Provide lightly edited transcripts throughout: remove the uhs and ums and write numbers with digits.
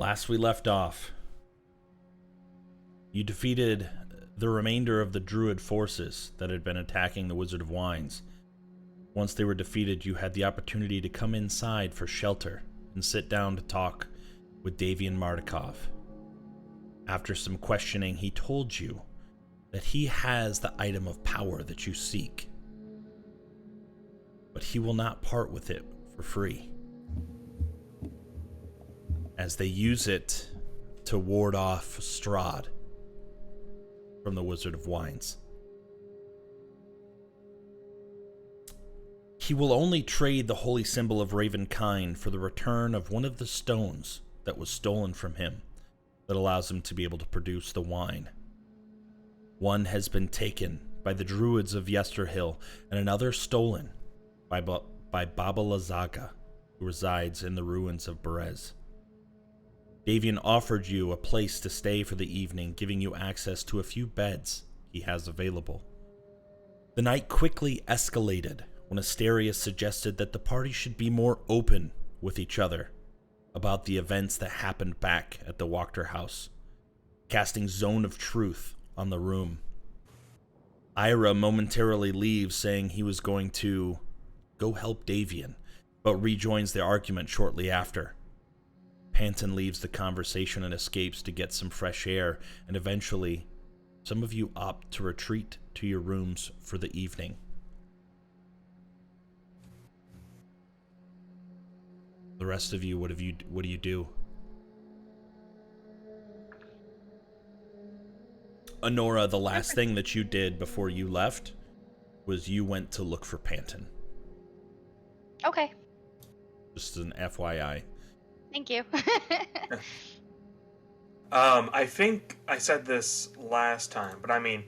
Last we left off, you defeated the remainder of the druid forces that had been attacking the Wizard of Wines. Once they were defeated, you had the opportunity to come inside for shelter and sit down to talk with Davian Mardikov. After some questioning, he told you that he has the item of power that you seek, but he will not part with it for free, as they use it to ward off Strahd from the Wizard of Wines. He will only trade the holy symbol of Ravenkind for the return of one of the stones that was stolen from him that allows him to be able to produce the wine. One has been taken by the druids of Yesterhill, and another stolen by Baba Lazaga, who resides in the ruins of Berez. Davian offered you a place to stay for the evening, giving you access to a few beds he has available. The night quickly escalated when Asterius suggested that the party should be more open with each other about the events that happened back at the Wachter house, casting Zone of Truth on the room. Ira momentarily leaves, saying he was going to go help Davian, but rejoins the argument shortly after. Panton leaves the conversation and escapes to get some fresh air, and eventually, some of you opt to retreat to your rooms for the evening. The rest of you, what do you do? Honora, the last thing that you did before you left was you went to look for Panton. Okay. Just an FYI. Thank you. I think I said this last time, but I mean,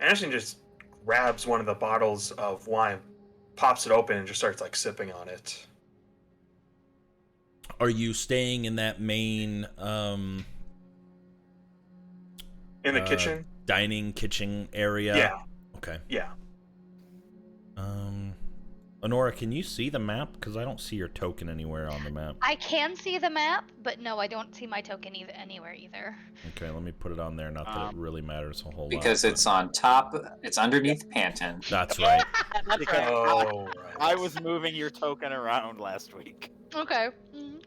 Anderson just grabs one of the bottles of wine, pops it open, and just starts like sipping on it. Are you staying in that main In the kitchen? dining kitchen area? Yeah. Okay. Yeah. Honora, can you see the map? Because I don't see your token anywhere on the map. I can see the map, but no, I don't see my token anywhere either. Okay, let me put it on there. Not that it really matters a whole lot. Because it's on top, it's underneath Panton. That's right. That's Because right. Oh, right. I was moving your token around last week. Okay. Mm-hmm.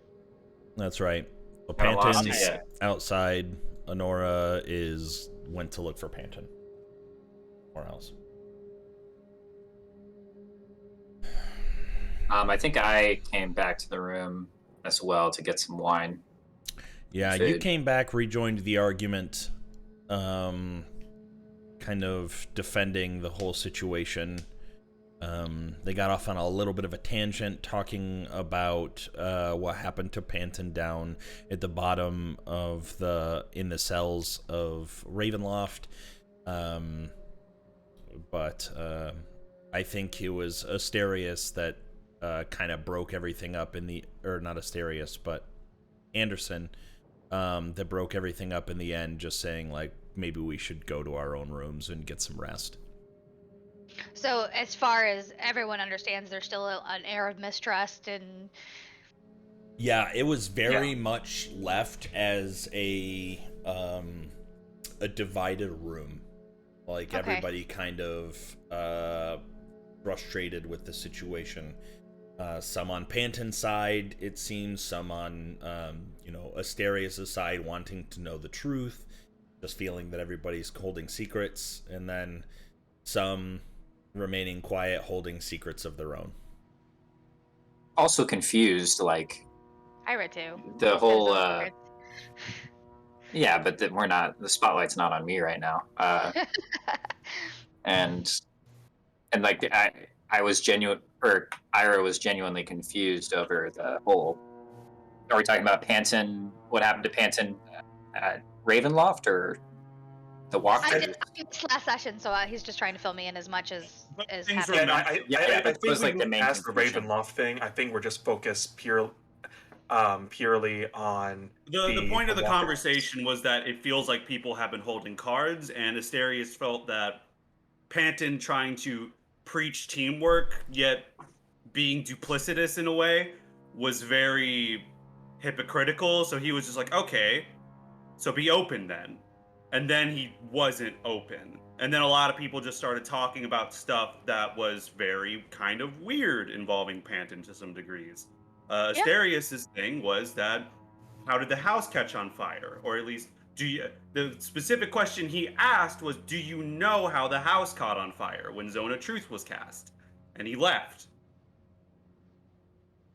That's right. So I lost Panton's it. outside. Honora went to look for Panton. Or else. I think I came back to the room as well to get some wine. Yeah, Food. you came back, rejoined the argument, kind of defending the whole situation. They got off on a little bit of a tangent, talking about what happened to Panton down at the bottom of in the cells of Ravenloft. But I think it was Asterius that kind of broke everything up or not Asterius, but Anderson, that broke everything up in the end, just saying, like, maybe we should go to our own rooms and get some rest. So, as far as everyone understands, there's still an air of mistrust and... Yeah, it was very much left as a divided room. Like, Okay. everybody kind of frustrated with the situation. Some on Panton's side, it seems. Some on, Asterius' side, wanting to know the truth, just feeling that everybody's holding secrets, and then some remaining quiet, holding secrets of their own. Also confused, like Ira too. the whole. Secrets. Yeah, but we're not. The spotlight's not on me right now. And like I was genuine, or Ira was genuinely confused over the whole. Are we talking about Panton? What happened to Panton at Ravenloft, or the I Wachter? did this last session, so he's just trying to fill me in as much as Things happened. were I that think was we like the moved main past the confusion. Ravenloft thing. I think we're just focused purely on The point of the Walker. conversation was that it feels like people have been holding cards, and Asterius felt that Panton trying to preach teamwork, yet being duplicitous in a way, was very hypocritical. So he was just like, okay, so be open then. And then he wasn't open. And then a lot of people just started talking about stuff that was very kind of weird involving Panton to some degrees. Yeah. Asterius's thing was that how did the house catch on fire? Or at least, the specific question he asked was, do you know how the house caught on fire when Zone of Truth was cast? And he left.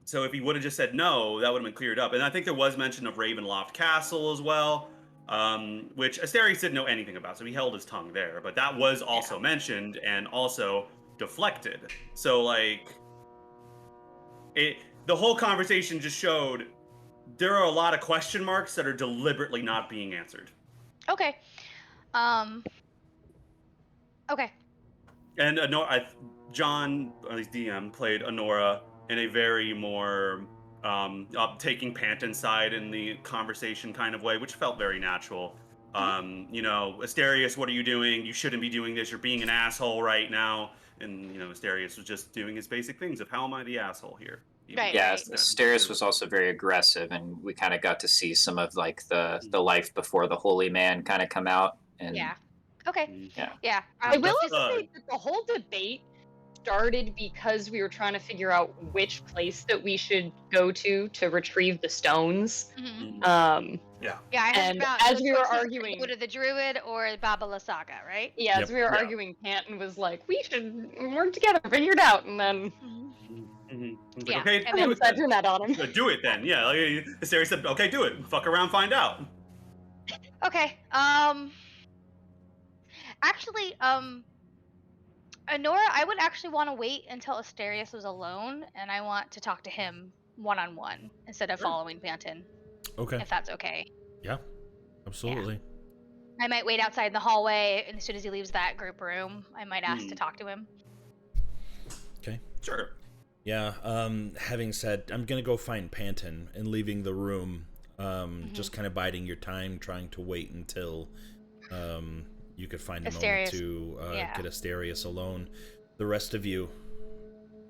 So if he would have just said no, that would have been cleared up. And I think there was mention of Ravenloft Castle as well, which Asterius didn't know anything about, so he held his tongue there. But that was also mentioned and also deflected. So like, the whole conversation just showed there are a lot of question marks that are deliberately not being answered. Okay. Okay. And John, at least DM, played Honora in a very more taking Panton's side in the conversation kind of way, which felt very natural. You know, Asterius, what are you doing? You shouldn't be doing this. You're being an asshole right now. And, you know, Asterius was just doing his basic things of how am I the asshole here? Right. Yeah, Asterius was also very aggressive, and we kind of got to see some of like the life before the holy man kind of come out. And Yeah. Okay. Yeah. Yeah. I will That's, say that the whole debate started because we were trying to figure out which place that we should go to retrieve the stones. Mhm. Yeah. Yeah, I heard And about as the we were choices to arguing- go to the Druid or Baba Lysaga, right? Yeah, Yep. as we were Yeah. arguing, Panton was like, "We should work together, figure it out," and then It's Yeah, like, okay, and do then- someone it said then. that on him. Do it then. Yeah, like, Asterius said, okay, do it. Fuck around, find out. Okay. Actually, Honora, I would actually want to wait until Asterius was alone, and I want to talk to him one-on-one instead of Sure. following Panton, Okay. if that's okay. Yeah. Absolutely. I might wait outside in the hallway, and as soon as he leaves that group room, I might ask to talk to him. Okay. Sure. Yeah. Having said, I'm gonna go find Panton and leaving the room. Just kind of biding your time, trying to wait until you could find a Asterius. moment to Yeah. get Asterius alone. The rest of you,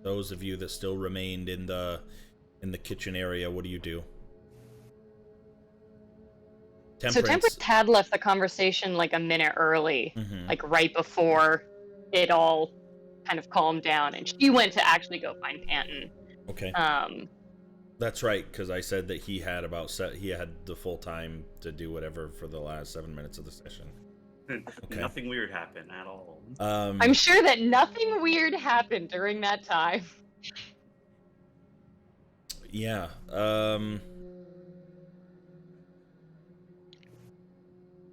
those of you that still remained in the kitchen area, what do you do? So Temperance had left the conversation like a minute early, Mhm. like right before it all kind of calmed down, and she went to actually go find Panton. Okay. That's right, because I said that he had he had the full time to do whatever for the last 7 minutes of the session. Okay. Nothing weird happened at all. I'm sure that nothing weird happened during that time. Yeah.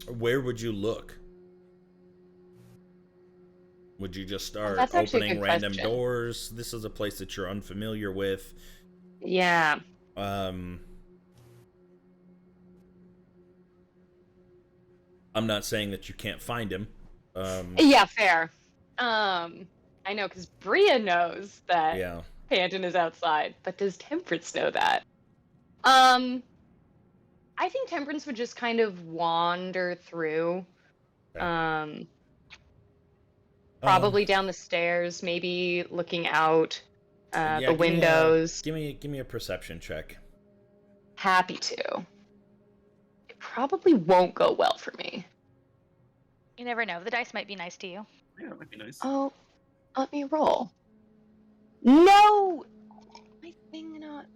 Where would you look? Would you just start that's actually a opening good random question. doors? This is a place that you're unfamiliar with. Yeah. I'm not saying that you can't find him. Yeah, fair. I know, because Bria knows that Yeah. Panton is outside, but does Temperance know that? I think Temperance would just kind of wander through. Okay. Probably down the stairs, maybe looking out Yeah, the windows. Give me a perception check. Happy to. It probably won't go well for me. You never know. The dice might be nice to you. Yeah, that might be nice. Oh, let me roll. No! My thing not.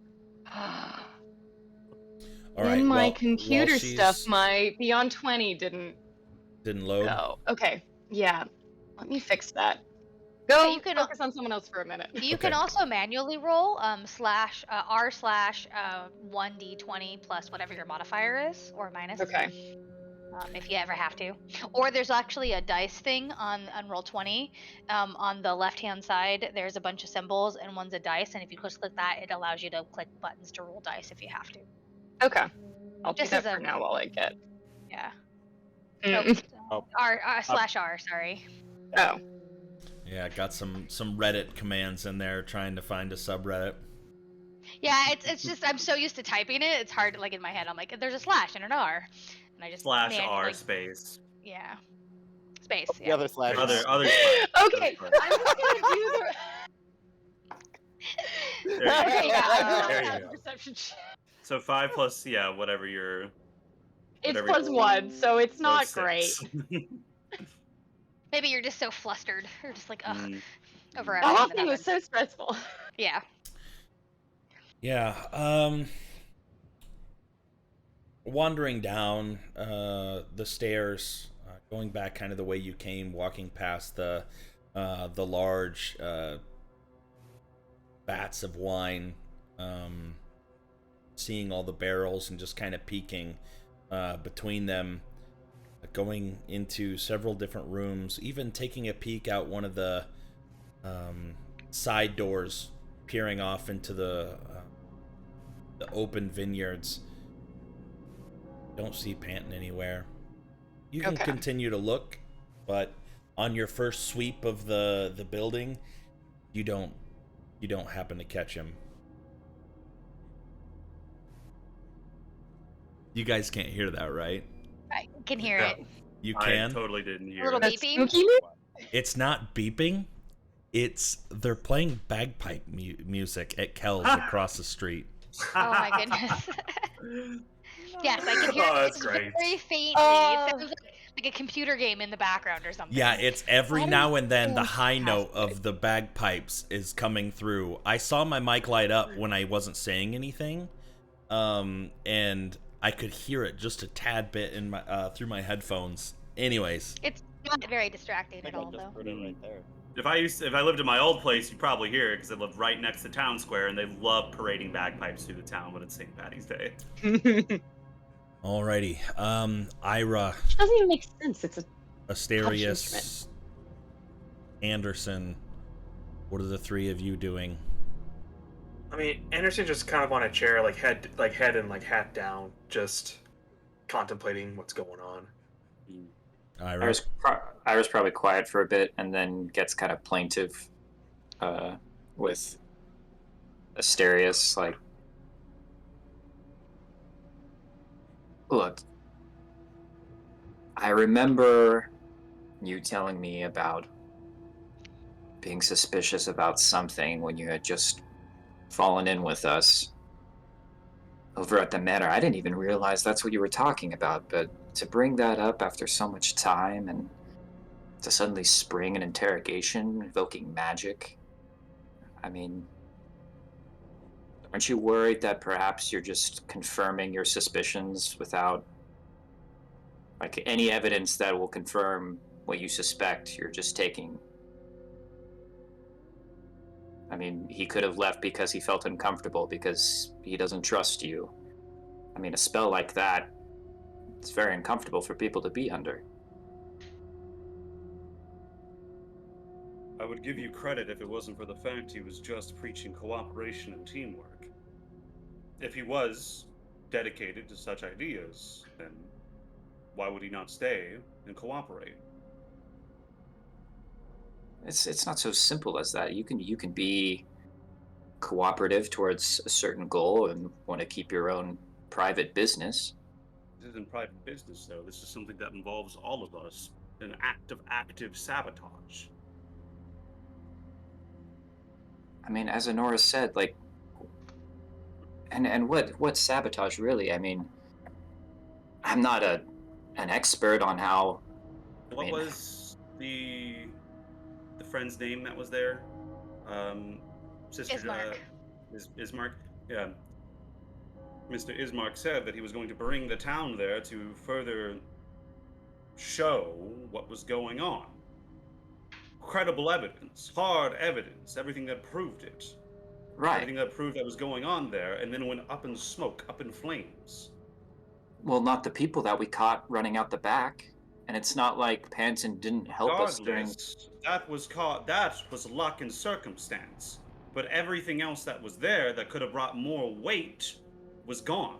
All right. Then my while computer she's- stuff, my Beyond 20 didn't didn't load. go. Okay, yeah. Let me fix that. Go you can focus on someone else for a minute. You can Okay. also manually roll r/1d20 plus whatever your modifier is, or minus. Okay. If you ever have to. Or there's actually a dice thing on Roll20. On the left-hand side, there's a bunch of symbols, and one's a dice. And if you just click that, it allows you to click buttons to roll dice if you have to. Okay. I'll do Just that as for a- now while I get. Yeah. Mm. R/R, sorry. Oh. Yeah, got some Reddit commands in there trying to find a subreddit. Yeah, it's just I'm so used to typing it. It's hard. Like in my head, I'm like, there's a slash and an R, and I just /R space. Yeah. Space. The Yeah. other slash. Other. Okay, I'm just gonna do There you the. Okay, go. yeah, I There don't you have go. perception check. So So 5 plus, whatever your... It's whatever plus 1, so it's so not it's great. 6. Maybe you're just so flustered. You're just like, ugh, over The whole everything that thing was happened. so stressful. Yeah. Yeah. Wandering down the stairs, going back kind of the way you came, walking past the large vats of wine, seeing all the barrels and just kind of peeking between them, going into several different rooms, even taking a peek out one of the side doors, peering off into the open vineyards. Don't see Panton anywhere. You can continue to look, but on your first sweep of the building, you don't happen to catch him. You guys can't hear that, right? I can hear Yeah. it. You I can. totally didn't A hear little it. That's beeping. spooky. It's not beeping. They're playing bagpipe music at Kel's across the street. Oh my goodness. Yes, I can hear Oh, it that's great. very faintly. It sounds like a computer game in the background or something. Yeah, it's every That now is and then the high note fantastic. of the bagpipes is coming through. I saw my mic light up when I wasn't saying anything, and I could hear it just a tad bit in my through my headphones. Anyways, It's not very distracting I at think I all, just though. heard it right there. If I lived in my old place, you'd probably hear it because I lived right next to town square, and they love parading bagpipes through the town when it's St. Patty's Day. alrighty. Ira, Which doesn't even make sense. It's a Asterius, Anderson, what are the three of you doing? I mean, Anderson just kind of on a chair, head and hat down, just contemplating what's going on. Ira. Ira's probably quiet for a bit and then gets kind of plaintive with Asterius, like, look, I remember you telling me about being suspicious about something when you had just fallen in with us over at the manor. I didn't even realize that's what you were talking about, but to bring that up after so much time and to suddenly spring an interrogation invoking magic, I mean, aren't you worried that perhaps you're just confirming your suspicions without any evidence that will confirm what you suspect? You're just taking... I mean, he could have left because he felt uncomfortable, because he doesn't trust you. I mean, a spell like that, it's very uncomfortable for people to be under. I would give you credit if it wasn't for the fact he was just preaching cooperation and teamwork. If he was dedicated to such ideas, then why would he not stay and cooperate? It's not so simple as that. You can be cooperative towards a certain goal and want to keep your own private business. This isn't private business, though. This is something that involves all of us. An act of active sabotage. I mean, as Honora said, like, and what sabotage really? I mean, I'm not an expert on how. What was the friend's name that was there? Sister Ismark. Ismark? Yeah. Mr. Ismark said that he was going to bring the town there to further show what was going on. Credible evidence, hard evidence, everything that proved it. Right. Everything that proved that was going on there, and then went up in smoke, up in flames. Well, not the people that we caught running out the back. And it's not like Panton didn't help us during... That was luck and circumstance. But everything else that was there that could have brought more weight was gone.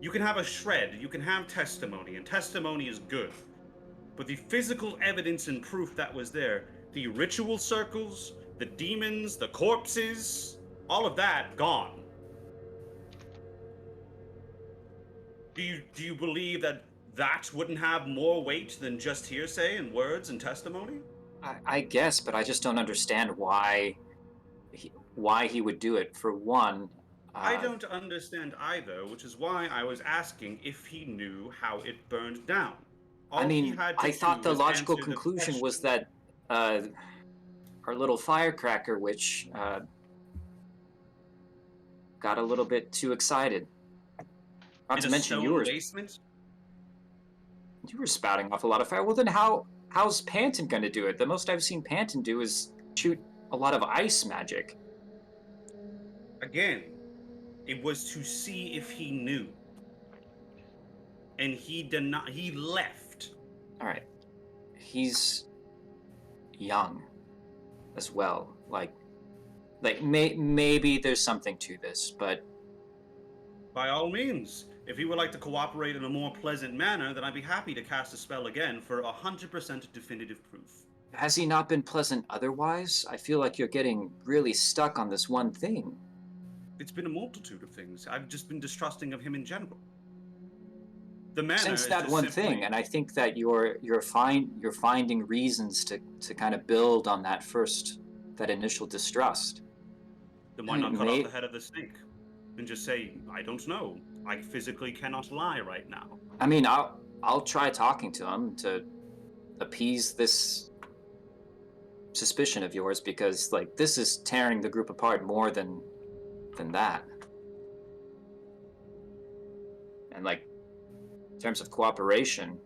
You can have a shred, you can have testimony, and testimony is good. But the physical evidence and proof that was there, the ritual circles, the demons, the corpses, all of that, gone. Do you believe that wouldn't have more weight than just hearsay and words and testimony? I guess, but I just don't understand why he would do it. For one, I don't understand either, which is why I was asking if he knew how it burned down. I All he mean, had to I thought do the was logical answer the conclusion was question. that uh, our little firecracker witch got a little bit too excited. Not In to a mention stone basement? you were spouting off a lot of fire. Well, then how's Panton going to do it? The most I've seen Panton do is shoot a lot of ice magic. Again, it was to see if he knew. And he did not. He left. All right, he's young as well. Maybe there's something to this, but By all means, if he would like to cooperate in a more pleasant manner, then I'd be happy to cast a spell again for 100% definitive proof. has he not been pleasant otherwise? I feel like you're getting really stuck on this one thing. It's been a multitude of things. I've just been distrusting of him in general. The manner Since is that just one simply, thing, and I think that you're finding reasons to kind of build on that initial distrust. then I why not mean, cut off the head of the snake and just say, I don't know. I physically cannot lie right now. I mean, I'll try talking to him to appease this suspicion of yours, because like this is tearing the group apart more than that. And like in terms of cooperation,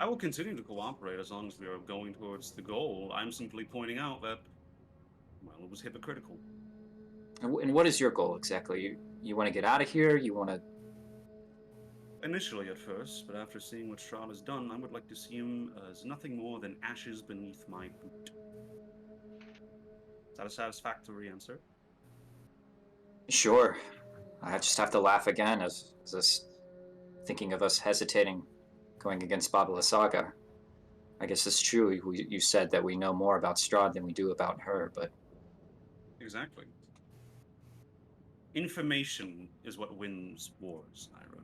I will continue to cooperate as long as we are going towards the goal. I'm simply pointing out that, well, it was hypocritical. and what is your goal exactly? You want to get out of here? You want to? Initially at first, but after seeing what Strahd has done, I would like to see him as nothing more than ashes beneath my boot. Is that a satisfactory answer? Sure. I just have to laugh again as us thinking of us hesitating going against Baba Saga. I guess it's true. You said that we know more about Strahd than we do about her, but Exactly. Information is what wins wars, Ira.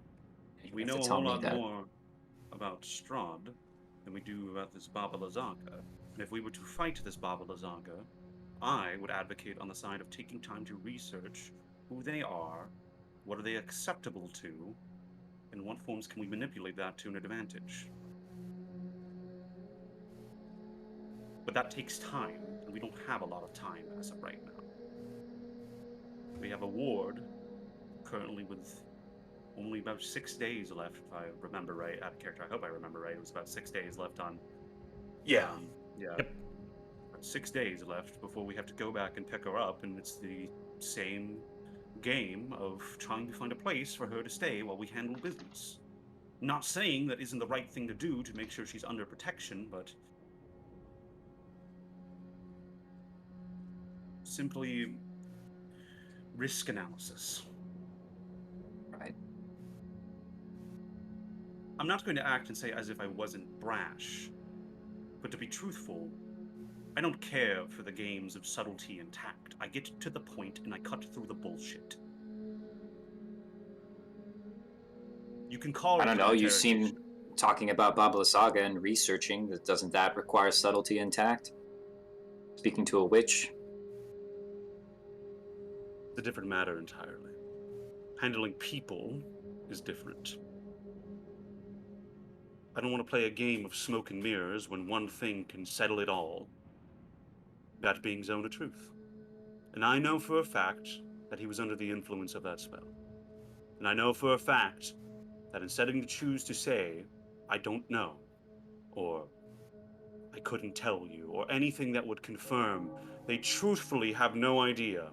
you We have know to a tell whole me lot that. more about Strahd than we do about this Baba Lazaga. And if we were to fight this Baba Lazaga, I would advocate on the side of taking time to research who they are, what are they acceptable to, and what forms can we manipulate that to an advantage. But that takes time, and we don't have a lot of time as of right now. We have a ward currently with only about 6 days left, if I remember right. Out of character, I hope I remember right. It was about 6 days left on. Yeah. Yeah. Yep. 6 days left before we have to go back and pick her up, and it's the same game of trying to find a place for her to stay while we handle business. Not saying that isn't the right thing to do to make sure she's under protection, but simply risk analysis. Right. I'm not going to act and say as if I wasn't brash, but to be truthful, I don't care for the games of subtlety and tact. I get to the point and I cut through the bullshit. You can call I it don't an know. You interrogation. seem talking about Baba Saga and researching. Doesn't that require subtlety and tact? Speaking to a witch. It's a different matter entirely. Handling people is different. I don't want to play a game of smoke and mirrors when one thing can settle it all. That being Zone of Truth. And I know for a fact that he was under the influence of that spell. And I know for a fact that instead of choose to say, I don't know, or I couldn't tell you, or anything that would confirm they truthfully have no idea,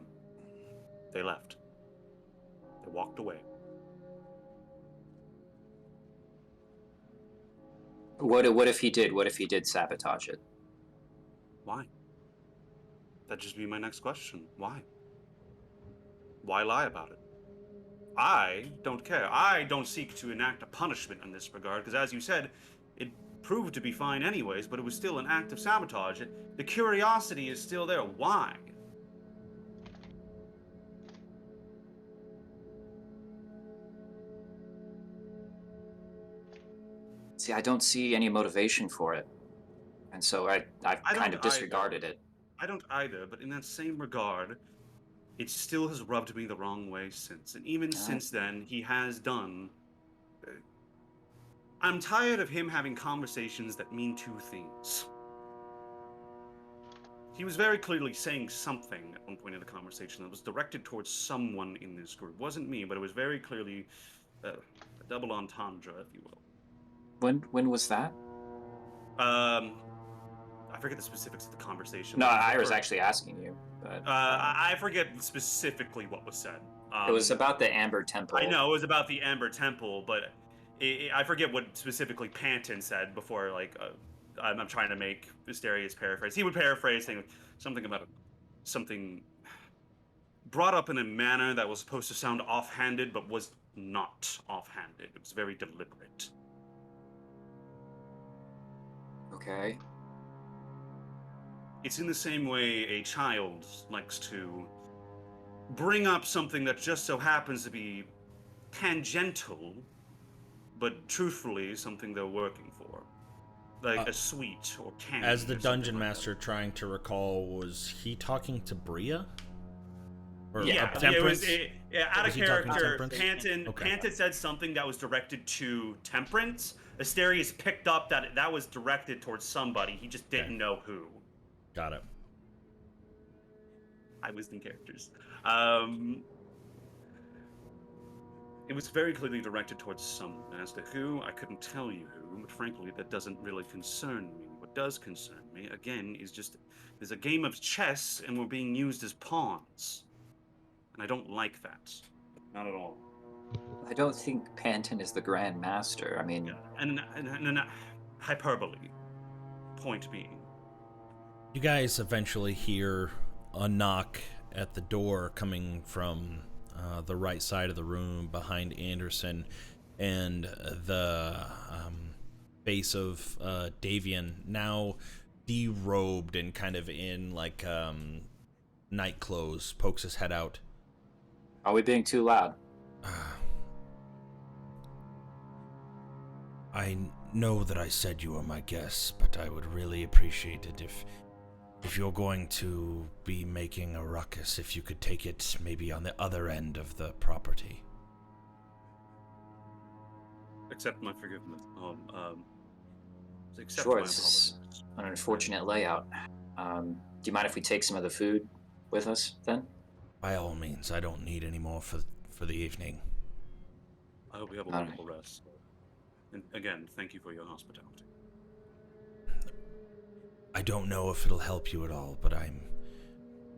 they left. They walked away. What if he did? What if he did sabotage it? Why? That'd just be my next question. Why? Why lie about it? I don't care. I don't seek to enact a punishment in this regard, because as you said, it proved to be fine anyways, but it was still an act of sabotage. The curiosity is still there. Why? See, I don't see any motivation for it, and so I've I kind don't of disregarded it. I don't either, but in that same regard, it still has rubbed me the wrong way since. And even since then, he has done. I'm tired of him having conversations that mean two things. He was very clearly saying something at one point in the conversation that was directed towards someone in this group. It wasn't me, but it was very clearly a double entendre, if you will. When was that? I forget the specifics of the conversation. No, but I was actually asking you, but I forget specifically what was said. it was about the Amber Temple. I know it was about the Amber Temple, but I forget what specifically Panton said before. I'm trying to make Asterius paraphrase. He would paraphrase saying something about something brought up in a manner that was supposed to sound offhanded, but was not offhanded. It was very deliberate. Okay. It's in the same way a child likes to bring up something that just so happens to be tangential, but truthfully something they're working for. Like a sweet or candy. As the or something dungeon like master trying to recall, was he talking to Bria? Or yeah, Temperance? Out Was of he talking to character, Temperance? Panton said something that was directed to Temperance. Asterius picked up that was directed towards somebody. He just didn't know who. Got it. I was in characters. It was very clearly directed towards someone. As to who, I couldn't tell you who, but frankly, that doesn't really concern me. What does concern me, again, is just there's a game of chess and we're being used as pawns. And I don't like that. Not at all. I don't think Panton is the Grand Master. I mean, And hyperbole. Point being. You guys eventually hear a knock at the door coming from the right side of the room behind Anderson, and the face of Davian, now derobed and kind of in like night clothes, pokes his head out. are we being too loud? I know that I said you were my guest, but I would really appreciate it if you're going to be making a ruckus, if you could take it maybe on the other end of the property. Accept my forgiveness. Accept Sure, my it's apologies. an unfortunate layout. Do you mind if we take some of the food with us then? By all means, I don't need any more for the evening. I hope you have a wonderful rest. And again, thank you for your hospitality. I don't know if it'll help you at all, but I'm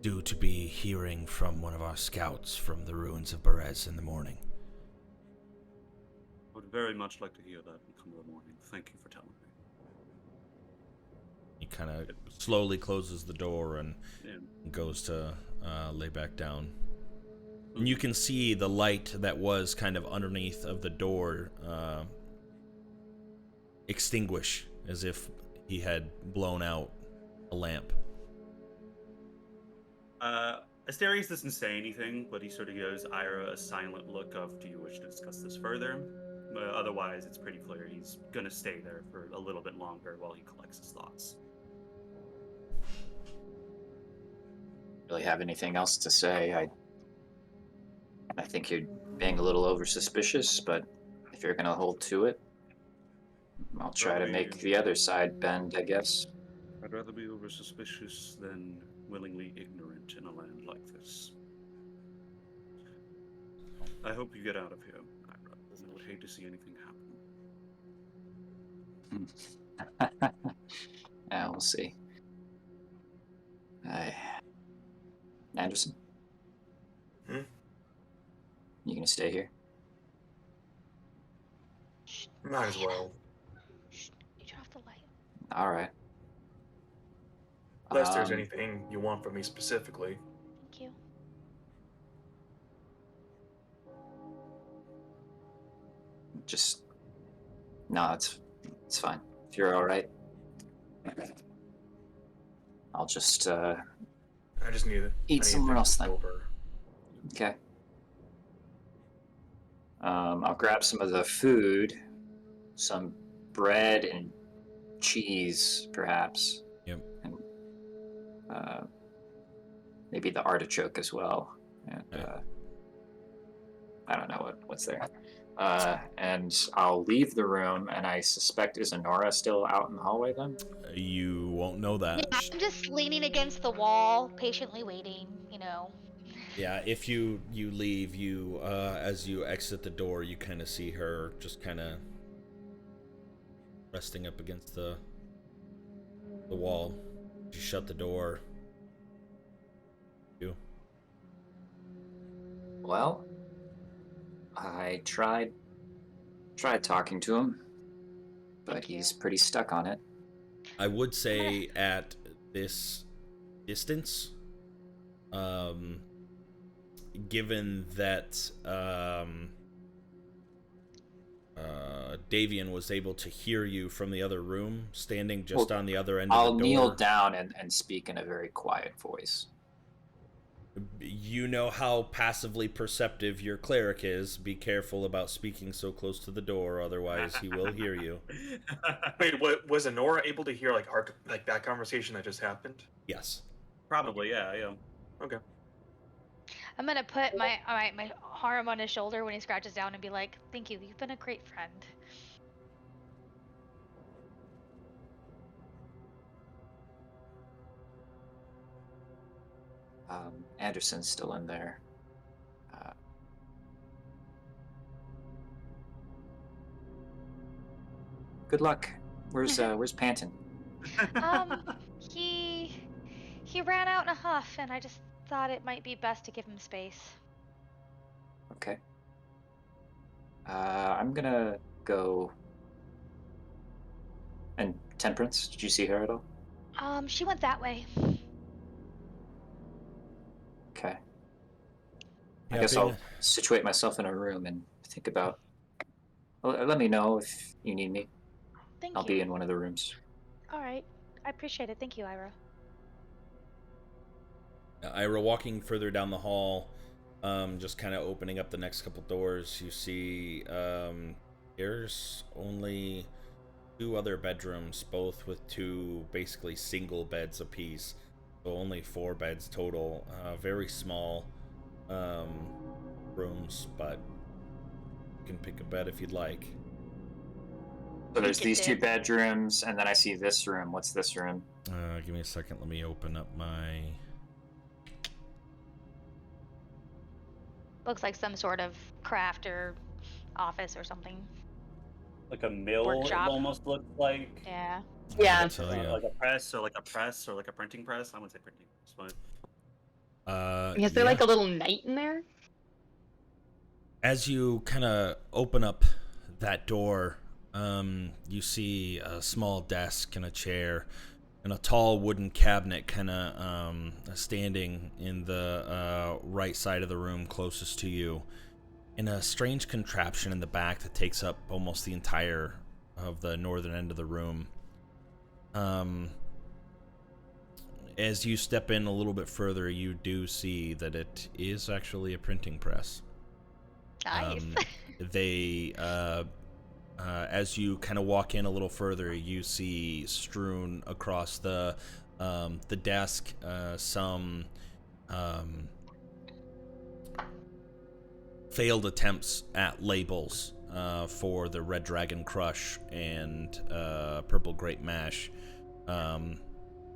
due to be hearing from one of our scouts from the ruins of Berez in the morning. I would very much like to hear that come the morning. Thank you for telling me. He kind of slowly closes the door and goes to lay back down. And you can see the light that was kind of underneath of the door extinguish, as if he had blown out a lamp. Asterius doesn't say anything, but he sort of gives Ira a silent look of, do you wish to discuss this further? Otherwise, it's pretty clear he's going to stay there for a little bit longer while he collects his thoughts. Really have anything else to say? I think you're being a little over suspicious, but if you're gonna hold to it, I'll try to make the other side bend, I guess. I'd rather be over suspicious than willingly ignorant in a land like this. I hope you get out of here, Ira. I would hate to see anything happen. Yeah, we'll see. Anderson? You gonna stay here? Might as well. Shh, you turn off the light. All right. Unless there's anything you want from me specifically. Thank you. Just no, it's fine. If you're all right, I'll just I just need it. eat somewhere else then. Over. Okay. I'll grab some of the food, some bread and cheese, perhaps. Yep. And maybe the artichoke as well. and Okay. I don't know what's there. And I'll leave the room, and I suspect, is Honora still out in the hallway then? You won't know Yeah, that. I'm just leaning against the wall, patiently waiting, you know. Yeah, if you leave, you as you exit the door, you kind of see her just kind of resting up against the wall. You shut the door. You. Well, I tried talking to him, but Thank you. he's pretty stuck on it. I would say at this distance, given that Davian was able to hear you from the other room, standing just Well, on the other end I'll of the kneel door. down and speak in a very quiet voice. You know how passively perceptive your cleric is. Be careful about speaking so close to the door, otherwise he will hear you. Wait, what was Honora able to hear like that conversation that just happened? Yes. Probably, yeah. Okay. I'm gonna put my arm on his shoulder when he scratches down and be like, "Thank you. You've been a great friend." Anderson's still in there. Good luck. Where's Panton? He ran out in a huff, and I just thought it might be best to give him space. Okay. I'm gonna go. And Temperance, did you see her at all? She went that way. Okay. I Yeah, guess I'll situate myself in a room and think about. Well, let me know if you need me. Thank I'll you. be in one of the rooms. All right. I appreciate it. Thank you, Ira. Ira, walking further down the hall, just kind of opening up the next couple doors, you see there's only 2 other bedrooms, both with 2 basically single beds apiece. So only 4 beds total. Very small rooms, but you can pick a bed if you'd like. So there's these 2 bedrooms, and then I see this room. What's this room? Give me a second. Let me open up my... Looks like some sort of craft or office or something. Like a mill, Workshop. it almost looks like. Yeah. Yeah. I'll tell you. Like a press or like a printing press. I wouldn't say printing press, but Is there yeah. like a little knight in there? As you kind of open up that door, you see a small desk and a chair and a tall wooden cabinet kind of standing in the right side of the room closest to you, and a strange contraption in the back that takes up almost the entire of the northern end of the room. As you step in a little bit further, you do see that it is actually a printing press. Nice. As you kind of walk in a little further, you see strewn across the desk some failed attempts at labels for the Red Dragon Crush and Purple Grape Mash.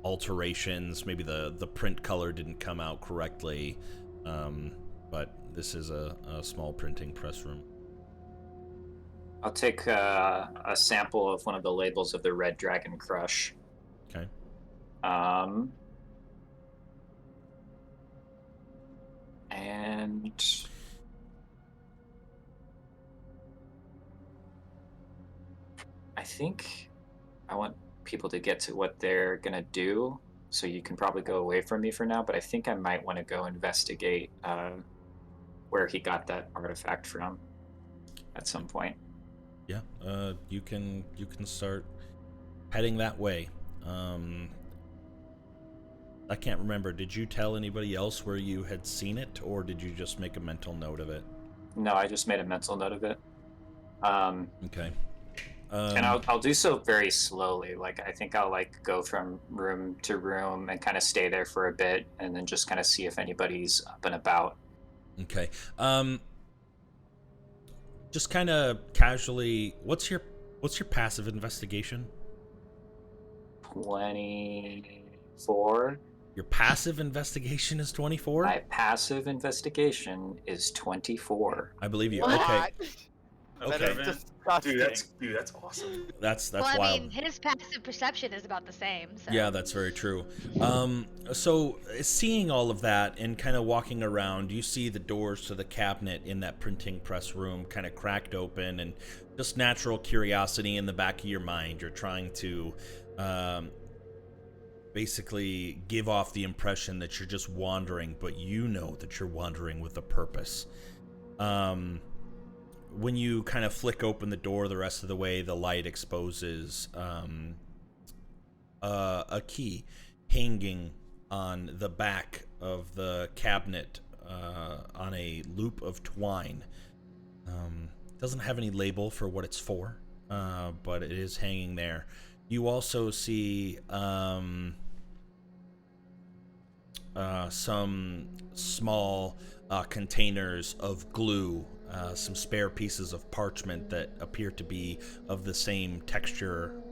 Alterations, maybe the print color didn't come out correctly, but this is a small printing press room. I'll take a sample of one of the labels of the Red Dragon Crush. Okay. And I think I want people to get to what they're gonna do, so you can probably go away from me for now, but I think I might want to go investigate where he got that artifact from at some point. Yeah, you can start heading that way. I can't remember. Did you tell anybody else where you had seen it, or did you just make a mental note of it? No, I just made a mental note of it. Okay. And I'll do so very slowly. Like, I think I'll go from room to room and kind of stay there for a bit, and then just kind of see if anybody's up and about. Okay. Just kind of casually, what's your passive investigation? 24. Your passive investigation is 24? My passive investigation is 24. I believe you. What? Okay. That Okay. is disgusting. Dude, that's awesome. That's Well, I wild. mean, his passive perception is about the same. So. Yeah, that's very true. So seeing all of that and kind of walking around, you see the doors to the cabinet in that printing press room kind of cracked open, and just natural curiosity in the back of your mind. You're trying to basically give off the impression that you're just wandering, but you know that you're wandering with a purpose. When you kind of flick open the door the rest of the way, the light exposes a key hanging on the back of the cabinet on a loop of twine. Doesn't have any label for what it's for, but it is hanging there. You also see some small containers of glue, some spare pieces of parchment that appear to be of the same texture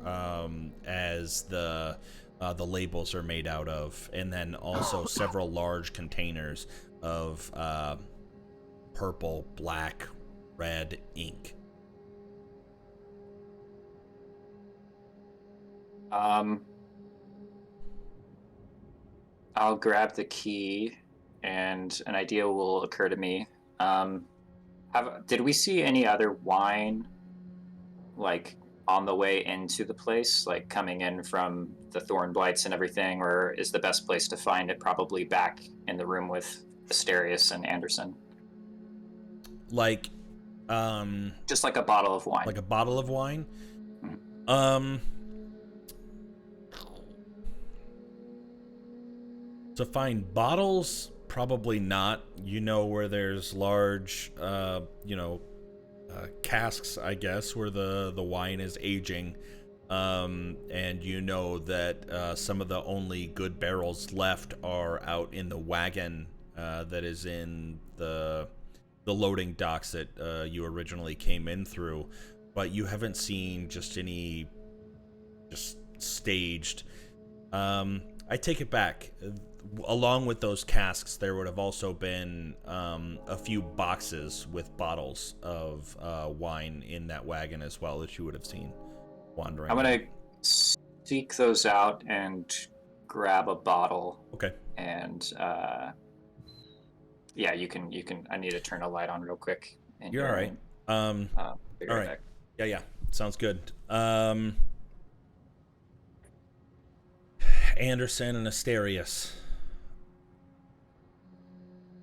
as the labels are made out of, and then also several large containers of purple, black, red ink. I'll grab the key, and an idea will occur to me. Did we see any other wine, like, on the way into the place, like coming in from the thorn blights and everything, or is the best place to find it probably back in the room with Asterius and Anderson? Like, just like a bottle of wine. Like a bottle of wine? Mm-hmm. To find bottles, probably not. You know where there's large, casks, I guess, where the wine is aging. And you know that some of the only good barrels left are out in the wagon that is in the loading docks that you originally came in through. But you haven't seen just any staged. I take it back. Along with those casks, there would have also been a few boxes with bottles of wine in that wagon as well that you would have seen wandering. I'm gonna seek those out and grab a bottle. Okay. And yeah, you can. I need to turn a light on real quick. You're all right. All right. Back. Yeah. Sounds good. Anderson and Asterius.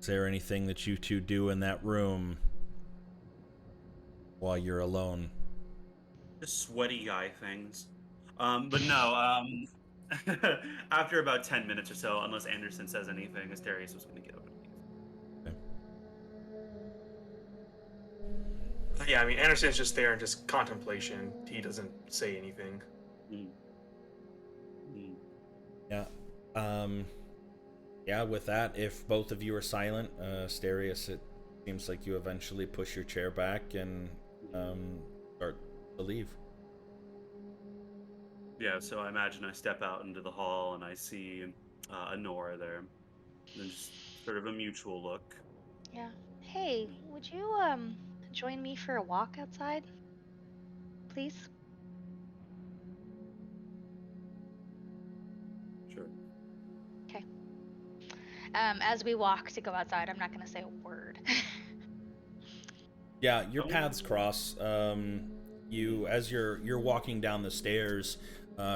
Is there anything that you two do in that room while you're alone? Just sweaty guy things. But no, after about 10 minutes or so, unless Anderson says anything, Asterius was going to get up and leave. Okay. Yeah, I mean, Anderson's just there in just contemplation. He doesn't say anything. Yeah. Yeah, with that, if both of you are silent, Asterius, it seems like you eventually push your chair back and start to leave. Yeah, so I imagine I step out into the hall and I see Honora there. And then just sort of a mutual look. Yeah. Hey, would you join me for a walk outside, please? Sure. Okay. As we walk to go outside, I'm not going to say a word. Yeah, your paths cross. You, as you're walking down the stairs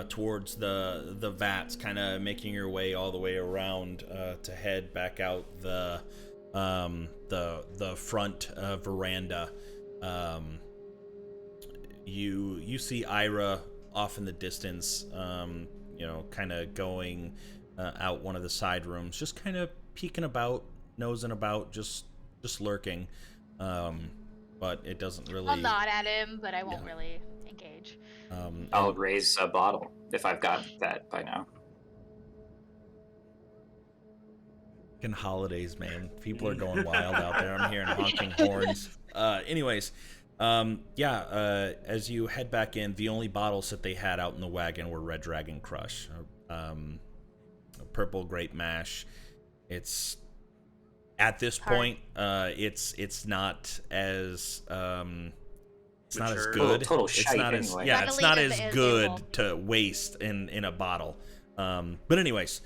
towards the vats, kind of making your way all the way around to head back out the front veranda. You see Ira off in the distance, kind of going out one of the side rooms, just kind of peeking about, nosing about, just lurking. But it doesn't really. I'll nod at him, but I won't really engage. I'll raise a bottle if I've got that by now. Fucking holidays, man. People are going wild out there. I'm hearing honking horns. Anyways, as you head back in, the only bottles that they had out in the wagon were Red Dragon Crush, Purple Grape Mash. It's at this Hard. point, it's not as it's not as Mature. good. Total It's shite not as anyway. yeah, Not it's to not leave as it as good able. to waste in a bottle. But anyways,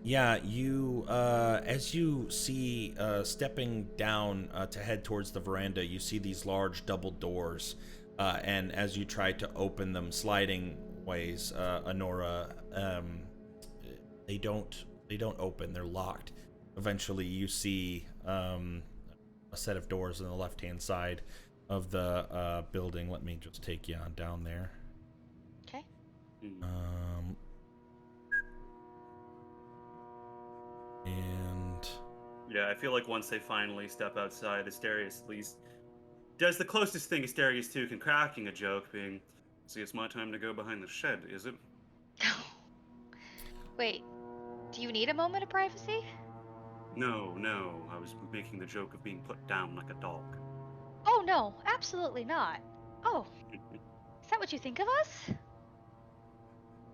you as you see stepping down to head towards the veranda, you see these large double doors, and as you try to open them sliding ways, Honora, they don't open. They're locked. Eventually, you see a set of doors on the left-hand side of the building. Let me just take you on down there. Okay. And Yeah, I feel like once they finally step outside, Asterius at least does the closest thing Asterius 2 can cracking a joke, being, "See, it's my time to go behind the shed, is it?" Wait, do you need a moment of privacy? No, I was making the joke of being put down like a dog. Oh no, absolutely not. Oh, is that what you think of us?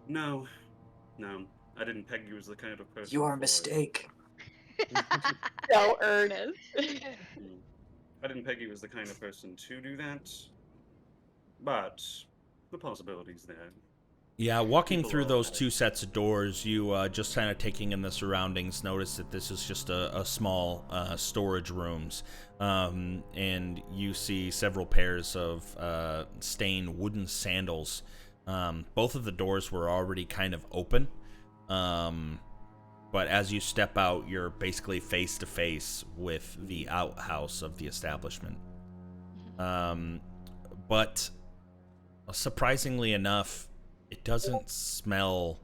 No, I didn't peg you as the kind of person. Your for it. mistake. So earnest. I didn't peg you as the kind of person to do that, but the possibility's there. yeah, walking People through are those all- two sets of doors, you just kind of taking in the surroundings, notice that this is just a small storage rooms, and you see several pairs of stained wooden sandals. Both of the doors were already kind of open, but as you step out, you're basically face to face with the outhouse of the establishment. But surprisingly enough, it doesn't smell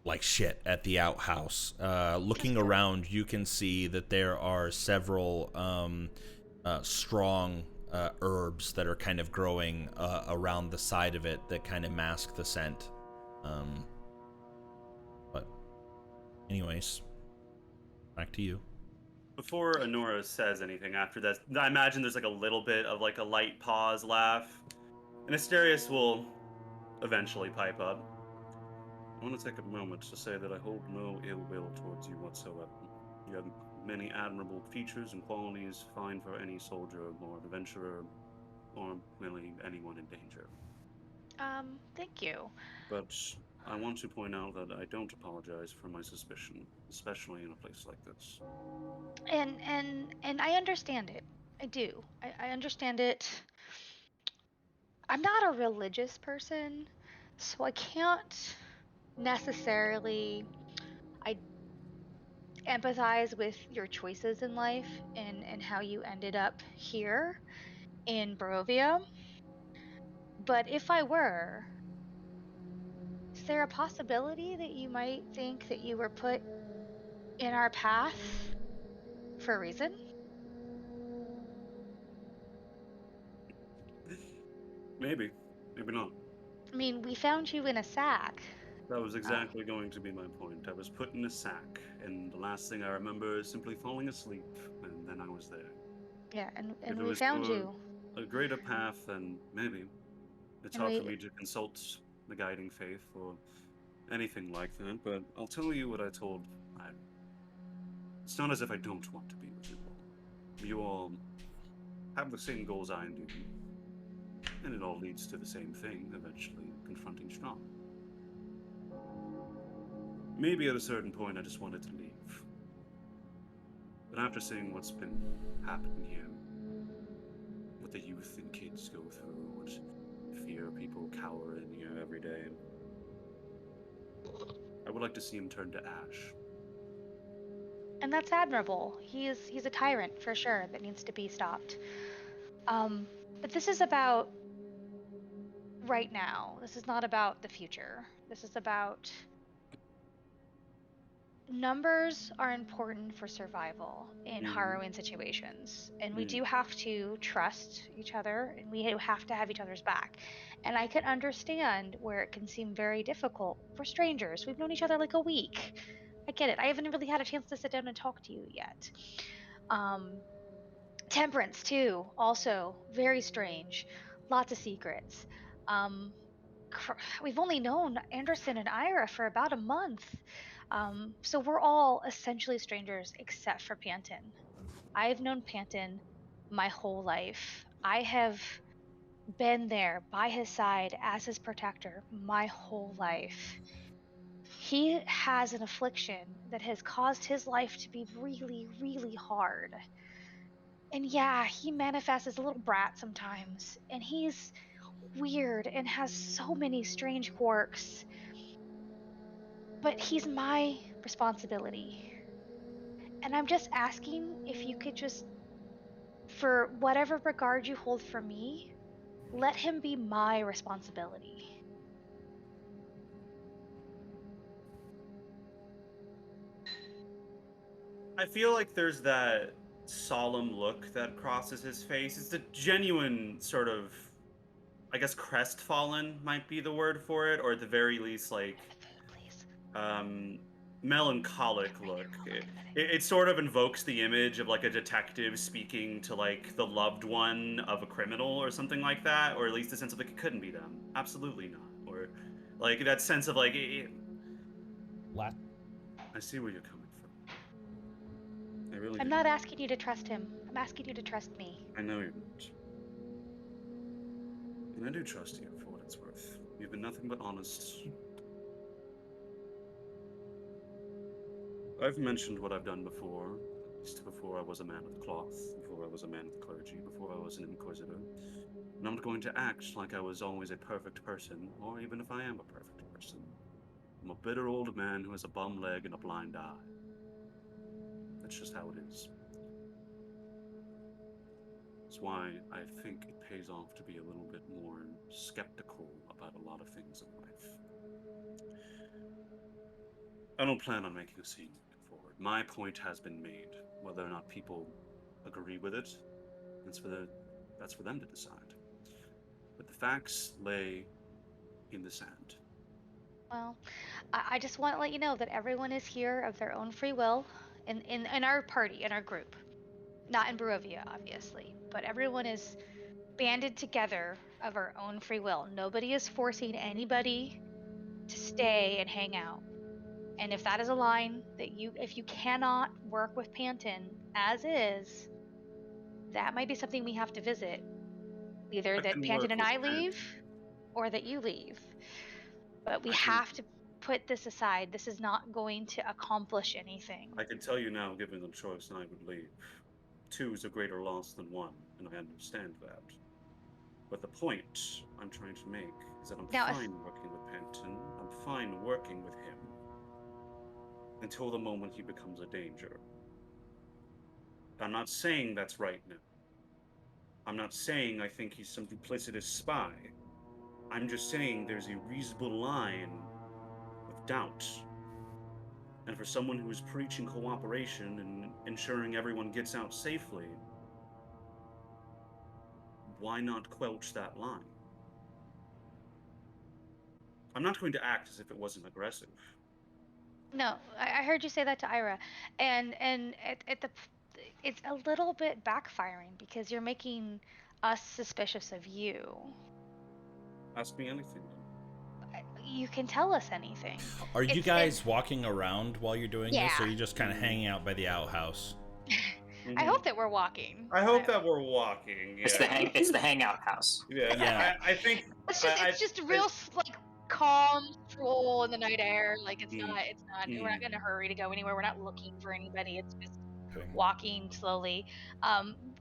like shit at the outhouse. Looking around, you can see that there are several strong herbs that are kind of growing around the side of it that kind of mask the scent. But anyways, back to you. Before Honora says anything after this, I imagine there's like a little bit of like a light pause, laugh, and Asterius will eventually pipe up. I want to take a moment to say that I hold no ill will towards you whatsoever. You have many admirable features and qualities fine for any soldier or adventurer, or really anyone in danger. Thank you. But I want to point out that I don't apologize for my suspicion, especially in a place like this. And I understand it. I do. I understand it. I'm not a religious person, so I can't necessarily I empathize with your choices in life and how you ended up here in Barovia. But if I were, is there a possibility that you might think that you were put in our path for a reason? Maybe, maybe not. I mean, we found you in a sack. That was exactly going to be my point. I was put in a sack, and the last thing I remember is simply falling asleep, and then I was there. Yeah, and If it we was found for you. a greater path, then maybe. It's And hard for we me to consult the guiding faith or anything like that, but I'll tell you what I told I. It's not as if I don't want to be with you all. You all have the same goals I do, and it all leads to the same thing, eventually confronting Strahd. Maybe at a certain point I just wanted to leave. But after seeing what's been happening here, what the youth and kids go through, what fear people cower in here every day, I would like to see him turn to ash. and that's admirable. He's a tyrant for sure that needs to be stopped. But this is about right now. This is not about the future. This is about numbers are important for survival in harrowing situations, and we do have to trust each other, and we have to have each other's back. And I can understand where it can seem very difficult for strangers. We've known each other like a week. I get it. I haven't really had a chance to sit down and talk to you yet. Temperance too, also very strange. Lots of secrets. Um, we've only known Anderson and Ira for about a month. So we're all essentially strangers except for Panton. I've known Panton my whole life. I have been there by his side as his protector my whole life. He has an affliction that has caused his life to be really, really hard. And yeah, he manifests as a little brat sometimes, and he's weird and has so many strange quirks. But he's my responsibility. And I'm just asking if you could just, for whatever regard you hold for me, let him be my responsibility. I feel like there's that solemn look that crosses his face. It's a genuine sort of, I guess, crestfallen might be the word for it, or at the very least, like, Food, please. um, melancholic Bring your look. mom It, a minute. it, it sort of invokes the image of like a detective speaking to like the loved one of a criminal or something like that, or at least a sense of like it couldn't be them. Absolutely not. Or like that sense of like, Last I see where you're coming from. I really I'm do. not asking you to trust him. I'm asking you to trust me. I know you're not. And I do trust you for what it's worth. You've been nothing but honest. I've mentioned what I've done before, at least before I was a man of the cloth, before I was a man of the clergy, before I was an inquisitor. And I'm not going to act like I was always a perfect person, or even if I am a perfect person. I'm a bitter old man who has a bum leg and a blind eye. That's just how it is. That's why I think it pays off to be a little bit more skeptical about a lot of things in life. I don't plan on making a scene moving forward. My point has been made. Whether or not people agree with it, that's for them to decide. But the facts lay in the sand. Well, I just want to let you know that everyone is here of their own free will in our party, in our group. Not in Barovia, obviously, but everyone is banded together of our own free will. Nobody is forcing anybody to stay and hang out. And if that is a line that if you cannot work with Panton as is, that might be something we have to visit. Either I that can Panton work and with I leave, Panton. or that you leave. But we I can have to put this aside. This is not going to accomplish anything. I can tell you now, given the choice, I would leave. Two is a greater loss than one, and I understand that. But the point I'm trying to make is that I'm Now, fine working with Panton. I'm fine working with him until the moment he becomes a danger. I'm not saying that's right now. I'm not saying I think he's some duplicitous spy. I'm just saying there's a reasonable line of doubt. And for someone who is preaching cooperation and ensuring everyone gets out safely, why not quelch that line? I'm not going to act as if it wasn't aggressive. no, I heard you say that to Ira, and it's a little bit backfiring because you're making us suspicious of you. Ask me anything. You can tell us anything. Are you It's and guys walking around while you're doing this, or are yeah. you just kind of hanging out by the outhouse? I hope that we're walking. I hope that we're walking. It's Yeah. it's the hangout house. Yeah. Yeah. I think. It's just a real like calm stroll in the night air. Like it's Mm, not we're not mm. in a hurry to go anywhere. We're not looking for anybody. It's just Okay. walking slowly.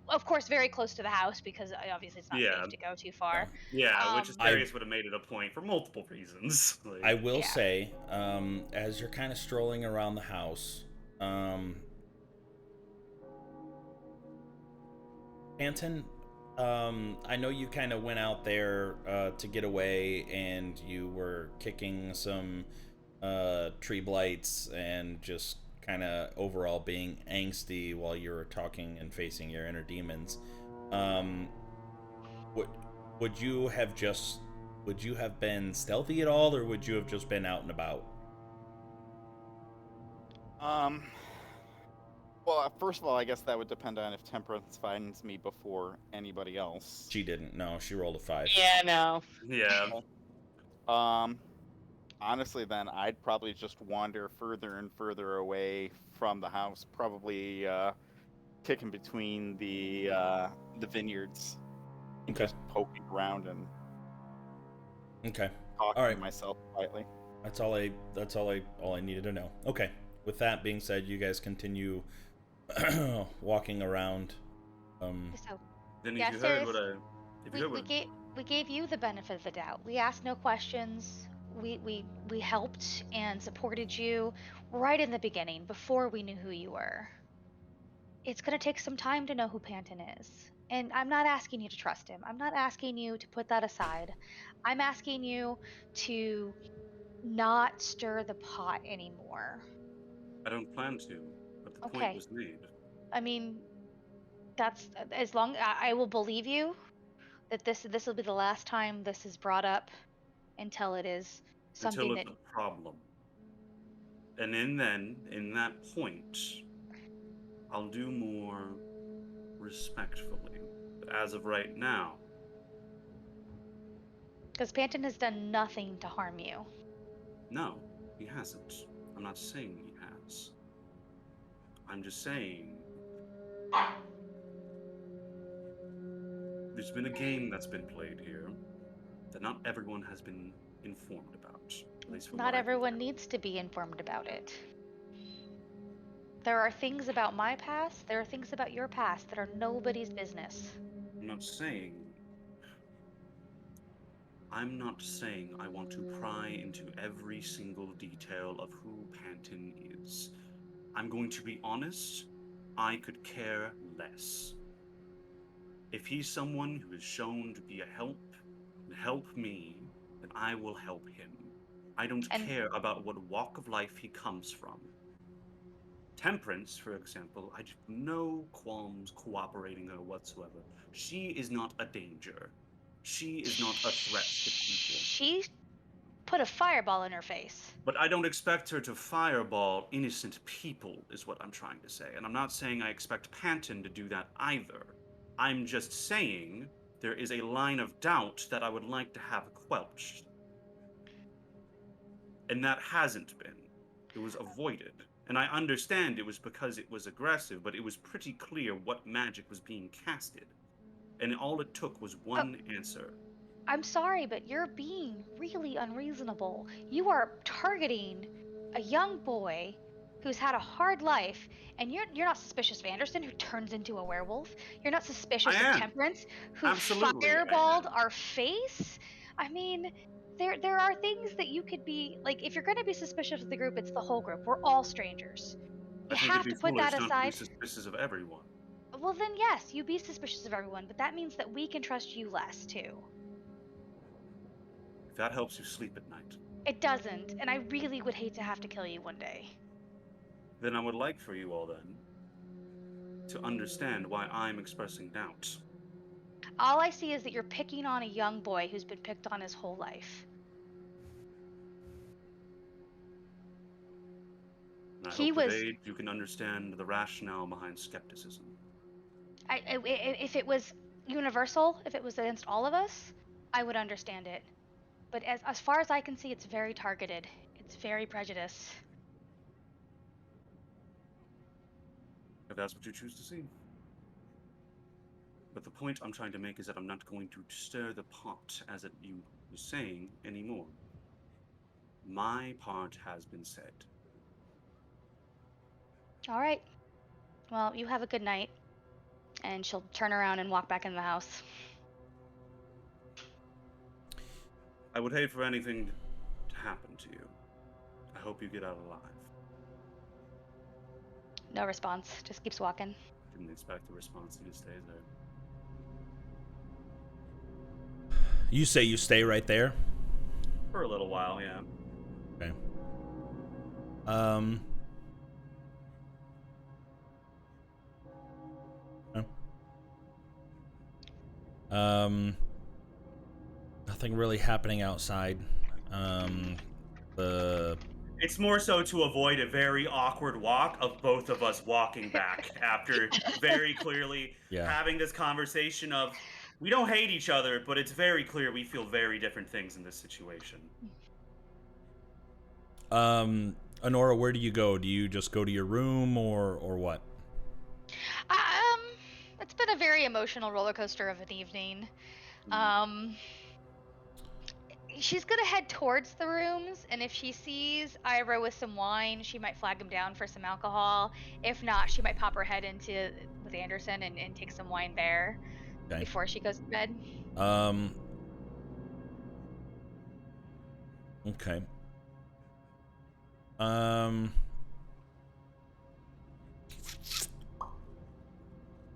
Of course, very close to the house because obviously it's not Yeah. safe to go too far. Yeah, which Um, I Asterius would have made it a point for multiple reasons. Like, I will Yeah. say, as you're kind of strolling around the house, Anton, I know you kind of went out there to get away, and you were kicking some tree blights and just kind of overall being angsty while you were talking and facing your inner demons. Um, would would you have just would you have been stealthy at all, or would you have just been out and about? Well, first of all, I guess that would depend on if Temperance finds me before anybody else. She didn't. No, she rolled a 5. Yeah, no. Yeah. Honestly, then I'd probably just wander further and further away from the house, probably kicking between the vineyards, and Okay. just poking around and Okay. talking All right. to myself quietly. That's all I needed to know. Okay. With that being said, you guys continue walking around. So Then Yeah, if you heard what serious- I, if you heard what, we gave you the benefit of the doubt. We asked no questions. We helped and supported you right in the beginning before we knew who you were. It's going to take some time to know who Panton is. And I'm not asking you to trust him. I'm not asking you to put that aside. I'm asking you to not stir the pot anymore. I don't plan to, but the point Okay. was made. I mean, that's as long I will believe you that this will be the last time this is brought up until it is something Until that it's a problem. And in that point, I'll do more respectfully. But as of right now, because Panton has done nothing to harm you. no, he hasn't. I'm not saying he has. I'm just saying there's been a game that's been played here that not everyone has been informed about. At least from Not what I can everyone tell. needs to be informed about it. There are things about my past, there are things about your past that are nobody's business. I'm not saying I want to pry into every single detail of who Panton is. I'm going to be honest, I could care less. If he's someone who is shown to be a help me, then I will help him. I don't And care about what walk of life he comes from. Temperance, for example, I have no qualms cooperating her whatsoever. She is not a danger. She is not a threat to people. she put a fireball in her face. But I don't expect her to fireball innocent people, is what I'm trying to say. And I'm not saying I expect Panton to do that either. I'm just saying there is a line of doubt that I would like to have quelched. And that hasn't been. It was avoided. And I understand it was because it was aggressive, but it was pretty clear what magic was being casted. And all it took was one answer. I'm sorry, but you're being really unreasonable. You are targeting a young boy who's had a hard life, and you're not suspicious of Anderson, who turns into a werewolf. You're not suspicious I of am. Temperance, who Absolutely, I fireballed am. our face. I mean, there are things that you could be like. If you're going to be suspicious of the group, it's the whole group. We're all strangers. You I think it'd have be to put that foolish not to be aside. suspicious of everyone. Well, then yes, you be suspicious of everyone, but that means that we can trust you less too. If that helps you sleep at night, It doesn't, and I really would hate to have to kill you one day. then I would like for you all then to understand why I'm expressing doubt. All I see is that you're picking on a young boy who's been picked on his whole life. And I He hope was- with age you can understand the rationale behind skepticism. If it was universal, if it was against all of us, I would understand it. But as far as I can see, it's very targeted. It's very prejudiced. If that's what you choose to see. But the point I'm trying to make is that I'm not going to stir the pot, as you were saying, anymore. My part has been said. All right. Well, you have a good night. And she'll turn around and walk back in the house. I would hate for anything to happen to you. I hope you get out alive. No response. Just keeps walking. Didn't expect a response. He just stays there. You say you stay right there? For a little while, yeah. Okay. Nothing really happening outside. The It's more so to avoid a very awkward walk of both of us walking back after very clearly Yeah. having this conversation of we don't hate each other, but it's very clear we feel very different things in this situation. Honora, where do you go? Do you just go to your room or what? It's been a very emotional roller coaster of an evening. She's gonna head towards the rooms, and if she sees Ira with some wine, she might flag him down for some alcohol. If not, she might pop her head into with Anderson and take some wine there Okay. before she goes to bed. Okay.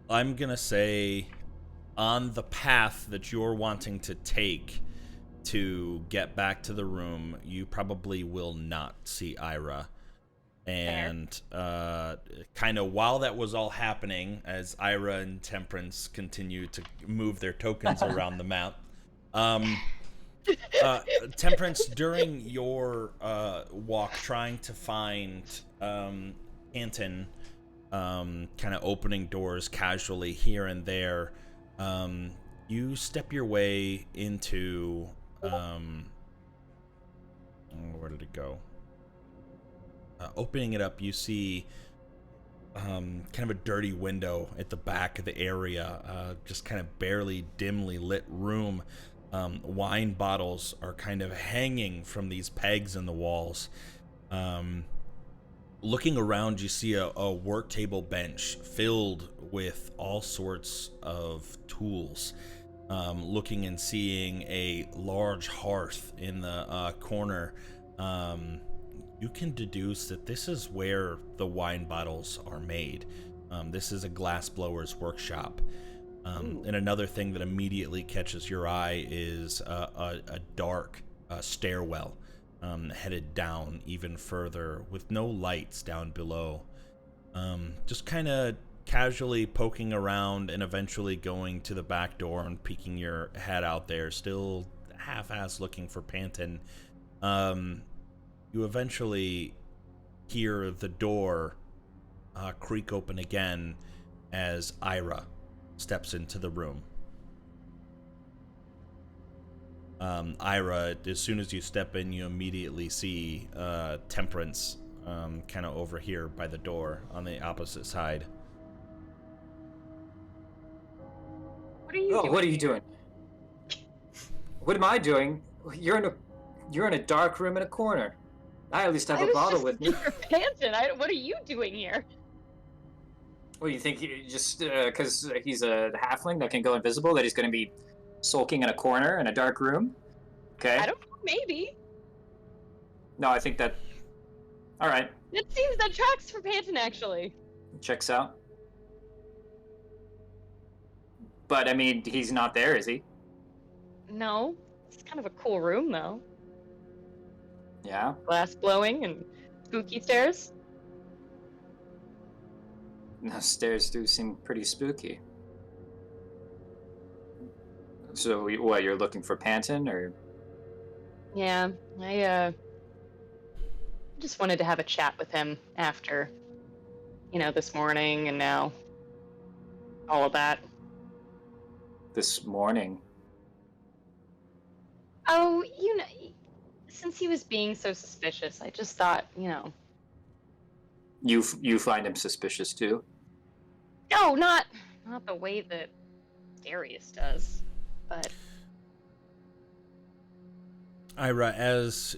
I'm gonna say on the path that you're wanting to take to get back to the room, you probably will not see Ira. And kind of while that was all happening, as Ira and Temperance continue to move their tokens around the map, Temperance, during your walk trying to find Anton, kind of opening doors casually here and there, you step your way into where did it go? Opening it up, you see kind of a dirty window at the back of the area, just kind of barely dimly lit room. Wine bottles are kind of hanging from these pegs in the walls. Looking around, you see a work table bench filled with all sorts of tools. Looking and seeing a large hearth in the corner, you can deduce that this is where the wine bottles are made. This is a glassblower's workshop. And another thing that immediately catches your eye is a dark stairwell headed down even further with no lights down below. Just kind of casually poking around and eventually going to the back door and peeking your head out there, still half-ass looking for Panton. You eventually hear the door creak open again as Ira steps into the room. Ira, as soon as you step in, you immediately see Temperance kind of over here by the door on the opposite side. What are you doing? What are you doing? What am I doing? You're in a dark room in a corner. I at least have a bottle with me. Panton, what are you doing here? What do you think? Just because he's a halfling that can go invisible, that he's going to be sulking in a corner in a dark room? Okay. I don't know, maybe. No, I think that. All right. That tracks for Panton, actually. Checks out. But I mean, he's not there, is he? No. It's kind of a cool room, though. Yeah. Glass blowing and spooky stairs. The stairs do seem pretty spooky. So, what, you're looking for Panton, or? Yeah, I just wanted to have a chat with him after, this morning and now all of that. This morning? Oh, since he was being so suspicious, I just thought, You find him suspicious too? No, not the way that Darius does, but Ira, as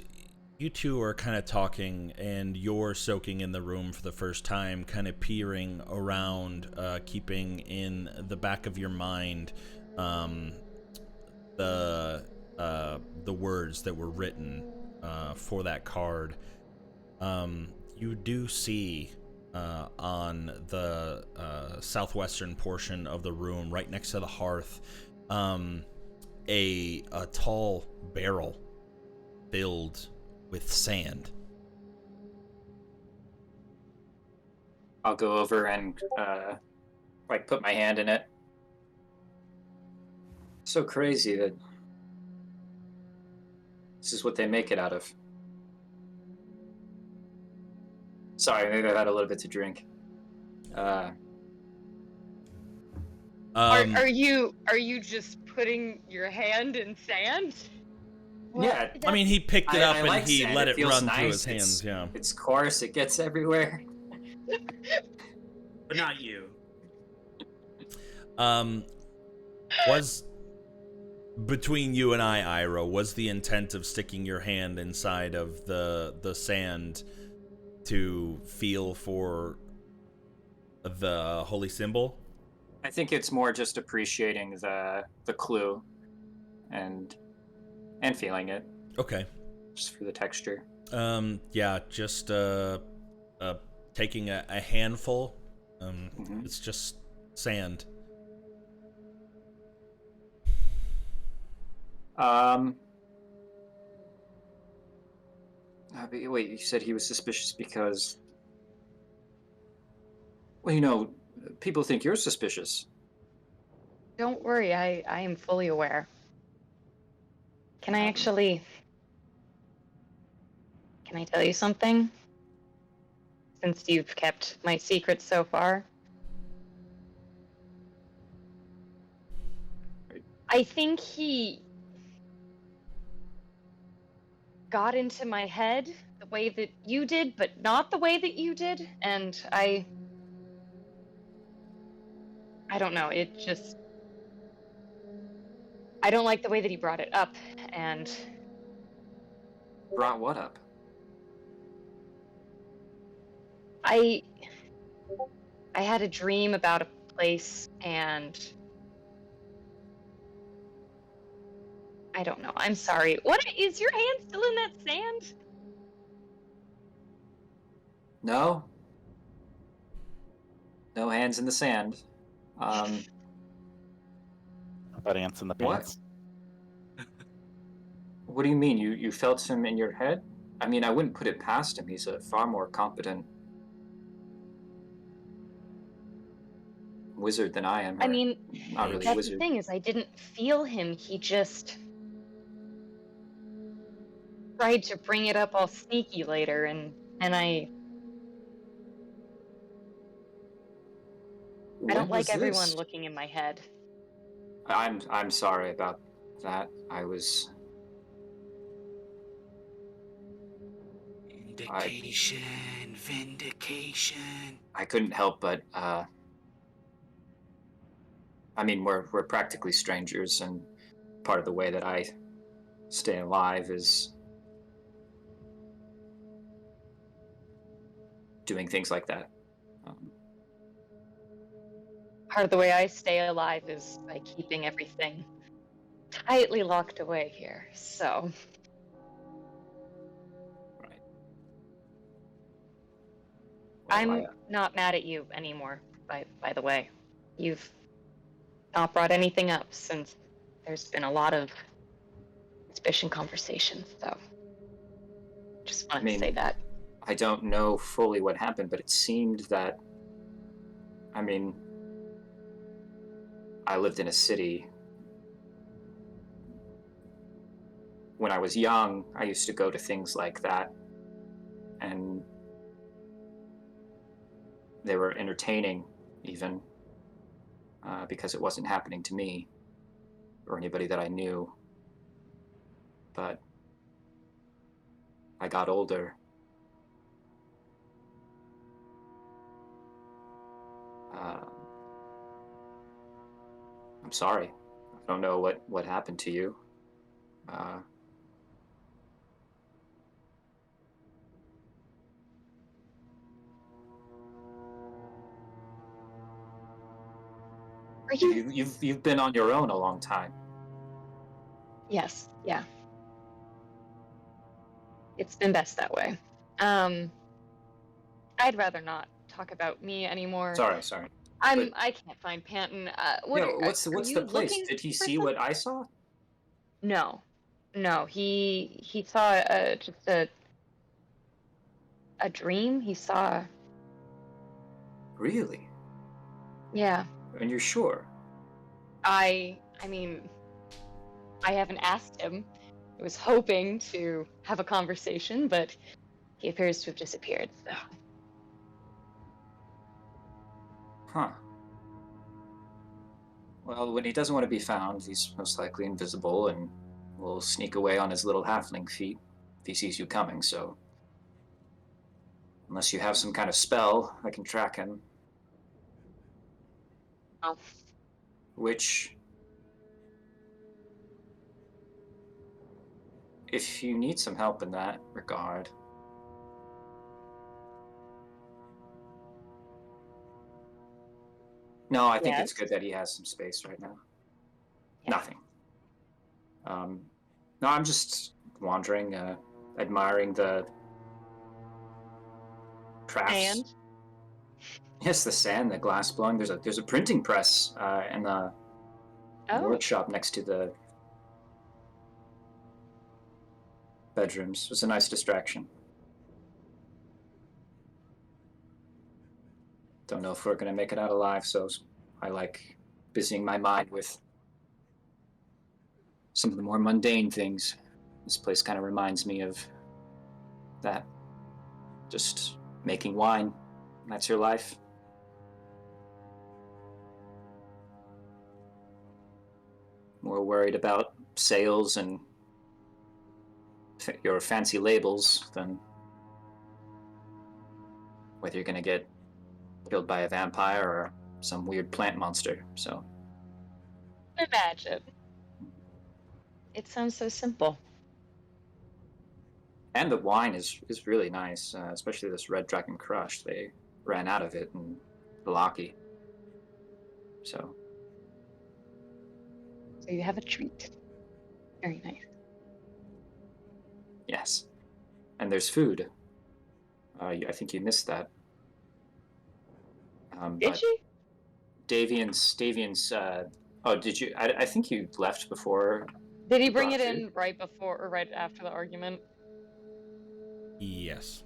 you two are kind of talking and you're soaking in the room for the first time, kind of peering around, keeping in the back of your mind the words that were written for that card, you do see on the southwestern portion of the room, right next to the hearth, a tall barrel filled with sand. I'll go over and put my hand in it. So crazy that this is what they make it out of. Sorry, maybe I've had a little bit to drink. Are you just putting your hand in sand? Yeah, I mean, he picked it up I and like he sand. let It it feels run through nice. his hands. Yeah. It's coarse. It gets everywhere. But not you. Was between you and Ira, was the intent of sticking your hand inside of the sand to feel for the holy symbol? I think it's more just appreciating the clue, and feeling it Okay. just for the texture. Yeah, just taking a handful. Mhm. It's just sand. Wait, you said he was suspicious because, well, you know, people think you're suspicious. Don't worry, I am fully aware. Can I tell you something? Since you've kept my secret so far. I think he got into my head the way that you did, but not the way that you did, and I don't know, it just I don't like the way that he brought it up, and Brought what up? I had a dream about a place, and I don't know. I'm sorry. What is your hand still in that sand? No. No hands in the sand. How about ants in the What? pants? What do you mean? You felt him in your head? I mean, I wouldn't put it past him. He's a far more competent wizard than I am. I or mean, not really a that's the wizard. thing, is I didn't feel him. He just tried to bring it up all sneaky later, and I When don't like was everyone this? looking in my head. I'm sorry about that. I was. Vindication. I couldn't help but. I mean, we're practically strangers, and part of the way that I stay alive is doing things like that. Part of the way I stay alive is by keeping everything tightly locked away here. So Right. Well, I'm not mad at you anymore, by the way. You've not brought anything up since there's been a lot of suspicion conversations, so just wanted to say that. I don't know fully what happened, but it seemed that. I mean, I lived in a city. When I was young, I used to go to things like that, and they were entertaining, even because it wasn't happening to me or anybody that I knew. But I got older. I'm sorry. I don't know what happened to you. Are you? You've been on your own a long time. Yes, yeah. It's been best that way. I'd rather not talk about me anymore. Sorry. I can't find Panton. What's are the you place? looking Did he for see some- what I saw? No, he saw just a dream. He saw. Really? Yeah. And you're sure? I mean, I haven't asked him. I was hoping to have a conversation, but he appears to have disappeared. So Huh. Well, when he doesn't want to be found, he's most likely invisible and will sneak away on his little halfling feet if he sees you coming, so... Unless you have some kind of spell, I can track him. Oh. Which... If you need some help in that regard... No, I think it's Yes. good that he has some space right now. Yeah. Nothing. No, I'm just wandering, admiring the crafts. And Yes, the sand, the glass blowing. There's a printing press in the workshop next to the bedrooms. It was a nice distraction. Don't know if we're gonna make it out alive, so I like busying my mind with some of the more mundane things. This place kind of reminds me of that. Just making wine. That's your life. More worried about sales and your fancy labels than whether you're gonna get killed by a vampire or some weird plant monster, so... imagine. It sounds so simple. And the wine is really nice, especially this Red Dragon Crush. They ran out of it in Balaki. So... So you have a treat. Very nice. Yes. And there's food. I think you missed that. Did you? Davian's, oh, did you? I think you left before. Did he you bring brought it food. in right before or right after the argument? Yes.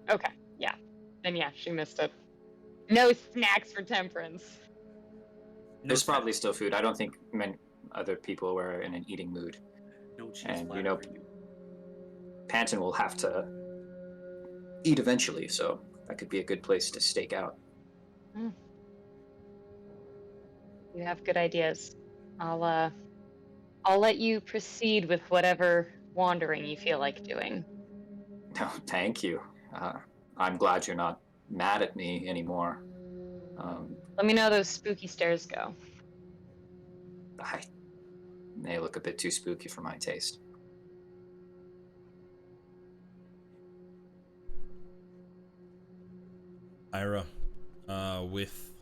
Okay, yeah. Then yeah, she missed it. No snacks for Temperance. There's probably still food. I don't think many other people were in an eating mood. No cheese And, flat you know, for you. Panton will have to eat eventually, so that could be a good place to stake out. You have good ideas. I'll let you proceed with whatever wandering you feel like doing. No, thank you. I'm glad you're not mad at me anymore. Let me know how those spooky stairs go. They look a bit too spooky for my taste. Ira, with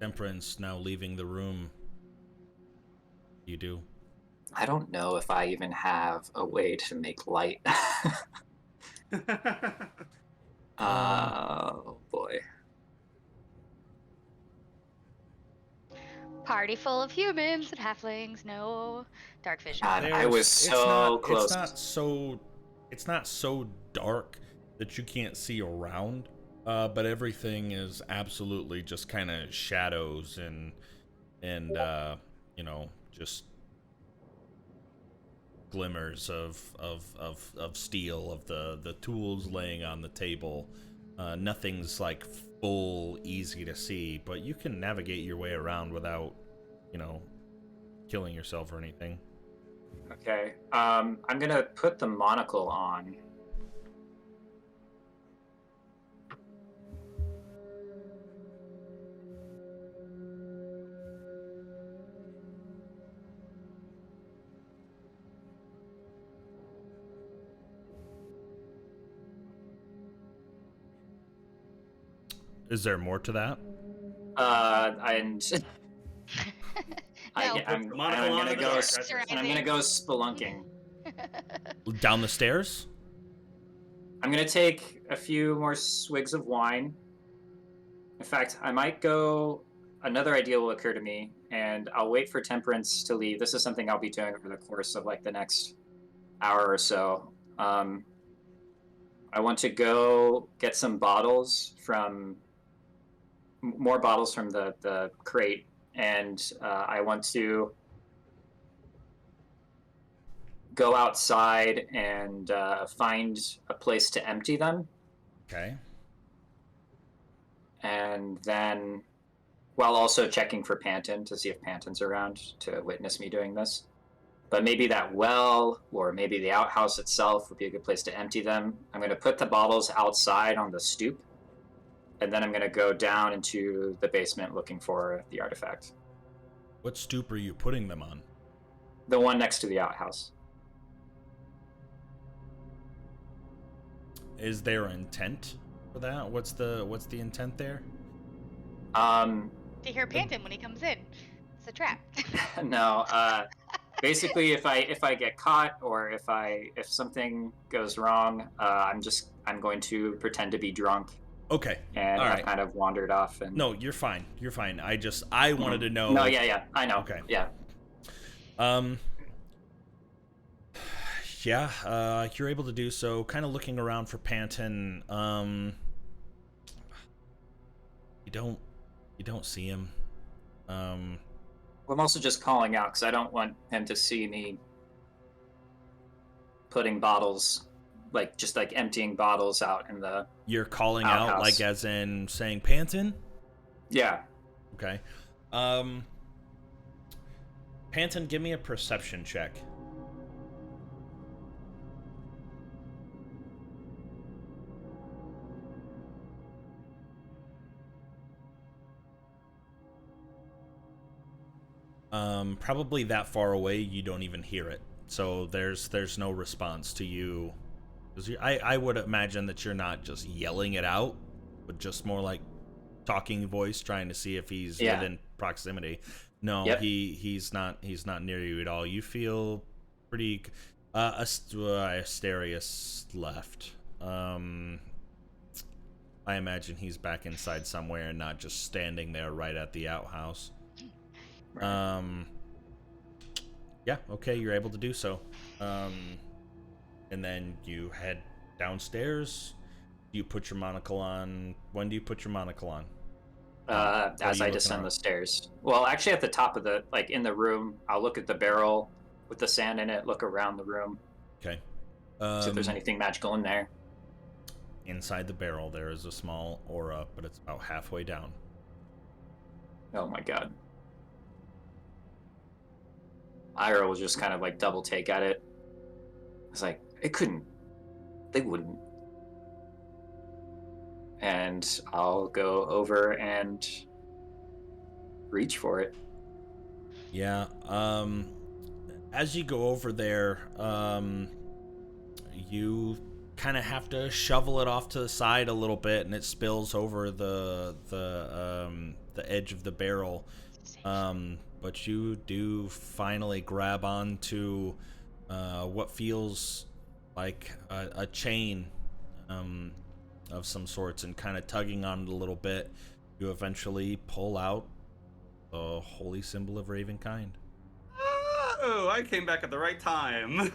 Temperance now leaving the room, you do. I don't know if I even have a way to make light. Oh boy. Party full of humans and halflings, no dark vision. God, I was so close. It's not so dark that you can't see around, but everything is absolutely just kind of shadows and just glimmers of steel, of the tools laying on the table. Nothing's like full easy to see, but you can navigate your way around without, killing yourself or anything. Okay. I'm gonna put the monocle on. Is there more to that? I'm Monocle on gonna in the go. dark. And I'm gonna go spelunking. Down the stairs? I'm gonna take a few more swigs of wine. In fact, I might go. Another idea will occur to me, and I'll wait for Temperance to leave. This is something I'll be doing over the course of like the next hour or so. I want to go get some bottles from more bottles from the crate, and I want to go outside and find a place to empty them. Okay. and then while also checking for Panton to see if Panton's around to witness me doing this. But maybe that well or maybe the outhouse itself would be a good place to empty them. I'm going to put the bottles outside on the stoop, and then I'm going to go down into the basement looking for the artifact. What stoop are you putting them on? The one next to the outhouse. Is there intent for that? What's the intent there? To hear Panton when he comes in. It's a trap. No. Basically, if I get caught or if something goes wrong, I'm going to pretend to be drunk Okay. and All have right. kind of wandered off. And No, you're fine. You're fine. I wanted to know. No, yeah, I know. Okay. Yeah. Yeah, you're able to do so. Kind of looking around for Panton. You don't see him. I'm also just calling out because I don't want him to see me putting bottles, just emptying bottles out in the. You're calling outhouse. out, like as in saying Panton? Yeah. Okay. Panton, give me a perception check. Probably that far away you don't even hear it. So there's no response to you. I would imagine that you're not just yelling it out, but just more like talking voice, trying to see if he's within proximity. No, Yep. he's not near you at all. You feel pretty. Asterius left. I imagine he's back inside somewhere and not just standing there right at the outhouse. Right. Yeah, okay, you're able to do so. And then you head downstairs. You put your monocle on. When do you put your monocle on? As I descend the stairs. Well, actually, at the top of in the room, I'll look at the barrel with the sand in it, look around the room, Okay. see if there's anything magical in there. Inside the barrel, there is a small aura, but it's about halfway down. Oh my god. Ira will just kind of double take at it. It's like, they wouldn't. And I'll go over and reach for it. Yeah, as you go over there, you kind of have to shovel it off to the side a little bit, and it spills over the edge of the barrel. But you do finally grab onto what feels like a chain of some sorts, and kind of tugging on it a little bit, you eventually pull out the holy symbol of Ravenkind. Oh, I came back at the right time.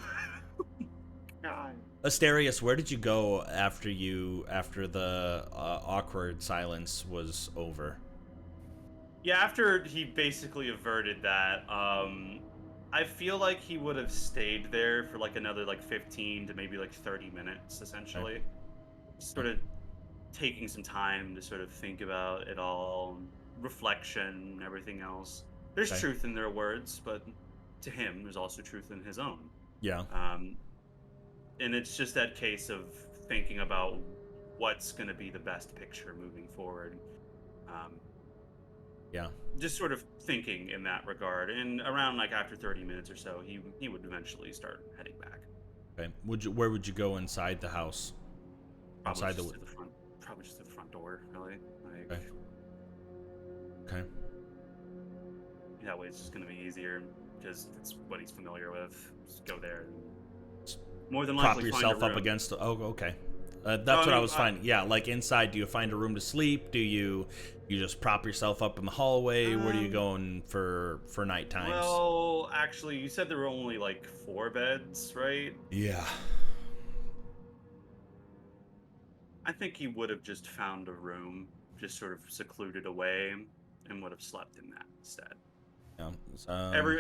God. Asterius, where did you go after the awkward silence was over? Yeah, after he basically averted that, I feel like he would have stayed there for another 15 to maybe 30 minutes, essentially. Okay. Sort of taking some time to sort of think about it all, reflection, and everything else. There's Okay. truth in their words, but to him, there's also truth in his own. Yeah. And it's just that case of thinking about what's going to be the best picture moving forward. Yeah. Just sort of thinking in that regard. And around after 30 minutes or so, he would eventually start heading back. Okay. Where would you go inside the house? Probably Outside just to the front. Probably just to the front door, really. Okay. Okay. That way it's just going to be easier because it's what he's familiar with. Just go there. And more than Prop likely yourself find a up room. against. Oh, okay. That's what I was finding. Yeah, inside, do you find a room to sleep? Do you just prop yourself up in the hallway? Where are you going for night times? Well, actually, you said there were only 4 beds, right? Yeah. I think he would have just found a room, just sort of secluded away, and would have slept in that instead. Yeah.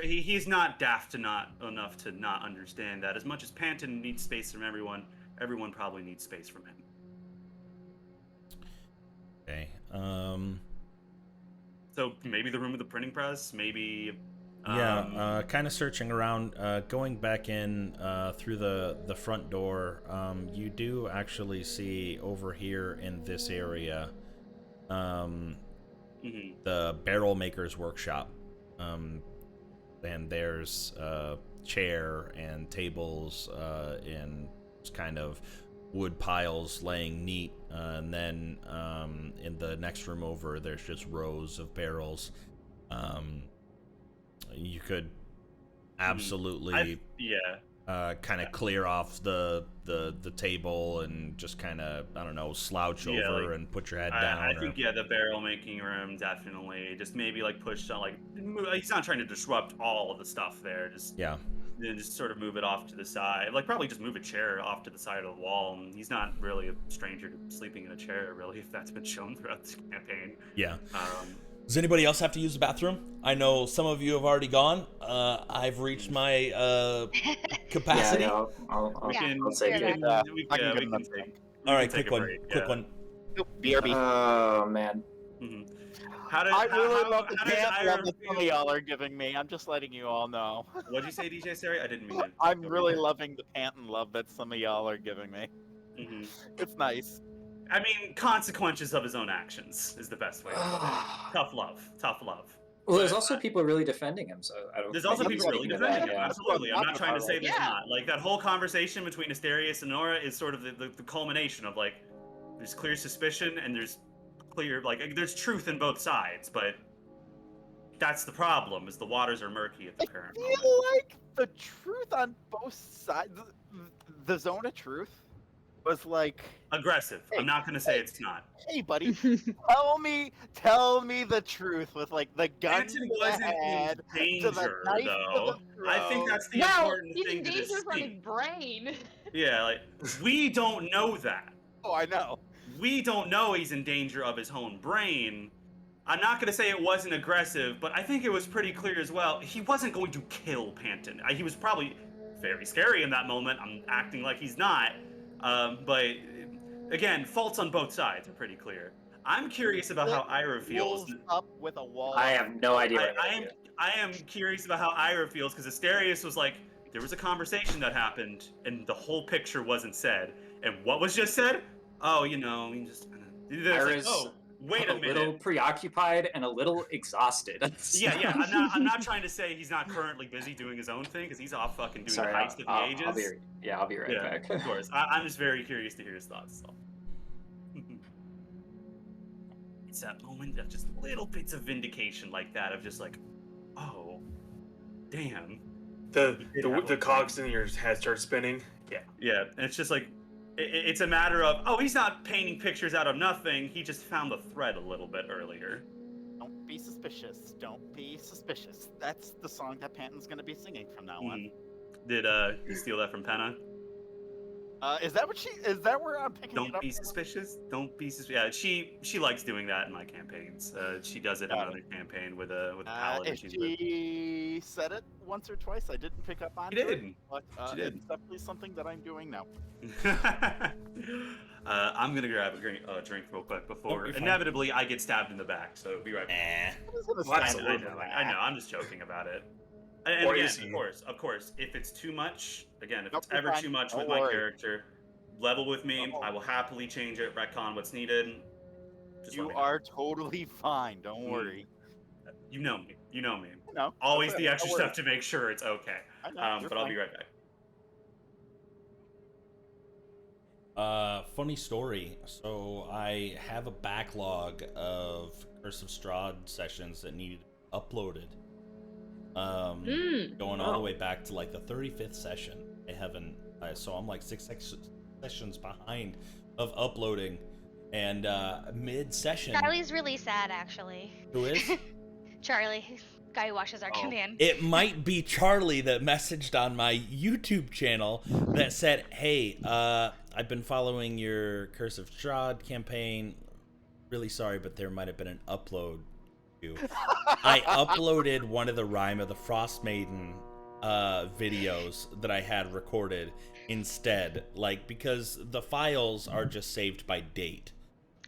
He's not daft enough to not understand that. As much as Panton needs space from everyone probably needs space from him. Okay. So maybe the room with the printing press, maybe. Kind of searching around, going back in through the front door. You do actually see over here in this area the barrel maker's workshop. And there's chair and tables in kind of wood piles laying neat. And then in the next room over, there's just rows of barrels. You could absolutely kind of clear off the table and just kind of, I don't know, slouch over and put your head down. I think the barrel making room definitely just maybe like push on, like he's not trying to disrupt all of the stuff there, just then just sort of move it off to the side, like probably just move a chair off to the side of the wall. And he's not really a stranger to sleeping in a chair, really, if that's been shown throughout this campaign. Does anybody else have to use the bathroom? I know some of you have already gone. I've reached my capacity. I'll take it. All right, quick one. BRB. Oh man. I really love the pant love that some of y'all are giving me. I'm just letting you all know. What'd you say, DJ Sari? I didn't mean it. I'm really loving the pant and love that some of y'all are giving me. It's nice. I mean, consequences of his own actions is the best way to put it. Tough love. Well, there's also people really defending him, so I don't. There's also people really defending him. Yeah. Absolutely, I'm not trying to say there's not. Like that whole conversation between Asterius and Nora is sort of the culmination of like, there's clear suspicion and there's clear there's truth in both sides, but that's the problem. Is the waters are murky at the current moment. I feel like the truth on both sides, the zone of truth, was like aggressive. I'm not gonna say it's not. Hey, buddy, tell me the truth with like the gun to the head, danger, to the knife though. to the I think that's the important he's thing in to danger from his distinct. brain. Yeah, like we don't know that. Oh, I know. We don't know he's in danger of his own brain. I'm not gonna say it wasn't aggressive, but I think it was pretty clear as well. He wasn't going to kill Panton. He was probably very scary in that moment. I'm acting like he's not. But again, faults on both sides are pretty clear. I'm curious about how Ira feels. Up with a wall. I have no idea. I am curious about how Ira feels because Asterius was like, there was a conversation that happened and the whole picture wasn't said. And what was just said? Oh, you know, he just kind of. Ira's wait a minute. little preoccupied and a little exhausted. Yeah. I'm not trying to say he's not currently busy doing his own thing because he's off fucking doing the heist of the ages. I'll be right back. Of course. I'm just very curious to hear his thoughts. So. It's that moment of just little bits of vindication like that of just like, oh, damn. The cogs in your head start spinning. Yeah, and it's just like, it's a matter of, oh, he's not painting pictures out of nothing. He just found the thread a little bit earlier. Don't be suspicious. Don't be suspicious. That's the song that Panton's gonna be singing from now on. Did you steal that from Penna? Is that where I'm picking it up? Don't be suspicious. Don't be suspicious. Yeah, she likes doing that in my campaigns. She does it in another campaign with a paladin. If she said it once or twice, I didn't pick up on it. Did. But she did. It's definitely something that I'm doing now. I'm gonna grab a drink real quick before inevitably I get stabbed in the back. So be right back. I know. I'm just joking about it. And again, of course, if it's too much, again, if it's ever too much with my character, level with me. I will happily change it, retcon what's needed. You are totally fine. Don't worry. You know me. No, always the extra stuff to make sure it's okay. But I'll be right back. Funny story. So I have a backlog of Curse of Strahd sessions that needed uploaded. Going all the way back to like the 35th session. I haven't, so I'm like 6 sessions behind of uploading, and mid-session. Charlie's really sad, actually. Who is? Charlie, guy who watches our command. It might be Charlie that messaged on my YouTube channel that said, "Hey, I've been following your Curse of Strahd campaign. Really sorry, but there might have been an upload." I uploaded one of the Rime of the Frost Maiden videos that I had recorded instead, like, because the files are just saved by date.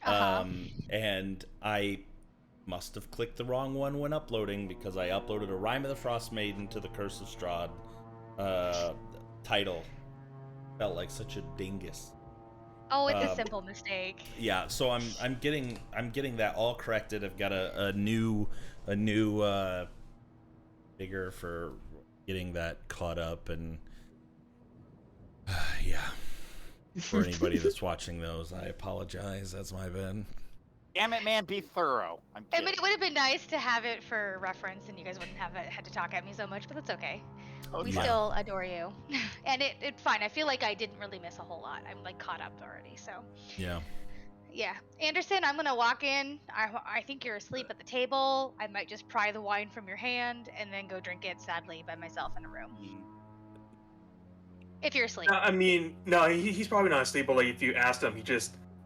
Uh-huh. And I must have clicked the wrong one when uploading, because I uploaded a Rime of the Frost Maiden to the Curse of Strahd title. Felt like such a dingus. Oh, it's a Um, simple mistake. yeah, so I'm getting that all corrected. I've got a new figure for getting that caught up, and yeah. For anybody that's watching those, I apologize. That's my bad. Damn it, man, be thorough. I'm I kidding. mean, it would have been nice to have it for reference, and you guys wouldn't have had to talk at me so much, but that's okay. Oh, We yeah. still adore you, and it's fine. I feel like I didn't really miss a whole lot. I'm like caught up already, so Yeah. yeah. Anderson, I'm gonna walk in. I think you're asleep at the table. I might just pry the wine from your hand and then go drink it sadly by myself in a room. Mm. If you're asleep. I mean, no, he's probably not asleep, but like if you asked him,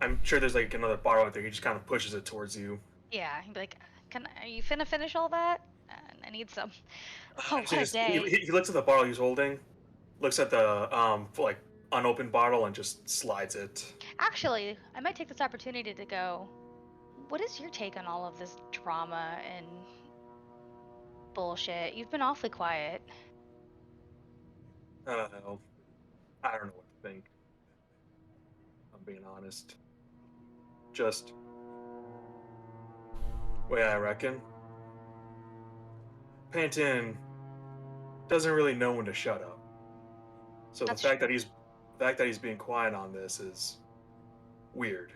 I'm sure there's like another bottle out there. He just kind of pushes it towards you. Yeah, he'd be like, are you finna finish all that? I need some. Oh, what So a day. he looks at the bottle he's holding, looks at the like unopened bottle, and just slides it. Actually, I might take this opportunity to go, what is your take on all of this drama and bullshit? You've been awfully quiet. I don't know. I don't know what to think. I'm being honest. Just way I reckon. Panton doesn't really know when to shut up. So That's the fact that he's being quiet on this is weird.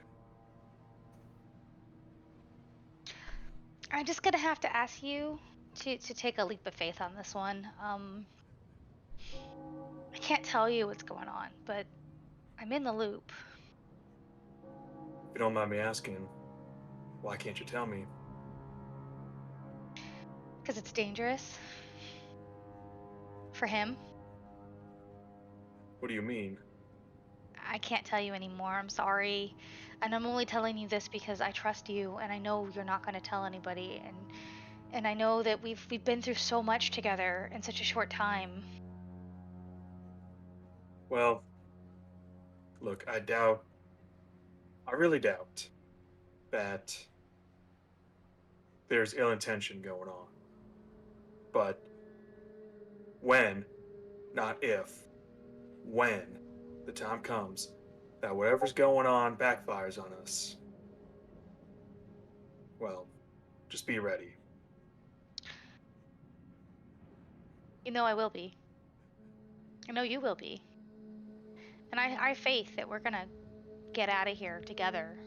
I'm just gonna have to ask you to take a leap of faith on this one. I can't tell you what's going on, but I'm in the loop. If you don't mind me asking, why can't you tell me? Because it's dangerous. For him. What do you mean? I can't tell you anymore. I'm sorry. And I'm only telling you this because I trust you and I know you're not going to tell anybody, and I know that we've been through so much together in such a short time. Well, look, I really doubt that there's ill intention going on. But when, not if, when the time comes that whatever's going on backfires on us, well, just be ready. You know I will be. I know you will be. And I have faith that we're going to get out of here together.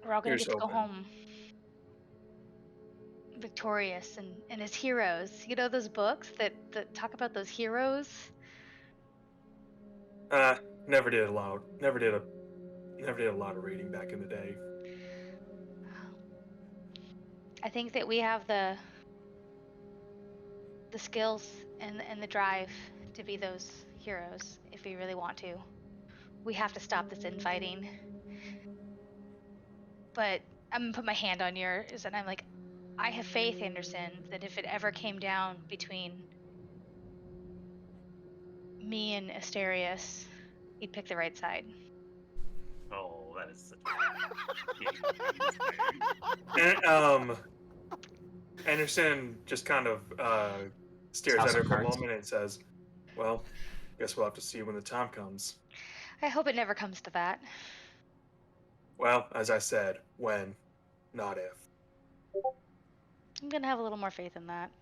We're all going to Here's get to go hoping. home victorious and as heroes. You know those books that talk about those heroes? Never did a lot of reading back in the day. I think that we have the skills and the drive to be those heroes if we really want to. We have to stop this infighting. But I'm gonna put my hand on yours and I'm like, I have faith, Anderson, that if it ever came down between me and Asterius, he'd pick the right side. Oh, that is such And, Anderson just kind of stares House at her of for a Cards. moment and says, "Well, guess we'll have to see when the time comes." I hope it never comes to that. Well, as I said, when, not if. I'm gonna have a little more faith in that.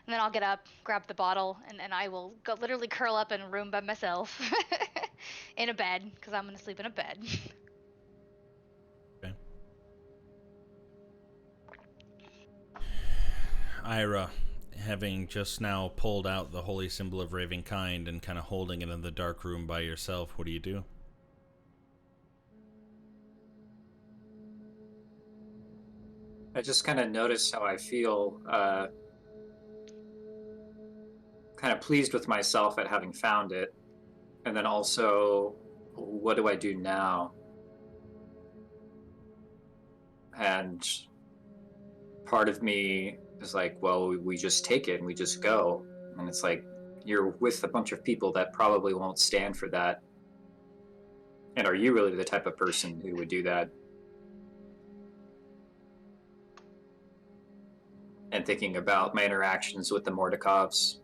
And then I'll get up, grab the bottle, and I will go literally curl up in a room by myself in a bed, because I'm gonna sleep in a bed. Okay. Ira, having just now pulled out the holy symbol of Ravenkind and kind of holding it in the dark room by yourself, what do you do? I just kind of notice how I feel kind of pleased with myself at having found it. And then also, what do I do now? And part of me is like, well, we just take it and we just go. And it's like, you're with a bunch of people that probably won't stand for that. And are you really the type of person who would do that? And thinking about my interactions with the Mordakovs,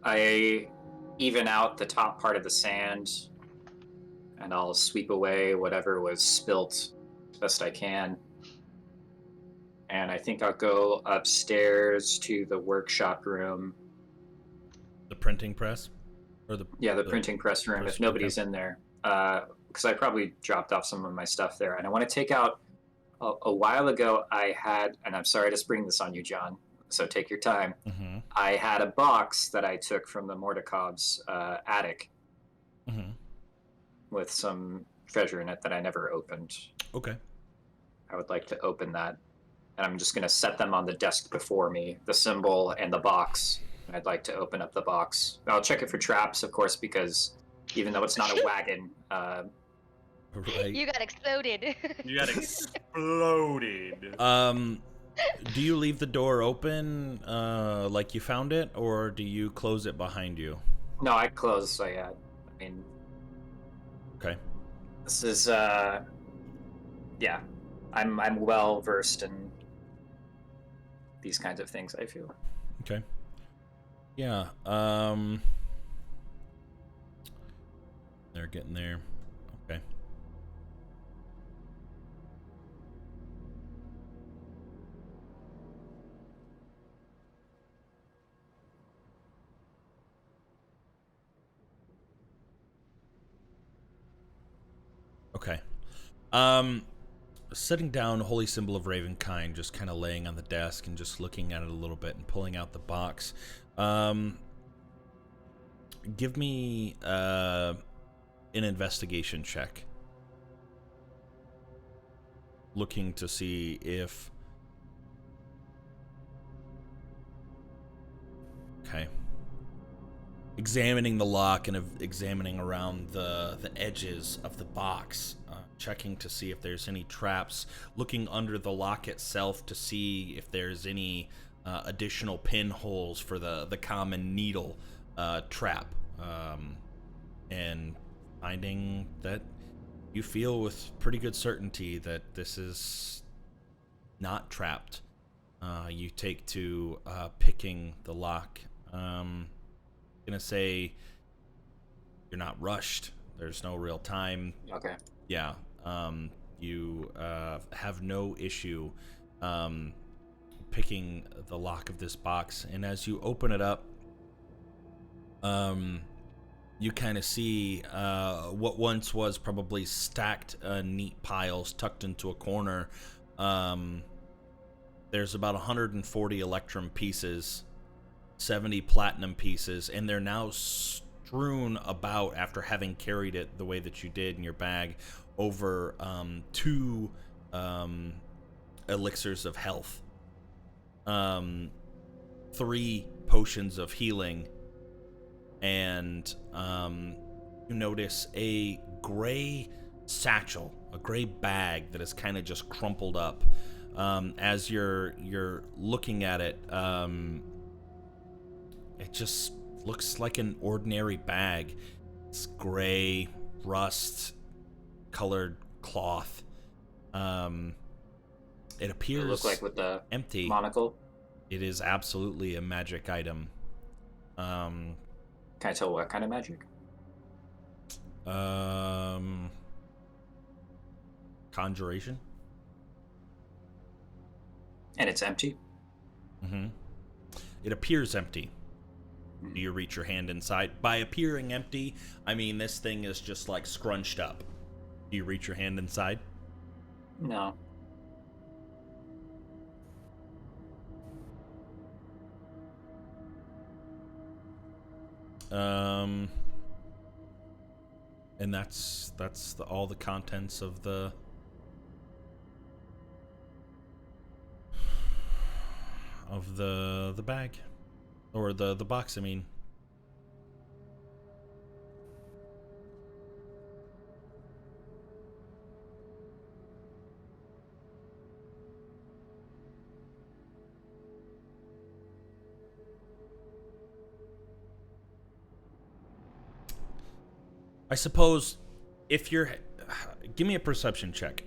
I even out the top part of the sand, and I'll sweep away whatever was spilt as best I can. And I think I'll go upstairs to the workshop room. The printing press? Or the printing press room, press, if nobody's okay. in there. Because I probably dropped off some of my stuff there. And I want to take out, a while ago, I had, and I'm sorry to spring this on you, John, so take your time. Mm-hmm. I had a box that I took from the Mordakov's attic Mm-hmm. with some treasure in it that I never opened. Okay. I would like to open that. And I'm just going to set them on the desk before me, the symbol and the box. I'd like to open up the box. I'll check it for traps, of course, because even though it's not a wagon, Right. You got exploded. You got exploded. Do you leave the door open like you found it, or do you close it behind you? no, I close. I mean, Okay. this is yeah, I'm well versed in these kinds of things, I feel. Okay. Yeah. They're getting there. Okay. Okay. Setting down Holy Symbol of Ravenkind, just kind of laying on the desk and just looking at it a little bit and pulling out the box. Give me an investigation check. Looking to see if... Okay. Examining the lock and examining around the edges of the box. Checking to see if there's any traps. Looking under the lock itself to see if there's any additional pinholes for the common needle trap. And finding that you feel with pretty good certainty that this is not trapped. You take to picking the lock. Gonna say you're not rushed. There's no real time. Okay. Yeah. You have no issue picking the lock of this box, and as you open it up, you kind of see what once was probably stacked neat piles tucked into a corner. There's about 140 electrum pieces, 70 platinum pieces, and they're now strewn about after having carried it the way that you did in your bag over 2 elixirs of health, 3 potions of healing, and you notice a gray satchel, a gray bag that is kind of just crumpled up. As you're looking at it, it just looks like an ordinary bag. It's gray, rust-colored cloth. It appears It look like with the empty. monocle. It is absolutely a magic item. Can I tell what kind of magic? Conjuration. And it's empty. Mm-hmm. It appears empty. Do you reach your hand inside? By appearing empty, I mean this thing is just like scrunched up. Do you reach your hand inside? No. And that's all the contents of the bag, or the box, I mean. I suppose if you're... Give me a perception check.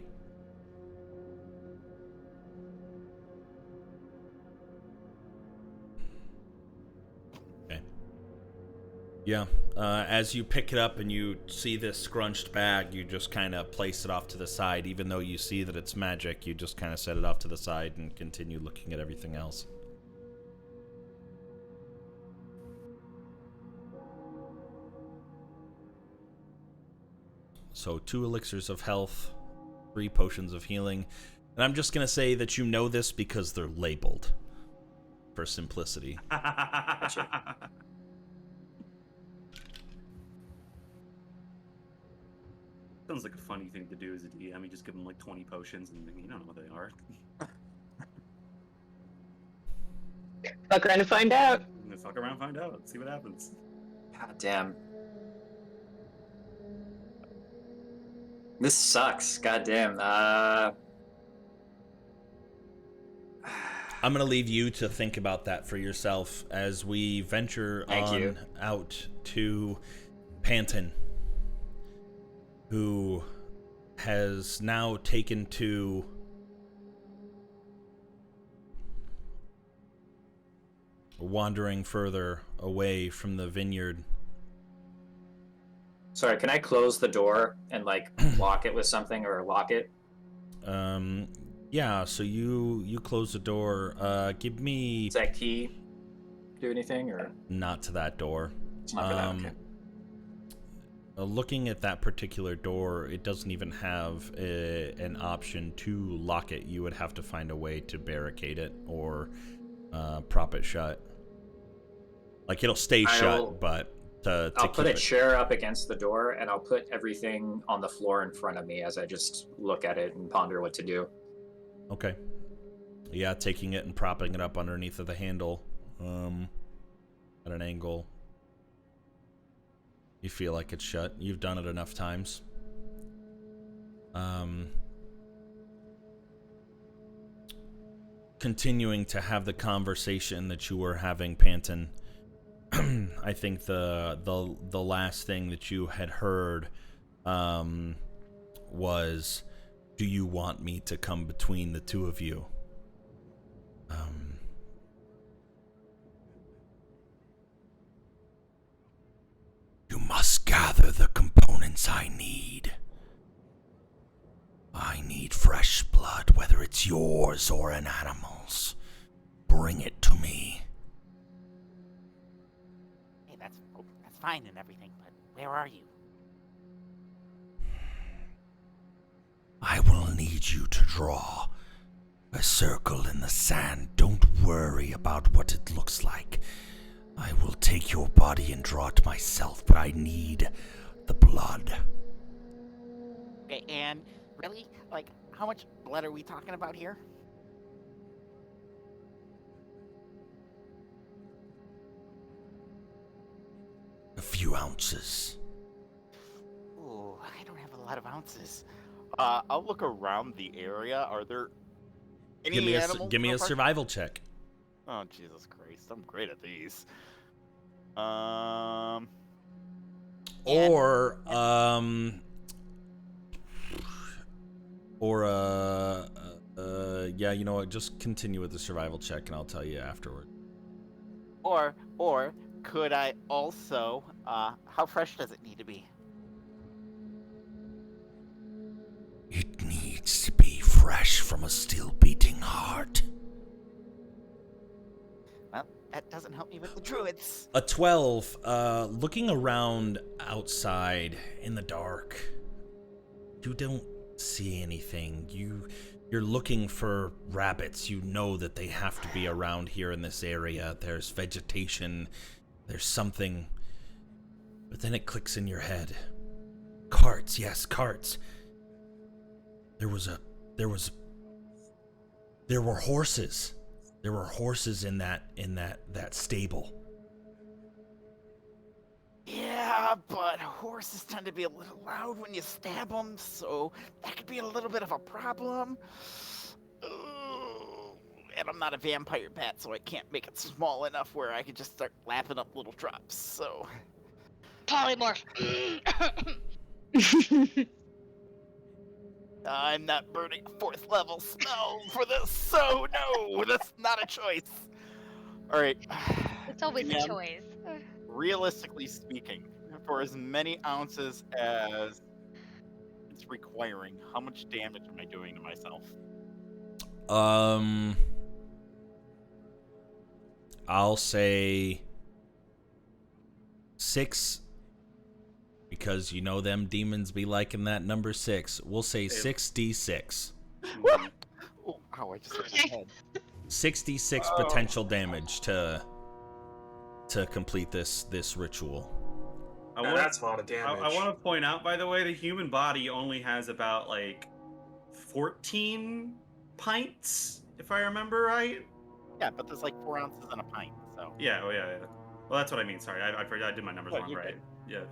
Okay. Yeah. As you pick it up and you see this scrunched bag, you just kind of place it off to the side. Even though you see that it's magic, you just kind of set it off to the side and continue looking at everything else. So 2 elixirs of health, 3 potions of healing. And I'm just going to say that you know this because they're labeled for simplicity. Sounds like a funny thing to do as a DM. You just give them like 20 potions and you don't know what they are. Fuck around and find out. Fuck around, find out, see what happens. God damn. This sucks. God damn. I'm going to leave you to think about that for yourself as we venture out to Panton, who has now taken to wandering further away from the vineyard. Sorry, can I close the door and like lock it with something or lock it? Yeah, so you close the door. Give me... Does that key do anything or? Not to that door. It's not for that, okay. Looking at that particular door, it doesn't even have an option to lock it. You would have to find a way to barricade it or prop it shut. Like, it'll stay shut, but I'll put a chair up against the door, and I'll put everything on the floor in front of me as I just look at it and ponder what to do. Okay. Yeah, taking it and propping it up underneath of the handle at an angle. You feel like it's shut. You've done it enough times. Continuing to have the conversation that you were having, Panton, I think the last thing that you had heard was, do you want me to come between the two of you? You must gather the components I need. I need fresh blood, whether it's yours or an animal's. Bring it to me. Hey, that's fine and everything, but where are you? I will need you to draw a circle in the sand. Don't worry about what it looks like. I will take your body and draw it myself, but I need the blood. Okay, and really, like, how much blood are we talking about here? A few ounces. Ooh, I don't have a lot of ounces. I'll look around the area. Are there any animals? Give me a survival check. Oh, Jesus Christ. I'm great at these. Yeah, you know what? Just continue with the survival check, and I'll tell you afterward. Or could I also, how fresh does it need to be? It needs to be fresh from a still beating heart. Well, that doesn't help me with the druids. A 12. Looking around outside in the dark, you don't see anything. You're looking for rabbits. You know that they have to be around here in this area. There's vegetation. There's something. But then it clicks in your head. Carts, yes, carts. There were horses. There were horses in that stable. Yeah, but horses tend to be a little loud when you stab them, so that could be a little bit of a problem. And I'm not a vampire bat, so I can't make it small enough where I could just start lapping up little drops, so... Polymorph. I'm not burning a 4th level spell for this, so no, that's not a choice. All right. It's always a DM, choice. realistically speaking, for as many ounces as it's requiring, how much damage am I doing to myself? I'll say 6, because you know them demons be liking that number 6. We'll say 6d6. Oh, ow, I just hit my head. 66 potential damage to complete this ritual. Now that's a lot of damage. I want to point out, by the way, the human body only has about like 14 pints, if I remember right. Yeah, but there's like 4 ounces in a pint, so. Yeah, well, yeah. Well, that's what I mean. Sorry, I forgot. I did my numbers wrong, you're right? good. Yeah.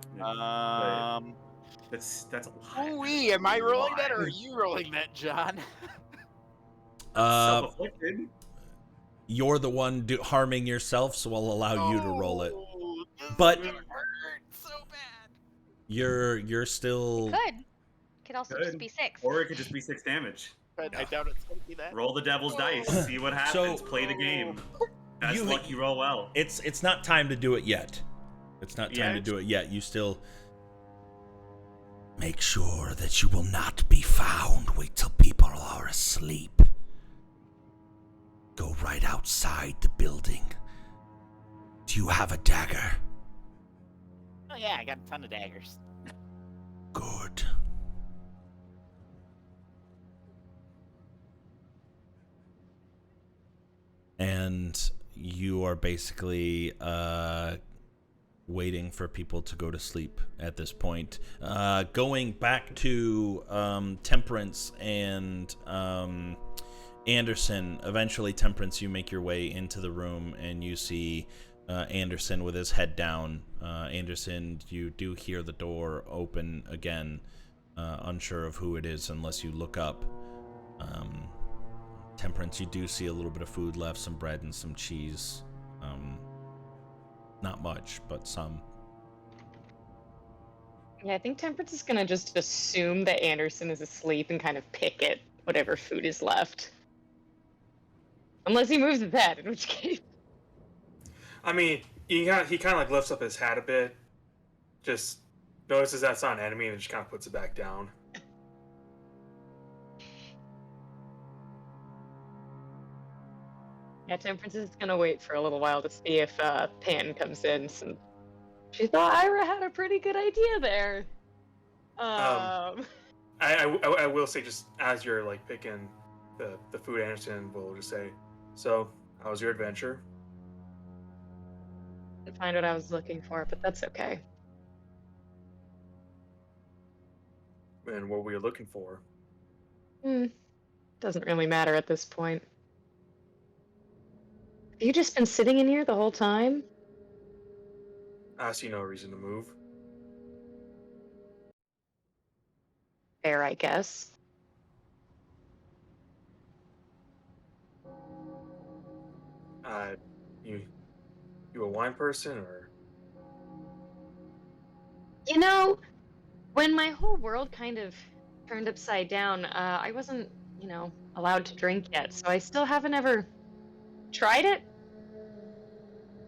That's a lot. Ooh-wee, am I rolling that, or are you rolling that, John? Self-afflicted. You're the one harming yourself, so I'll allow you to roll it. Oh, this But is gonna hurt so bad. you're still. Could also just be 6. Or it could just be 6 damage. But I doubt it's gonna be that. Roll the devil's dice. See what happens. Play the game. That's luck you roll well. It's not time to do it yet. It's not time to do it yet. You still make sure that you will not be found. Wait till people are asleep. Go right outside the building. Do you have a dagger? Oh yeah, I got a ton of daggers. Good. And you are basically waiting for people to go to sleep at this point. Going back to Temperance and Anderson. Eventually, Temperance, you make your way into the room and you see Anderson with his head down. Anderson, you do hear the door open again, unsure of who it is unless you look up. Temperance, you do see a little bit of food left, some bread and some cheese. Not much, but some. Yeah, I think Temperance is gonna just assume that Anderson is asleep and kind of pick at whatever food is left. Unless he moves his head, in which case... I mean, he kind of like lifts up his hat a bit, just notices that's not an enemy, and just kind of puts it back down. Yeah, Temperance is gonna wait for a little while to see if Pan comes in. Since she thought Ira had a pretty good idea there. I will say, just as you're like picking the food, Anderson will just say, "So, how was your adventure?" Didn't find what I was looking for, but that's okay. And what were you looking for? Doesn't really matter at this point. Have you just been sitting in here the whole time? I see no reason to move. Fair, I guess. You a wine person, or? You know, when my whole world kind of turned upside down, I wasn't, allowed to drink yet, so I still haven't ever tried it.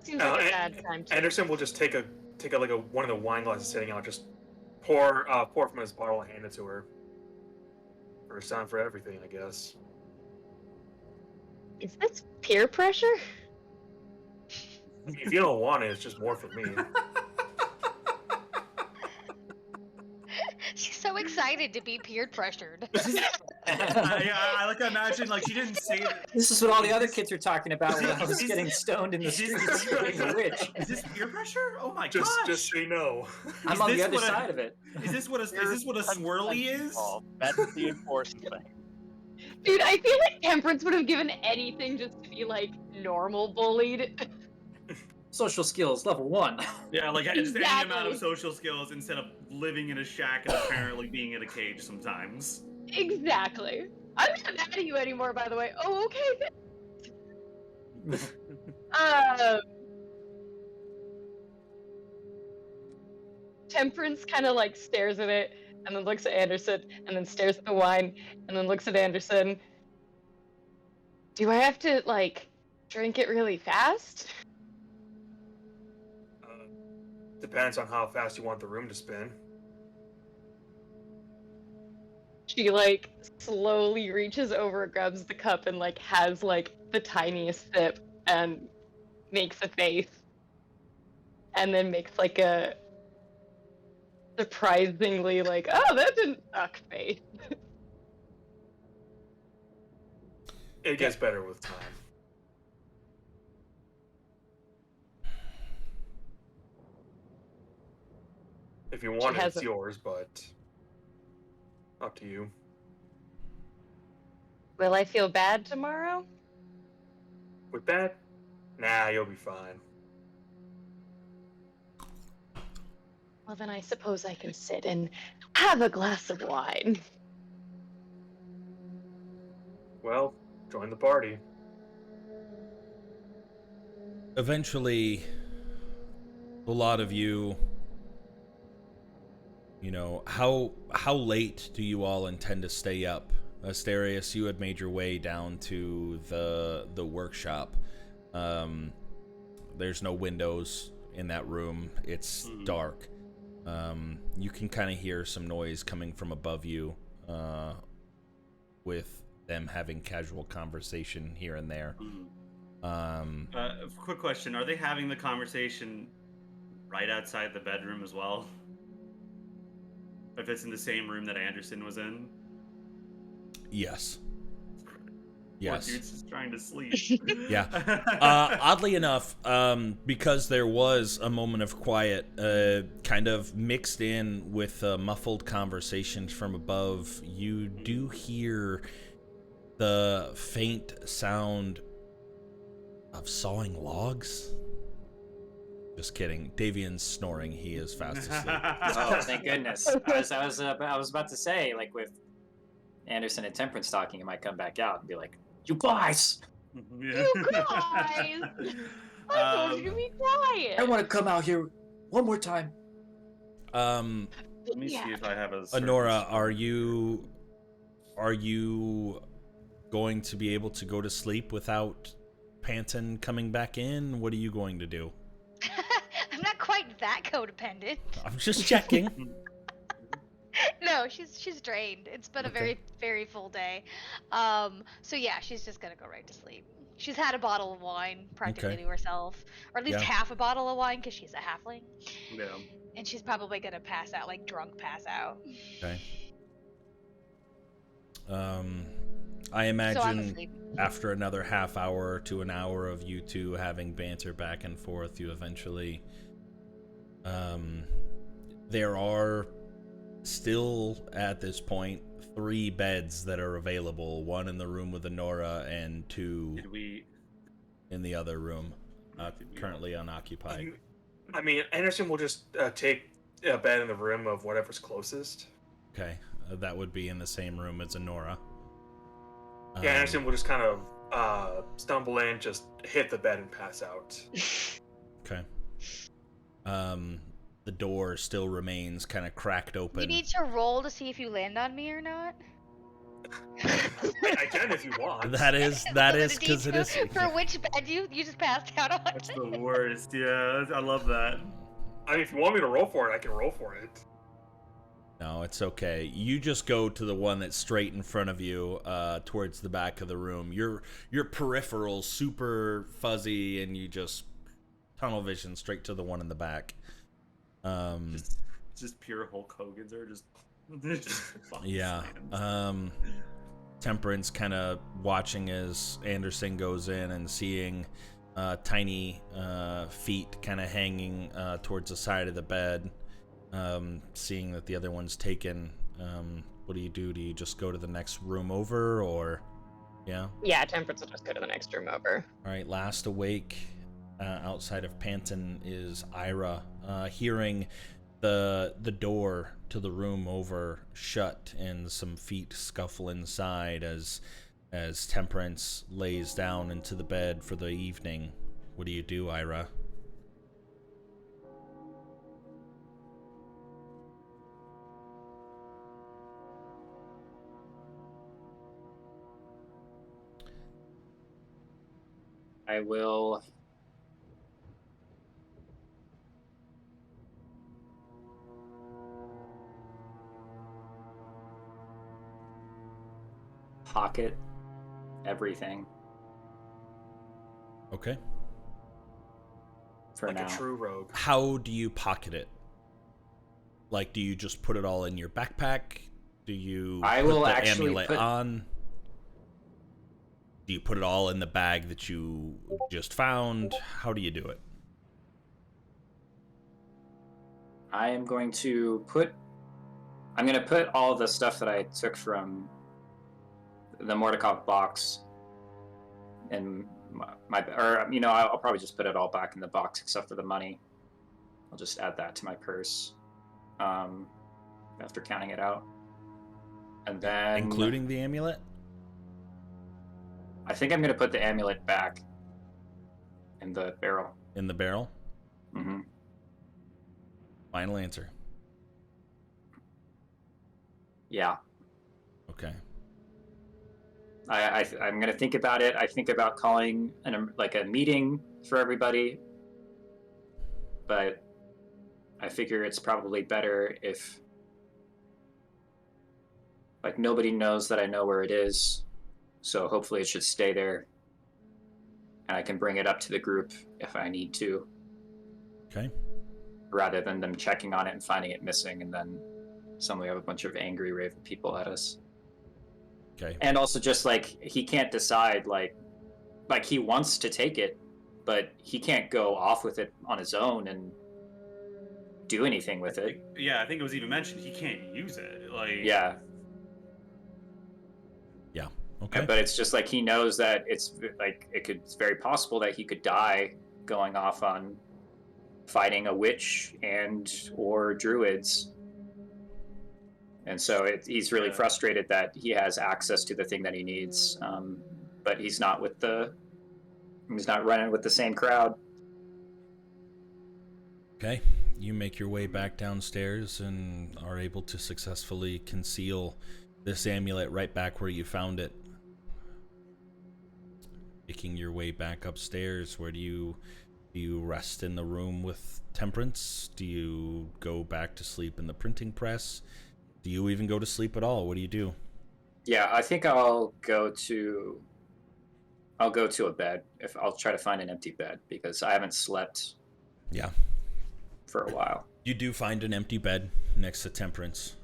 Seems like a bad time to. Anderson will just take one of the wine glasses sitting out, just pour from his bottle and hand it to her. First time for everything, I guess. Is this peer pressure? If you don't want it, it's just more for me. She's so excited to be peer pressured. I like to imagine, like, she didn't say that. This is what all the other kids are talking about when I was getting stoned in the streets being a witch. Is this peer pressure? Oh my gosh! Just say no. I'm on the other side of it. Is this what a swirly is? That's the important thing. Dude, I feel like Temperance would have given anything just to be, like, normal bullied. Social skills, level 1. Yeah, like just any amount of social skills instead of living in a shack and apparently being in a cage sometimes. Exactly. I'm not mad at you anymore, by the way. Oh, okay. Temperance kind of like stares at it and then looks at Anderson and then stares at the wine and then looks at Anderson. Do I have to like drink it really fast? Depends on how fast you want the room to spin. She like slowly reaches over, grabs the cup, and like has like the tiniest sip and makes a face. And then makes like a surprisingly like, oh, that didn't suck face. It gets better with time. If you want it, it's yours, but up to you. Will I feel bad tomorrow? With that, nah, you'll be fine. Well, then I suppose I can sit and have a glass of wine. Well, join the party. Eventually, a lot of you know, how late do you all intend to stay up? Asterius, you had made your way down to the workshop. There's no windows in that room. It's dark. You can kind of hear some noise coming from above you, with them having casual conversation here and there. Quick question: are they having the conversation right outside the bedroom as well? If it's in the same room that Anderson was in? Yes. Poor Yes. dude's just trying to sleep. Yeah. Oddly enough, because there was a moment of quiet, kind of mixed in with muffled conversations from above, you do hear the faint sound of sawing logs. Just kidding. Davian's snoring. He is fast asleep. Oh, thank goodness. I was about to say, like, with Anderson and Temperance talking, it might come back out and be like, "You guys, You guys! I told you to be quiet. I want to come out here one more time." Let me see if I have a. Honora, are you going to be able to go to sleep without Panton coming back in? What are you going to do? I'm not quite that codependent. I'm just checking. No, she's drained. It's been a very, very full day. So yeah, she's just gonna go right to sleep. She's had a bottle of wine practically to herself, or at least half a bottle of wine because she's a halfling. Yeah. And she's probably gonna pass out, like drunk pass out. Okay. I imagine after another half hour to an hour of you two having banter back and forth, you eventually. There are still at this point 3 beds that are available. 1 in the room with Honora and 2 in the other room, currently unoccupied. I mean, Anderson will just take a bed in the room of whatever's closest. Okay, that would be in the same room as Honora. Yeah, Anderson will just kind of stumble in, just hit the bed and pass out. Okay. The door still remains kind of cracked open. You need to roll to see if you land on me or not. I can if you want. That is because it is. For which bed you just passed out on? That's the worst. Yeah, I love that. I mean, if you want me to roll for it, I can roll for it. No, it's okay. You just go to the one that's straight in front of you, towards the back of the room. Your peripheral's super fuzzy, and you just tunnel vision straight to the one in the back. Just pure Hulk Hogan's are just yeah. Temperance kind of watching as Anderson goes in and seeing tiny feet kind of hanging towards the side of the bed. Seeing that the other one's taken, what do you do? Do you just go to the next room over, or yeah? Yeah, Temperance will just go to the next room over. All right, last awake outside of Panton is Ira, hearing the door to the room over shut and some feet scuffle inside as Temperance lays down into the bed for the evening. What do you do, Ira? I will. Pocket everything Okay. for Like now. a true rogue. How do you pocket it? Like, do you just put it all in your backpack? Do you I put will the actually amulet put- on? Do you put it all in the bag that you just found? How do you do it? I'm going to put all the stuff that I took from the Mordekov box in I'll probably just put it all back in the box except for the money. I'll just add that to my purse after counting it out. And then Including the amulet? I think I'm going to put the amulet back in the barrel. In the barrel? Mm-hmm. Final answer. Yeah. Okay. I'm going to think about it. I think about calling a meeting for everybody, but I figure it's probably better if nobody knows that I know where it is. So hopefully it should stay there, and I can bring it up to the group if I need to. Okay. Rather than them checking on it and finding it missing, and then suddenly have a bunch of angry Raven people at us. Okay. And also just he can't decide like he wants to take it, but he can't go off with it on his own and do anything with it. Yeah, I think it was even mentioned he can't use it. Yeah. Yeah. Okay. But it's just he knows that it's it's very possible that he could die going off on fighting a witch or druids. And so he's really frustrated that he has access to the thing that he needs, but he's not running with the same crowd. Okay. You make your way back downstairs and are able to successfully conceal this amulet right back where you found it. Making your way back upstairs, where do you rest in the room with Temperance? Do you go back to sleep in the printing press? Do you even go to sleep at all? What do you do? Yeah, I think I'll go to a bed. I'll try to find an empty bed because I haven't slept. Yeah. For a while. You do find an empty bed next to Temperance.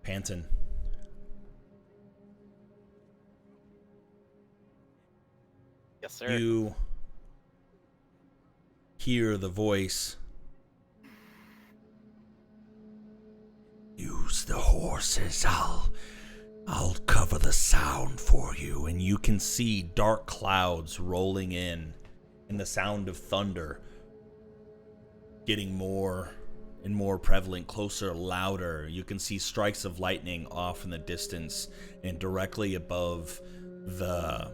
Panton. Yes, sir. You hear the voice. Use the horses. I'll cover the sound for you. And you can see dark clouds rolling in and the sound of thunder getting more and more prevalent, closer, louder. You can see strikes of lightning off in the distance, and directly above the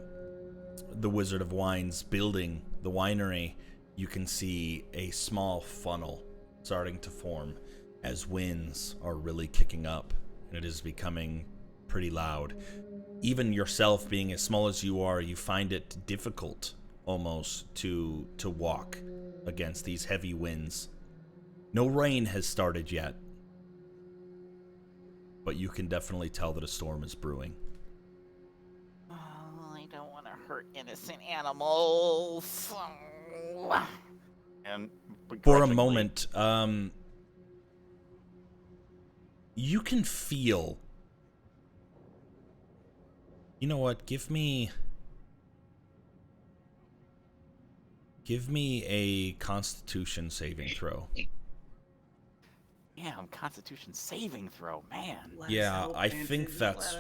Wizard of Wine's building, the winery, you can see a small funnel starting to form as winds are really kicking up, and it is becoming pretty loud. Even yourself, being as small as you are, you find it difficult almost to walk against these heavy winds. No rain has started yet, but you can definitely tell that a storm is brewing. Oh, I don't want to hurt innocent animals. And For a begrudgingly- moment, you can feel... You know what? Give me a Constitution saving throw. Damn, Constitution saving throw, man. Yeah, I think that's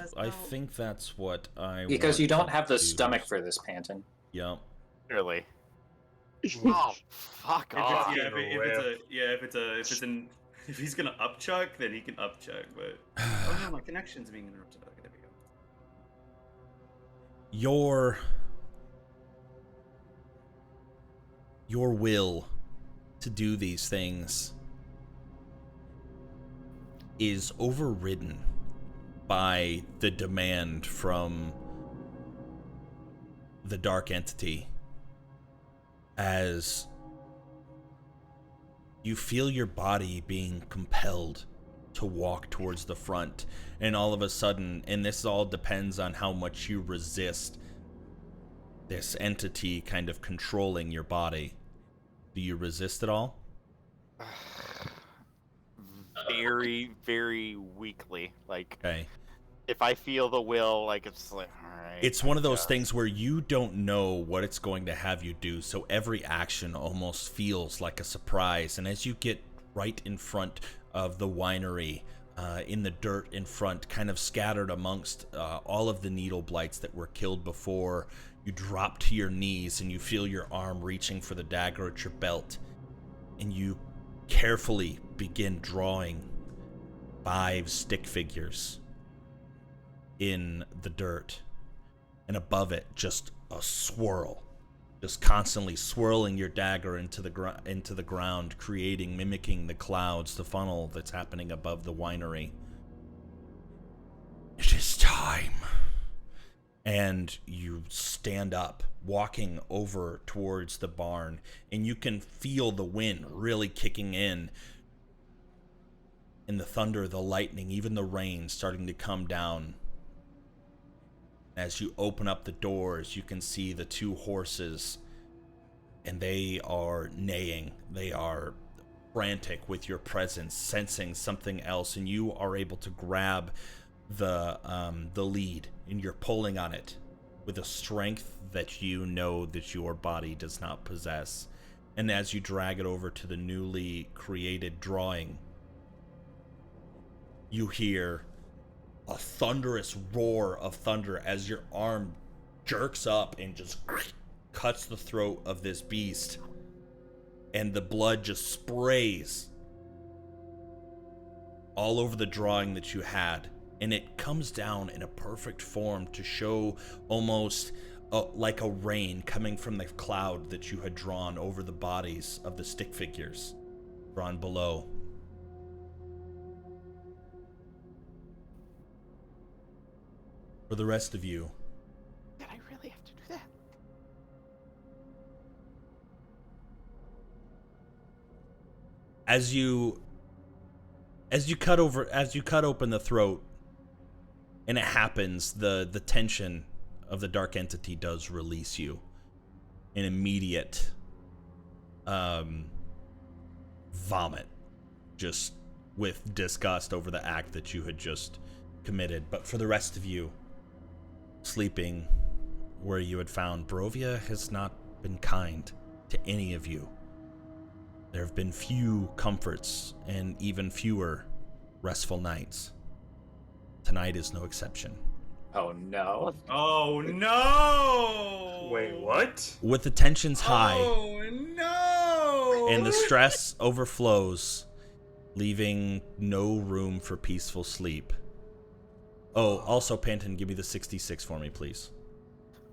what I Because want you don't to have the do. stomach for this, Panton. Yeah. Really? Oh, fuck off. If he's gonna upchuck, then he can upchuck. But oh no, my connection's being interrupted. Okay, there we go. Your will to do these things is overridden by the demand from the dark entity as you feel your body being compelled to walk towards the front. And all of a sudden, and this all depends on how much you resist this entity kind of controlling your body. Do you resist at all? Very, very weakly. Like, Okay. if I feel the will, like, it's like, all right. It's one of those things where you don't know what it's going to have you do, so every action almost feels like a surprise. And as you get right in front of the winery, in the dirt in front, kind of scattered amongst all of the needle blights that were killed before, you drop to your knees and you feel your arm reaching for the dagger at your belt, and you carefully begin drawing 5 stick figures in the dirt, and above it just a swirl, just constantly swirling your dagger into the ground, mimicking the clouds, the funnel that's happening above the winery. It is time. And you stand up, walking over towards the barn, and you can feel the wind really kicking in, and the thunder, the lightning, even the rain starting to come down. As you open up the doors, you can see the 2 horses, and they are neighing. They are frantic with your presence, sensing something else, and you are able to grab the lead, and you're pulling on it with a strength that you know that your body does not possess. And as you drag it over to the newly created drawing, you hear a thunderous roar of thunder as your arm jerks up and just cuts the throat of this beast, and the blood just sprays all over the drawing that you had, and it comes down in a perfect form to show almost like a rain coming from the cloud that you had drawn over the bodies of the stick figures drawn below. For the rest of you, Did I really have to do that? as you cut open the throat, and it happens, the tension of the dark entity does release you. An immediate vomit, just with disgust over the act that you had just committed. But for the rest of you, sleeping where you had found, Barovia has not been kind to any of you. There have been few comforts and even fewer restful nights. Tonight is no exception. Oh no. Oh no! Wait, what? With the tensions high Oh no! and the stress overflows, leaving no room for peaceful sleep. Oh, also, Panton, give me the 66 for me, please.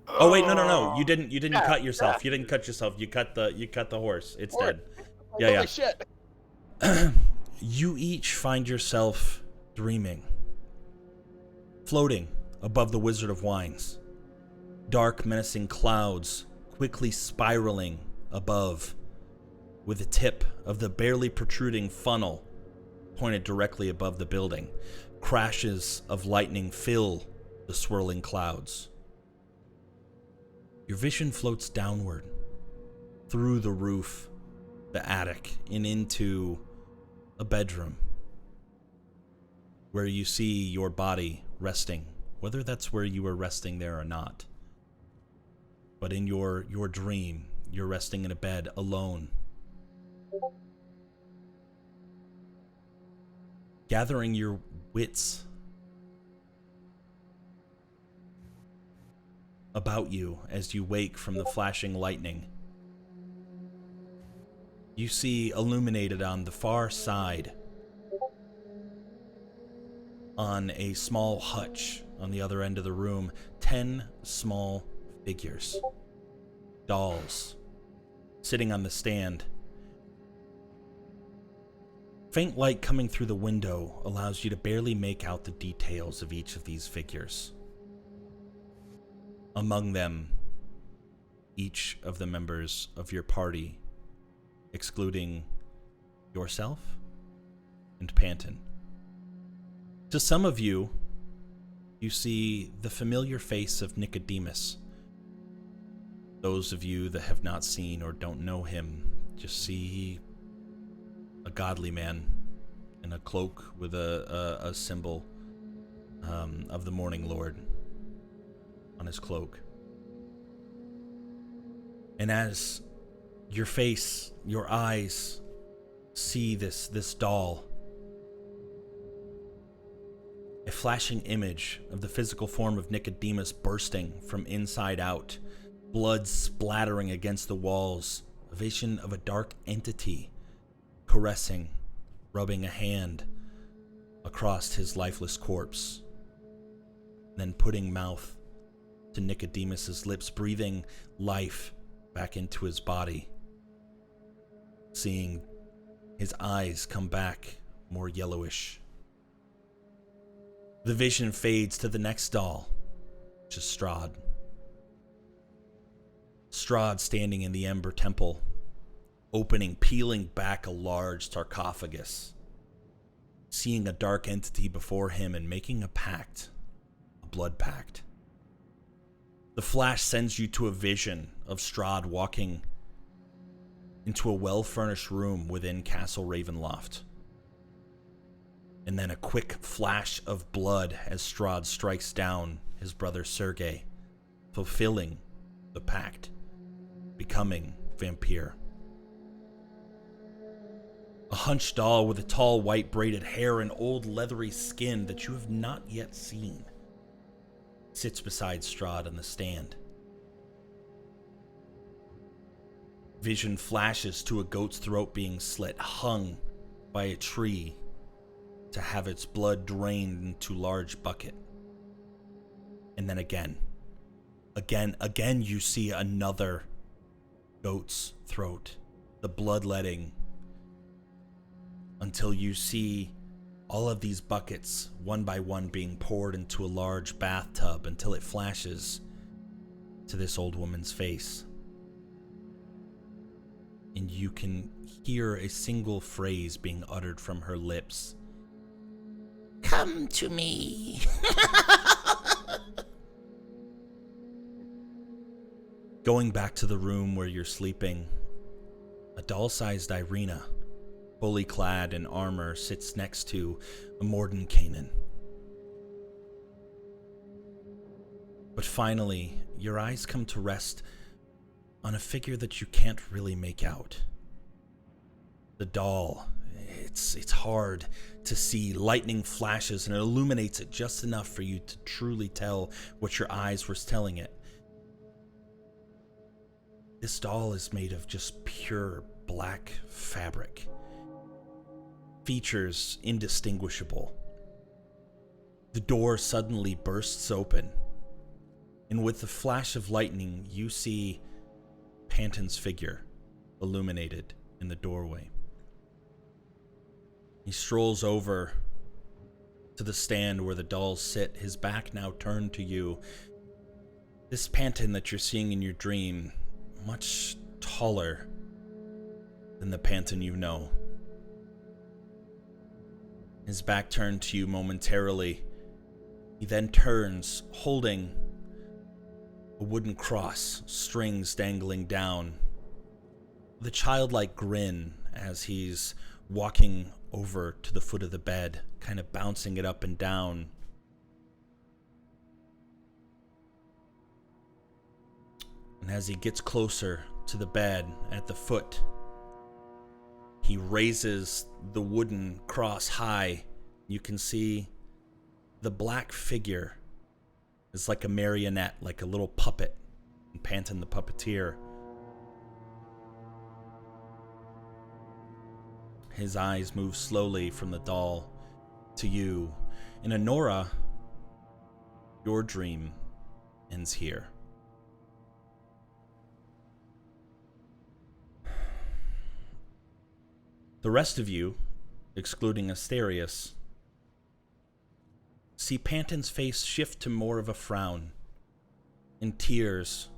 Oh wait, no. You didn't cut yourself. You didn't cut yourself. You cut the horse. It's dead. Yeah. Holy shit. You each find yourself dreaming, floating above the Wizard of Wines. Dark, menacing clouds quickly spiraling above, with the tip of the barely protruding funnel pointed directly above the building. Crashes of lightning fill the swirling clouds. Your vision floats downward, through the roof, the attic, and into a bedroom, where you see your body resting, whether that's where you were resting there or not. But in your dream, you're resting in a bed alone. Gathering your wits about you as you wake from the flashing lightning, you see illuminated on the far side, on a small hutch on the other end of the room, 10 small figures, dolls, sitting on the stand. Faint light coming through the window allows you to barely make out the details of each of these figures. Among them, each of the members of your party, excluding yourself and Panton. To some of you, you see the familiar face of Nicodemus. Those of you that have not seen or don't know him just see a godly man in a cloak with a symbol of the Morning Lord on his cloak. And as your face, your eyes see this doll, a flashing image of the physical form of Nicodemus bursting from inside out, blood splattering against the walls, a vision of a dark entity caressing, rubbing a hand across his lifeless corpse, then putting mouth to Nicodemus's lips, breathing life back into his body, seeing his eyes come back more yellowish. The vision fades to the next doll, which is Strahd. Strahd standing in the Ember Temple, peeling back a large sarcophagus, seeing a dark entity before him and making a pact, a blood pact. The flash sends you to a vision of Strahd walking into a well-furnished room within Castle Ravenloft. And then a quick flash of blood as Strahd strikes down his brother Sergei, fulfilling the pact, becoming vampire. A hunched doll with a tall white braided hair and old leathery skin that you have not yet seen sits beside Strahd on the stand. Vision flashes to a goat's throat being slit, hung by a tree to have its blood drained into a large bucket. And then again you see another goat's throat, the bloodletting, until you see all of these buckets, one by one, being poured into a large bathtub until it flashes to this old woman's face. And you can hear a single phrase being uttered from her lips. Come to me. Going back to the room where you're sleeping, a doll-sized Irina, fully clad in armor, sits next to a Mordenkainen. But finally, your eyes come to rest on a figure that you can't really make out. The doll, it's hard to see. Lightning flashes and it illuminates it just enough for you to truly tell what your eyes were telling it. This doll is made of just pure black fabric. Features indistinguishable. The door suddenly bursts open, and with the flash of lightning, you see Panton's figure illuminated in the doorway. He strolls over to the stand where the dolls sit, his back now turned to you. This Panton that you're seeing in your dream, much taller than the Panton you know. His back turned to you momentarily. He then turns, holding a wooden cross, strings dangling down, with a childlike grin as he's walking over to the foot of the bed, kind of bouncing it up and down. And as he gets closer to the bed at the foot, he raises the wooden cross high. You can see the black figure is like a marionette, like a little puppet. And Panton the puppeteer. His eyes move slowly from the doll to you. And Honora, your dream ends here. The rest of you, excluding Asterius, see Panton's face shift to more of a frown, and tears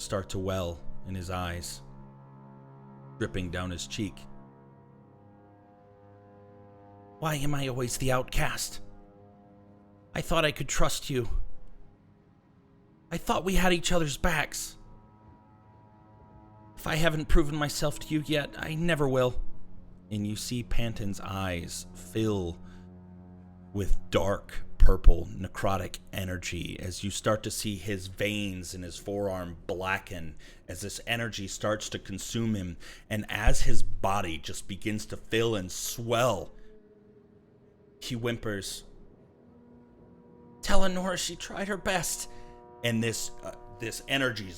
start to well in his eyes, dripping down his cheek. Why am I always the outcast? I thought I could trust you. I thought we had each other's backs. If I haven't proven myself to you yet, I never will. And you see Panton's eyes fill with dark purple necrotic energy as you start to see his veins in his forearm blacken as this energy starts to consume him, and as his body just begins to fill and swell, he whimpers, "Tell Honora she tried her best." And this energy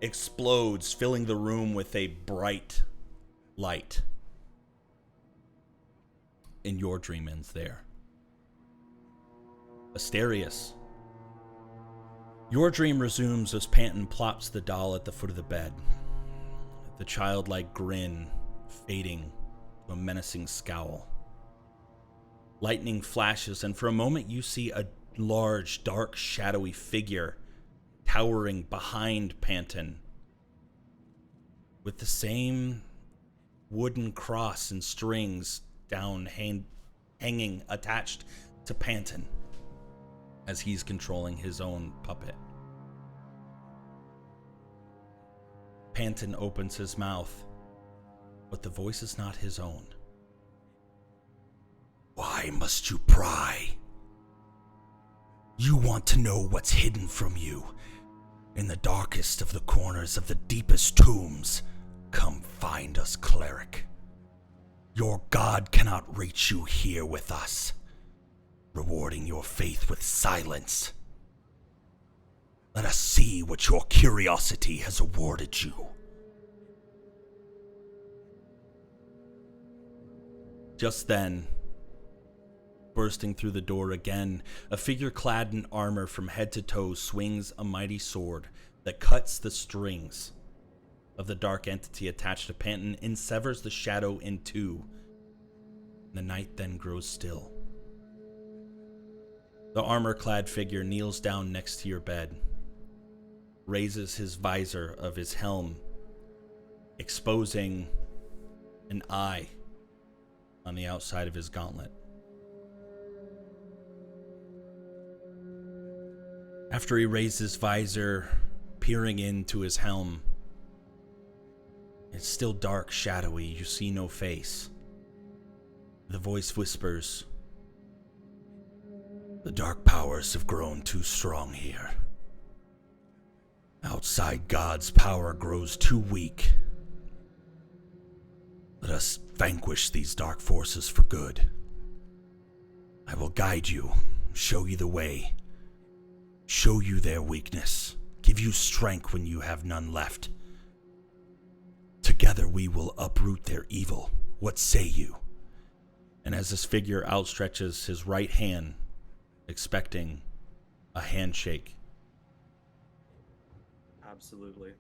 explodes, filling the room with a bright light. And your dream ends there. Asterius. Your dream resumes as Panton plops the doll at the foot of the bed, the childlike grin fading to a menacing scowl. Lightning flashes, and for a moment you see a large, dark, shadowy figure towering behind Panton, with the same wooden cross and strings down hanging attached to Panton as he's controlling his own puppet. Panton opens his mouth, but the voice is not his own. Why must you pry? You want to know what's hidden from you in the darkest of the corners of the deepest tombs. Come find us, cleric. Your god cannot reach you here with us, rewarding your faith with silence. Let us see what your curiosity has awarded you. Just then, bursting through the door again, a figure clad in armor from head to toe swings a mighty sword that cuts the strings of the dark entity attached to Panton and severs the shadow in two. The night then grows still. The armor-clad figure kneels down next to your bed, raises his visor of his helm, exposing an eye on the outside of his gauntlet. After he raises his visor, peering into his helm, it's still dark, shadowy, you see no face. The voice whispers, "The dark powers have grown too strong here. Outside God's power grows too weak. Let us vanquish these dark forces for good. I will guide you, show you the way, show you their weakness, give you strength when you have none left. Together we will uproot their evil. What say you?" And as this figure outstretches his right hand, expecting a handshake. Absolutely.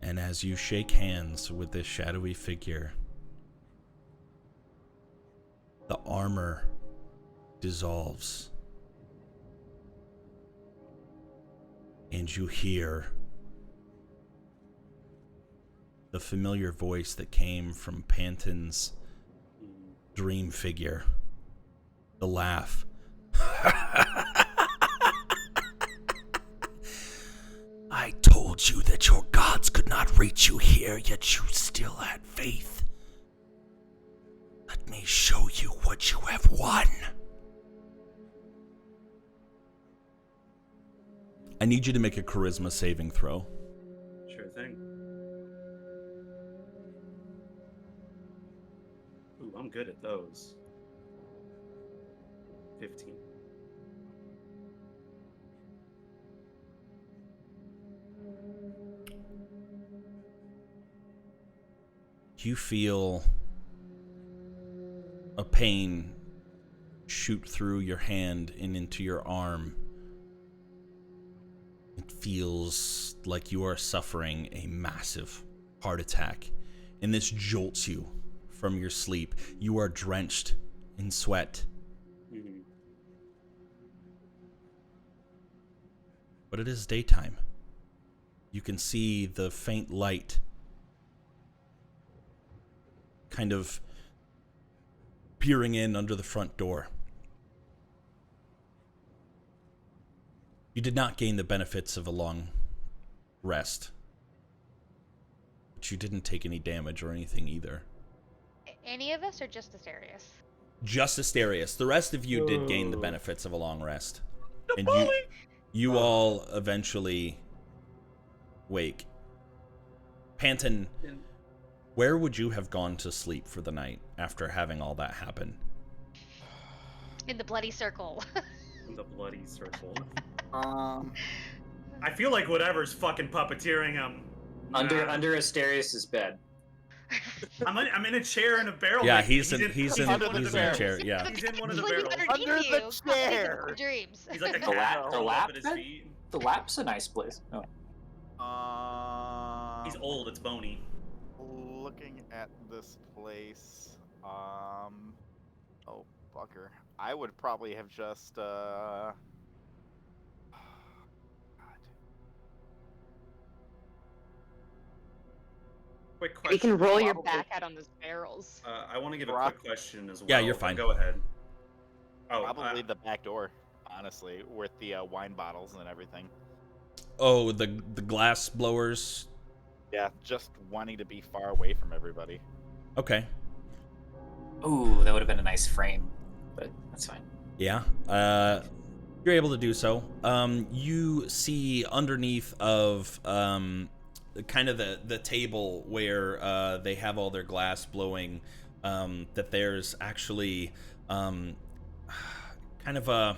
And as you shake hands with this shadowy figure, the armor dissolves. And you hear the familiar voice that came from Panton's dream figure. The laugh. I told you that your gods could not reach you here, yet you still had faith. Let me show you what you have won. I need you to make a charisma saving throw. Sure thing. Ooh, I'm good at those. 15. You feel a pain shoot through your hand and into your arm. It feels like you are suffering a massive heart attack, and this jolts you from your sleep. You are drenched in sweat. but it is daytime. You can see the faint light kind of peering in under the front door. You did not gain the benefits of a long rest, but you didn't take any damage or anything either. Any of us, or just Asterius? Just Asterius. The rest of you did gain the benefits of a long rest. And you all eventually wake. Panton, where would you have gone to sleep for the night after having all that happen? In the bloody circle. The bloody circle. I I feel like whatever's fucking puppeteering him. Under Asterius' bed. I'm in a chair in a barrel. Yeah, like, he's in under the a chair. Yeah. He's in one of the Sleeping barrels. underneath Under the you. Stop chair. thinking dreams. He's like a The cat lap- curled the up at his lap feet. The lap's a nice place. Oh. He's old. It's bony. Looking at this place, oh bugger, I would probably have just God. Quick question. You can roll your Probably. back out on those barrels. I want to give a Rock. quick question as well. Yeah, you're but fine. Go ahead. Oh, Probably the back door, honestly, with the wine bottles and everything. Oh, the glass blowers. Yeah, just wanting to be far away from everybody. Okay. Ooh, that would have been a nice frame, but that's fine. Yeah. You're able to do so. You see underneath of kind of the table where they have all their glass blowing, that there's actually kind of a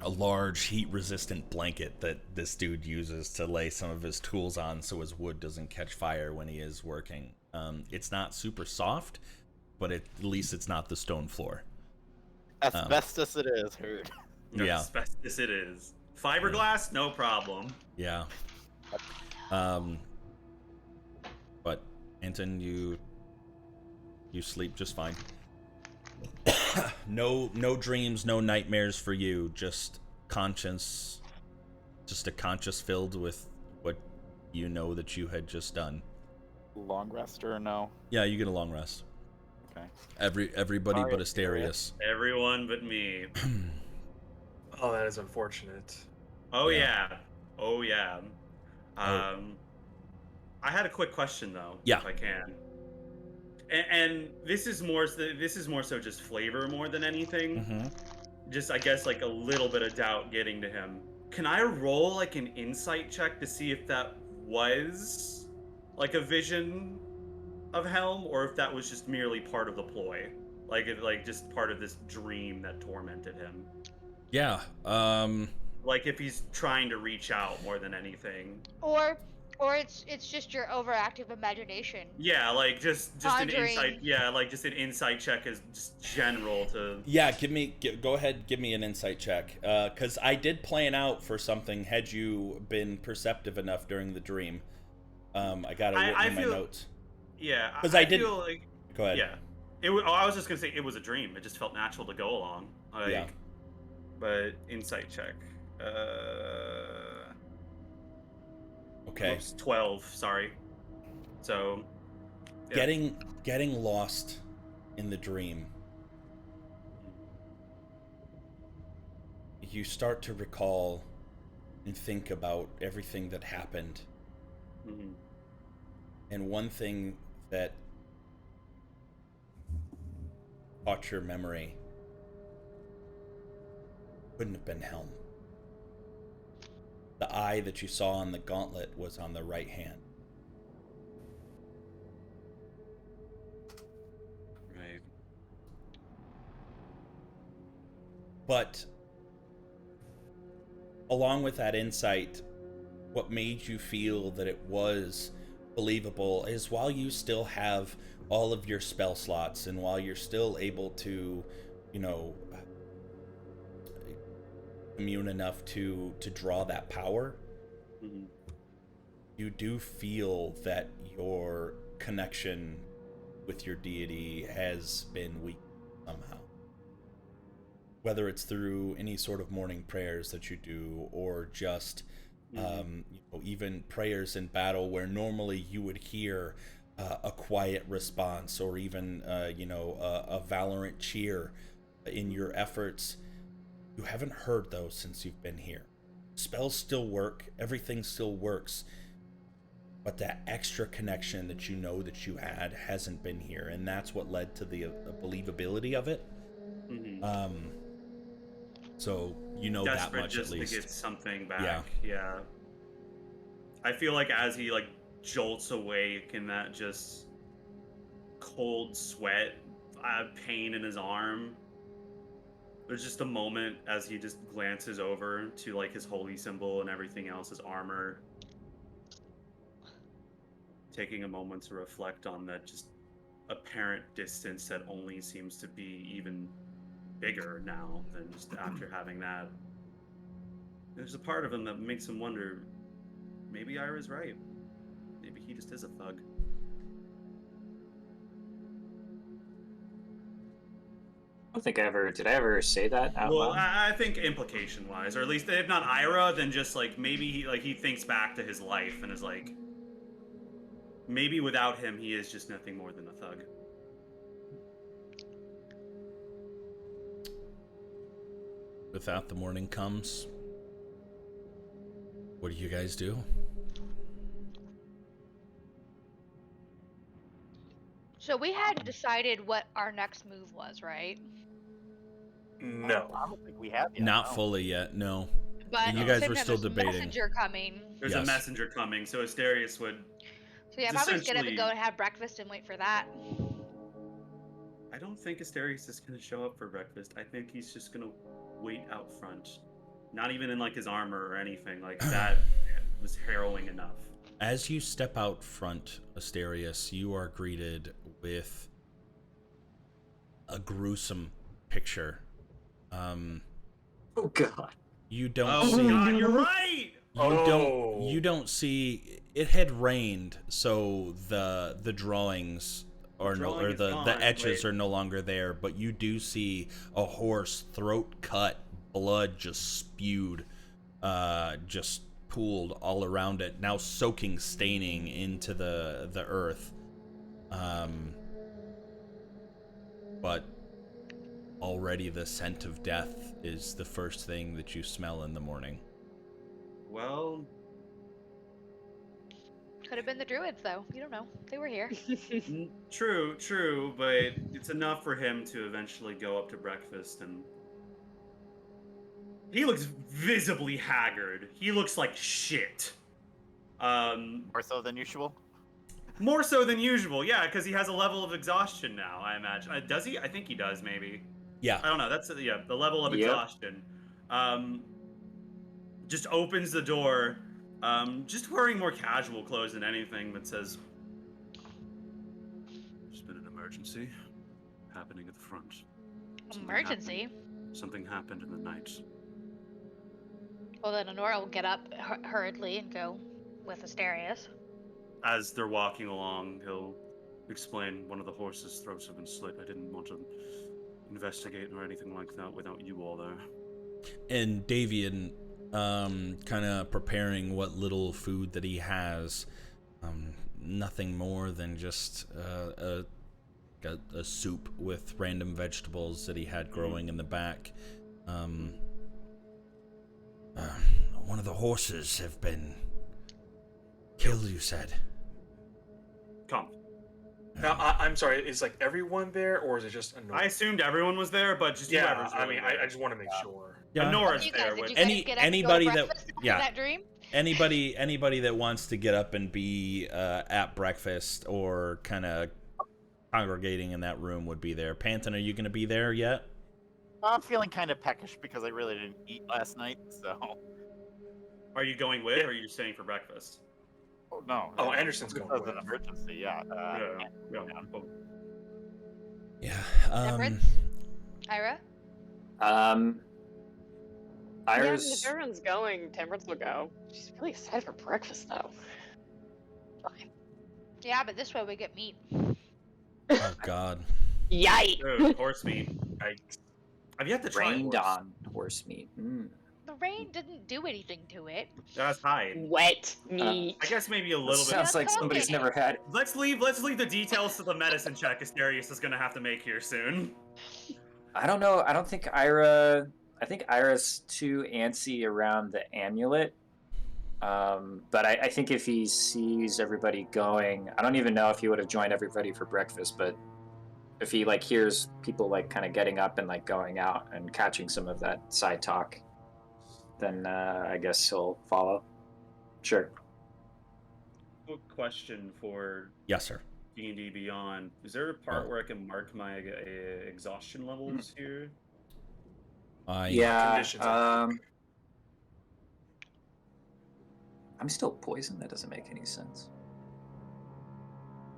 large heat-resistant blanket that this dude uses to lay some of his tools on so his wood doesn't catch fire when he is working. It's not super soft, but at least it's not the stone floor. Asbestos it is, heard. No, Yeah. asbestos it is. Fiberglass, no problem. Yeah. But Anton, you sleep just fine. No dreams, no nightmares for you. Just a conscience filled with what you know that you had just done. Long rest or no? Yeah, you get a long rest. Okay. Everybody Sorry, but Asterius. Everyone but me. Oh, that is unfortunate. Oh Yeah. yeah. Oh yeah. I had a quick question though, Yeah. if I can. And this is more so just flavor more than anything. Mm-hmm. Just I guess like a little bit of doubt getting to him. Can I roll like an insight check to see if that was like a vision of Helm, or if that was just merely part of the ploy, like just part of this dream that tormented him? Yeah. Like if he's trying to reach out more than anything. Or it's just your overactive imagination. Yeah, like just an Pondering. insight. Yeah, like just an insight check is just general to. Yeah, go ahead, give me an insight check. Because I did plan out for something had you been perceptive enough during the dream. I got it written in my notes. Yeah, 'Cause I did- feel like. Go ahead. Yeah, I was just gonna say it was a dream. It just felt natural to go along. Like, Yeah. But insight check. Okay. Oops, 12. Sorry. So. Yeah. Getting lost in the dream. You start to recall and think about everything that happened. Mhm. And one thing that caught your memory couldn't have been Helm. The eye that you saw on the gauntlet was on the right hand. Right. But along with that insight, what made you feel that it was believable is while you still have all of your spell slots and while you're still able to, immune enough to draw that power, Mhm. you do feel that your connection with your deity has been weak somehow. whether it's through any sort of morning prayers that you do, or just even prayers in battle where normally you would hear a quiet response, or even a valorant cheer in your efforts. You haven't heard those since you've been here. Spells still work, everything still works, but that extra connection that you know that you had hasn't been here, and that's what led to the believability of it. So that much just at least to get something back. Yeah. I feel like as he like jolts awake in that just cold sweat, pain in his arm, there's just a moment as he just glances over to like his holy symbol and everything else, his armor, taking a moment to reflect on that just apparent distance that only seems to be even bigger now than just after having that. There's a part of him that makes him wonder, maybe Ira's right. Maybe he just is a thug. I don't think did I ever say that out Well, loud? I think implication-wise, or at least if not Ira, then just like maybe he thinks back to his life and is like, maybe without him he is just nothing more than a thug. With that, the morning comes. What do you guys do? So we had decided what our next move was, right? No. I don't think we have yet. Not no. fully yet, no. But You guys same were time, still there's a debating. messenger coming. There's a Yes. messenger coming, so Asterius would... So yeah, probably just get up and essentially- go and have breakfast and wait for that. I don't think Asterius is going to show up for breakfast. I think he's just going to wait out front. Not even in like his armor or anything. Like that was harrowing enough. As you step out front, Asterius, you are greeted with a gruesome picture. Oh god. You don't Oh see. god, you're right! You don't see. It had rained, so the drawings are Drawing is the gone, etches wait. are no longer there. But you do see a horse, throat cut, blood just spewed, just pooled all around it, now soaking, staining into the earth. But already the scent of death is the first thing that you smell in the morning. Well, Could have been the druids, though. You don't know. They were here. true, but it's enough for him to eventually go up to breakfast, and he looks visibly haggard. He looks like shit. More so than usual. More so than usual, yeah, because he has a level of exhaustion now, I imagine. Does he? I think he does, maybe. Yeah. I don't know. That's the level of Yep. exhaustion. Just opens the door, just wearing more casual clothes than anything, but says, "There's been an emergency happening at the front. Emergency? Something happened in the night." Well, then Honora will get up hurriedly and go with Asterius. As they're walking along, he'll explain, one of the horse's throats have been slit. I didn't want to investigate or anything like that without you all there. And Davian, kind of preparing what little food that he has, nothing more than just a soup with random vegetables that he had growing in the back. One of the horses have been killed, you said. Come. Now, I'm sorry, is like everyone there, or is it just Honora? I assumed everyone was there, but just Yeah, whoever's I mean, really there. I just want to make sure. Yeah. Honora's You there guys, did with you guys get up and go to anybody that- breakfast after yeah. that dream? Anybody that wants to get up and be at breakfast or kind of congregating in that room would be there. Panton, are you going to be there yet? I'm feeling kind of peckish because I really didn't eat last night, so. Are you going with, or are you just staying for breakfast? Oh, no. Oh, Anderson's going Because of with. an emergency, yeah. Yeah. Yeah. Temperance? Ira? Iris. Yeah, if everyone's going, Temperance will go. She's really excited for breakfast, though. Fine. Yeah, but this way we get meat. Oh God. Yikes! Dude, horse meat. Yikes. I've yet to try Rained horse. on horse meat. The rain didn't do anything to it. That's hide. Wet meat. I guess maybe a That little bit. sounds like That's somebody's okay. never had. Let's leave the details to the medicine check Asterius is gonna have to make here soon. I don't know. I don't think Ira. I think Ira's too antsy around the amulet. But I think if he sees everybody going, I don't even know if he would have joined everybody for breakfast. But if he like hears people like kind of getting up and like going out and catching some of that side talk, then I guess he'll follow. Sure. Quick question for Yes, sir. D&D Beyond. Is there a part where I can mark my exhaustion levels here? Yeah. Conditions. I'm still poisoned. That doesn't make any sense.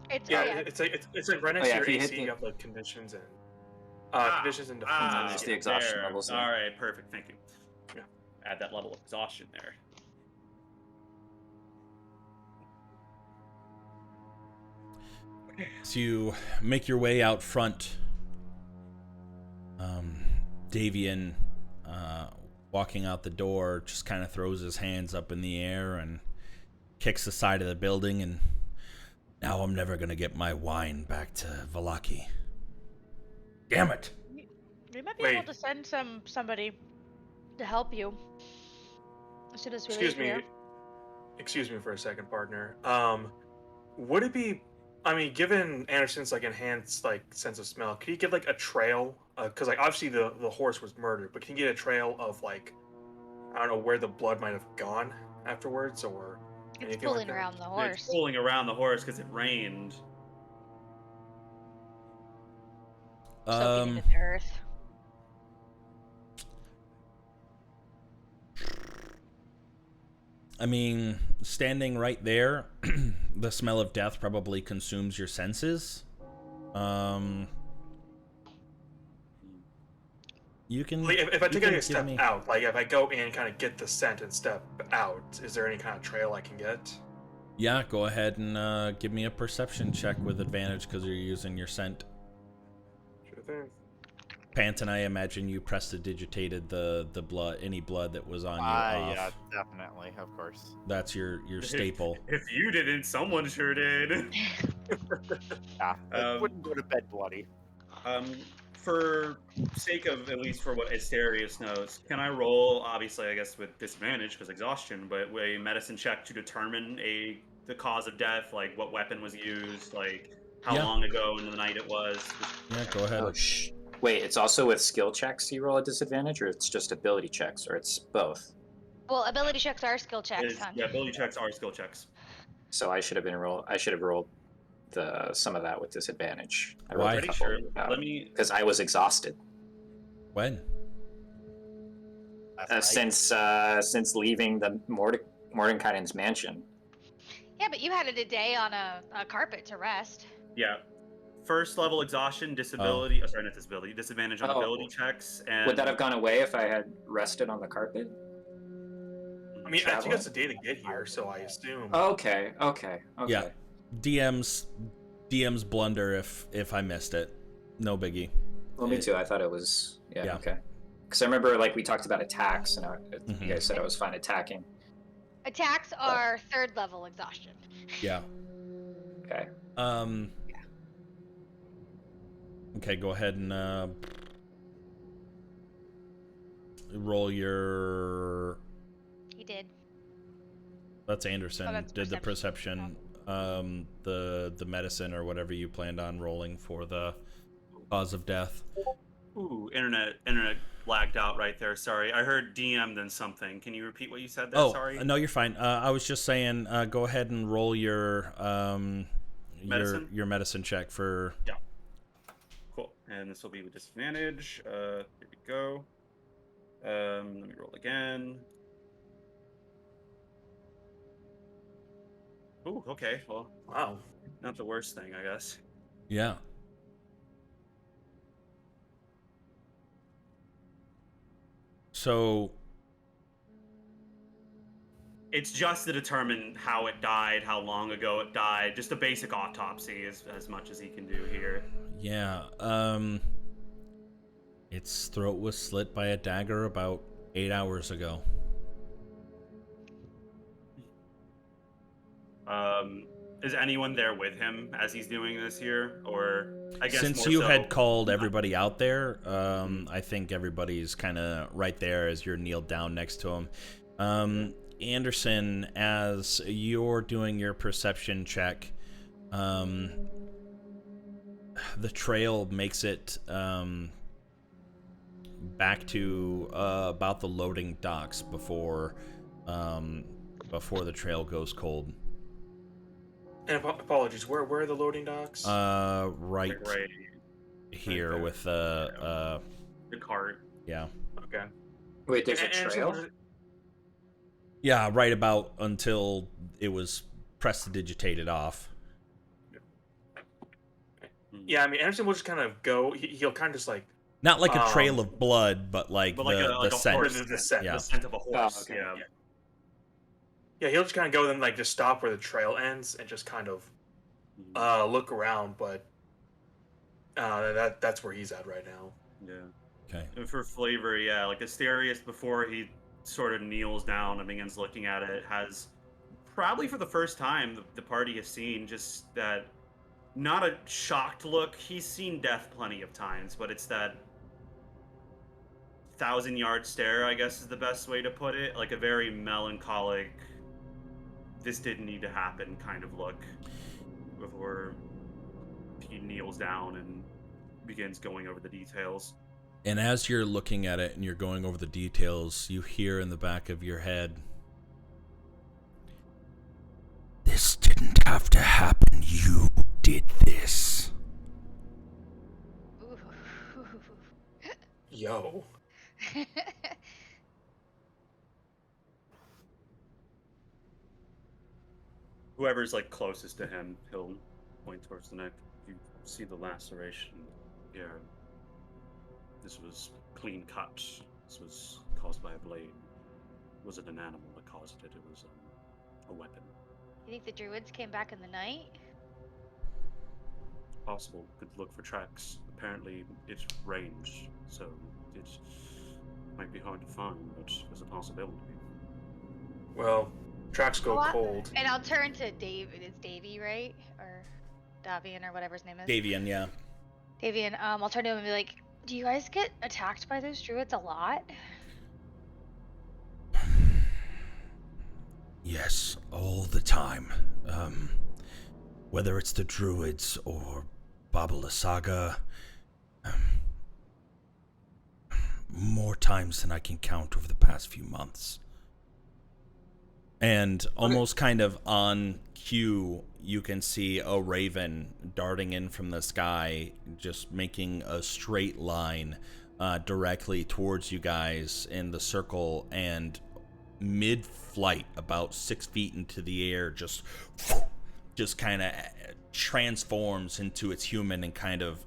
It's Yeah, yeah. it's like right next Oh, yeah, to if your you hit AC, the- you have like conditions and conditions and defense. Just the exhaustion there. levels, yeah. All right, perfect. Thank you. Yeah. Add that level of exhaustion there. So you make your way out front. Davian, walking out the door, just kind of throws his hands up in the air and kicks the side of the building, and now I'm never going to get my wine back to Valaki. Damn it! We might be Wait. able to send somebody to help you as soon as we Excuse leave me. here. Excuse me for a second, partner. Would it be? I mean, given Anderson's like enhanced like sense of smell, could he give like a trail? Because like obviously the horse was murdered, but can you get a trail of like I don't know where the blood might have gone afterwards or It's anything pulling like that? around the It's horse. pulling around the horse because it rained. Soaking into the earth. I mean, standing right there, the smell of death probably consumes your senses. You can. Like, if I you take can a give step me- out, like if I go in, kind of get the scent and step out, is there any kind of trail I can get? Yeah, go ahead and give me a perception check with advantage because you're using your scent. Sure thing. Panton, I imagine you prestidigitated the blood, any blood that was on you off. Yeah, definitely, of course. That's your staple. If you didn't, someone sure did. Yeah, Um, wouldn't go to bed bloody. For sake of at least for what Asterius knows, can I roll? Obviously, I guess with disadvantage because exhaustion, but a medicine check to determine the cause of death, like what weapon was used, like how Yeah. long ago in the night it was. Yeah, go ahead. Oh, wait, it's also with skill checks you roll a disadvantage, or it's just ability checks, or it's both? Well, ability checks are skill checks, Is- hon. yeah, ability checks are skill checks. So I should have rolled some of that with disadvantage. I rolled Why? a Pretty couple sure. without, Let me. because I was exhausted When? That's right. since leaving the Mordenkainen's mansion. Yeah, but you had it a day on a carpet to rest. Yeah. First level exhaustion, disability. Oh, sorry, not disability. Disadvantage on Oh. ability checks. And Would that have gone away if I had rested on the carpet? I mean, I Travel. think it's a day to get here, so I assume. Okay. Yeah. DM's blunder if I missed it. No biggie. Well, me too. I thought it was. Yeah. Okay. Because I remember, like, we talked about attacks, and Mhm. you guys said I was fine attacking. Attacks are third level exhaustion. Yeah. Okay. Okay, go ahead and roll your. He did. That's Anderson. Oh, that's did the perception, the medicine or whatever you planned on rolling for the cause of death. Ooh, internet lagged out right there. Sorry, I heard DM then something. Can you repeat what you said there? Oh, Sorry. no, you're fine. I was just saying, go ahead and roll your Medicine? your medicine check for. Cool. And this will be with disadvantage. Here we go. Let me roll again. Ooh, okay. Well, Wow. not the worst thing, I guess. Yeah. So It's just to determine how it died, how long ago it died. Just a basic autopsy is as much as he can do here. yeah, Its throat was slit by a dagger about 8 hours ago. Is anyone there with him as he's doing this here, or I guess Since more you so, had called everybody out there, I think everybody's kind of right there as you're kneeled down next to him. Anderson, as you're doing your perception check, the trail makes it back to about the loading docks before the trail goes cold. And apologies, where are the loading docks? Right right here there. with the cart. yeah. Okay. Wait, there's a And trail? Yeah, right about until it was prestidigitated off. Yeah, I mean, Anderson will just kind of go. He'll kind of just like Not like a trail of blood, but like But like the a scent. horse, the scent. Yeah. the scent of a horse. okay. Yeah. Yeah, he'll just kind of go and like just stop where the trail ends and just kind of look around. But that's where he's at right now. Yeah. Okay. And for flavor, yeah, like Asterius, before he sort of kneels down and begins looking at it, has probably for the first time the party has seen just that, not a shocked look. He's seen death plenty of times, but it's that 1,000-yard stare, I guess is the best way to put it. Like a very melancholic, this didn't need to happen kind of look before he kneels down and begins going over the details. And as you're looking at it and you're going over the details, you hear in the back of your head, "This didn't have to happen. You did this." Ooh. Yo. Whoever's like closest to him, he'll point towards the neck. You see the laceration here. This was clean cut. This was caused by a blade. Was it an animal that caused it? It was a weapon. You think the druids came back in the night? Possible. Could look for tracks. Apparently, it's range, so it might be hard to find, but there's a possibility. Well, tracks go Oh, cold. And I'll turn to Dave. It's Davy, right? Or Davian, or whatever his name is. Davian, yeah. Davian, I'll turn to him and be like, do you guys get attacked by those druids a lot? Yes, all the time. Whether it's the druids or Baba Saga, more times than I can count over the past few months. And almost kind of on cue, you can see a raven darting in from the sky, just making a straight line directly towards you guys in the circle, and mid-flight, about 6 feet into the air, just kind of transforms into its human and kind of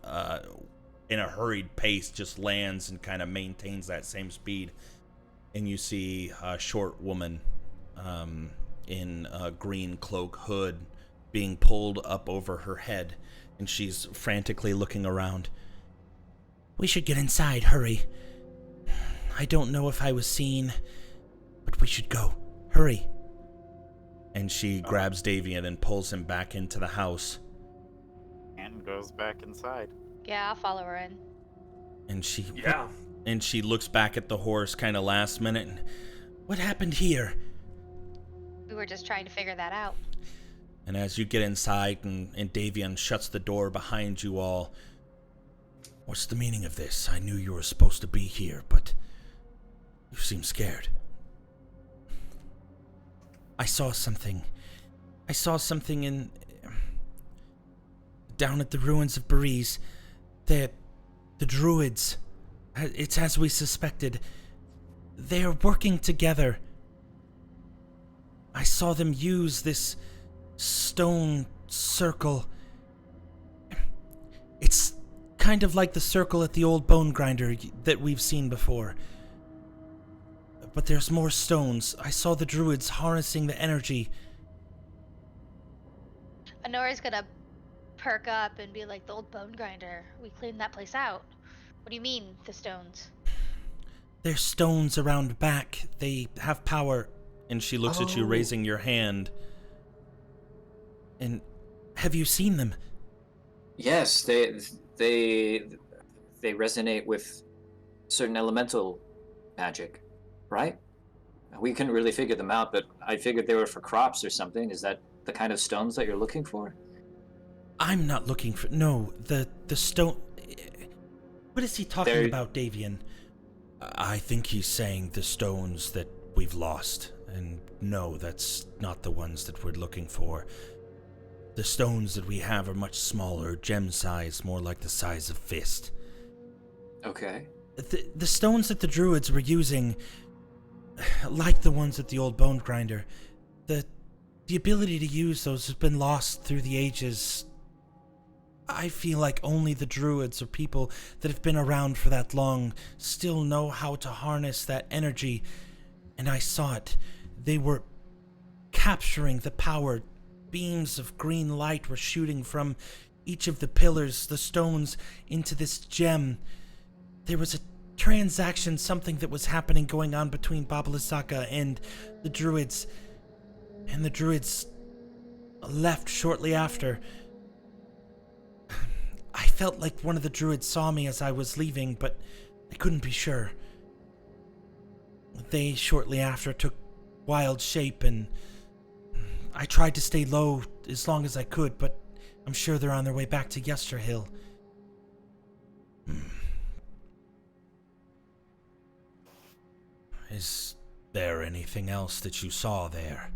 in a hurried pace just lands and kind of maintains that same speed. And you see a short woman in a green cloak hood being pulled up over her head, and she's frantically looking around. "We should get inside, hurry. I don't know if I was seen, but we should go. Hurry." And she grabs Davian and pulls him back into the house. And goes back inside. Yeah, I'll follow her in. And she looks back at the horse kind of last minute. And, "What happened here?" We were just trying to figure that out. And as you get inside and Davian shuts the door behind you all, "What's the meaning of this? I knew you were supposed to be here, but you seem scared." "I saw something. I saw something down at the ruins of Bariz. The druids. It's as we suspected. They are working together. I saw them use this stone circle. It's kind of like the circle at the old bone grinder that we've seen before. But there's more stones. I saw the druids harnessing the energy." Honora's gonna perk up and be like, the old bone grinder. We cleaned that place out. What do you mean, the stones? There's stones around back. They have power. And she looks at you, raising your hand. And have you seen them? Yes, they resonate with certain elemental magic, right? We couldn't really figure them out, but I figured they were for crops or something. Is that the kind of stones that you're looking for? I'm not looking for... No, the stone... What is he talking about, Davian? I think he's saying the stones that we've lost. And no, that's not the ones that we're looking for. The stones that we have are much smaller, gem-sized, more like the size of fist. Okay. The stones that the druids were using, like the ones at the old bone grinder, the ability to use those has been lost through the ages. I feel like only the druids or people that have been around for that long still know how to harness that energy, and I saw it. They were capturing the power. Beams of green light were shooting from each of the pillars, the stones, into this gem. There was a transaction, something that was happening going on between Baba Lasaka and the druids. And the druids left shortly after. I felt like one of the druids saw me as I was leaving, but I couldn't be sure. They shortly after took wild shape, and I tried to stay low as long as I could, but I'm sure they're on their way back to Yesterhill. Is there anything else that you saw there?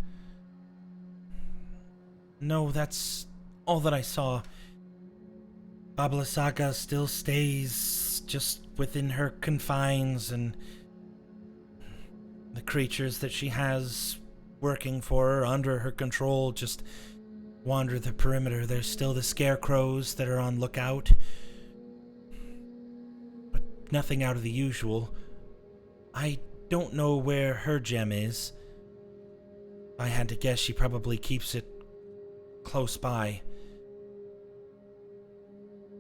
No, that's all that I saw. Baba Lasaka still stays just within her confines, and the creatures that she has working for her, under her control, just wander the perimeter. There's still the scarecrows that are on lookout, but nothing out of the usual. I don't know where her gem is. If I had to guess, she probably keeps it close by.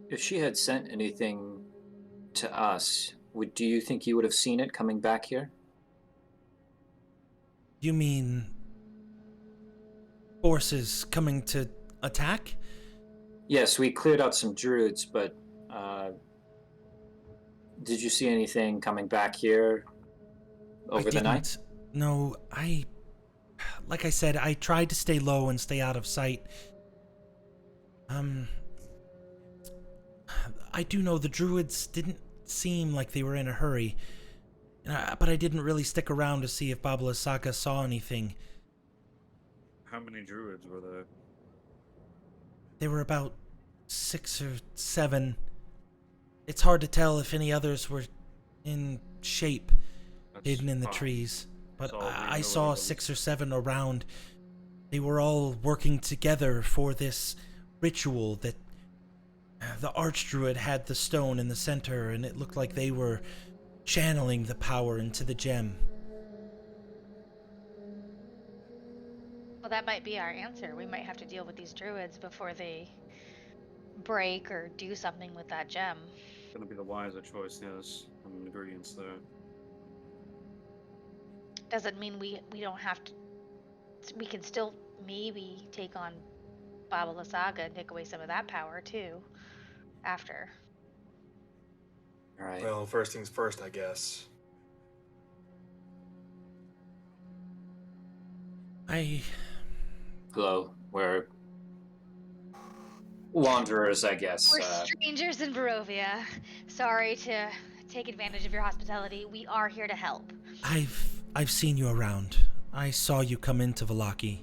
If she had sent anything to us, do you think you would have seen it coming back here? You mean forces coming to attack? Yes, we cleared out some druids, but did you see anything coming back here over the night? No, like I said, I tried to stay low and stay out of sight. I do know the druids didn't seem like they were in a hurry, but I didn't really stick around to see if Baba Lasaka saw anything. How many druids were there? There were about 6 or 7. It's hard to tell if any others were in shape, hidden in the trees. But I saw 6 or 7 around. They were all working together for this ritual that the Archdruid had the stone in the center, and it looked like they were channeling the power into the gem. Well, that might be our answer. We might have to deal with these druids before they break or do something with that gem. Gonna be the wiser choice, yes. Some ingredients there. Doesn't mean we don't have to. We can still maybe take on Baba Lasaka and take away some of that power too. After. All right. Well, first things first, I guess. Hello, we're wanderers, I guess. We're strangers in Barovia. Sorry to take advantage of your hospitality. We are here to help. I've seen you around. I saw you come into Vallaki.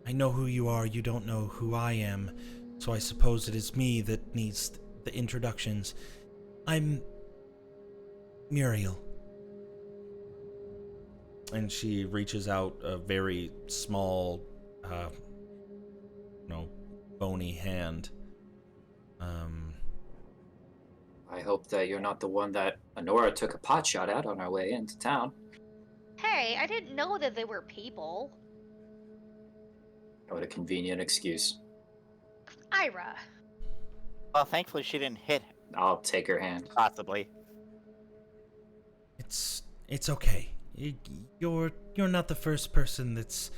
I know who you are, you don't know who I am, so I suppose it is me that needs the introductions. I'm Muriel. And she reaches out a very small, bony hand. I hope that you're not the one that Honora took a pot shot at on our way into town. Hey, I didn't know that they were people. What a convenient excuse. Ira. Well, thankfully she didn't hit him, I'll take her hand. possibly. It's okay. You're not the first person that's.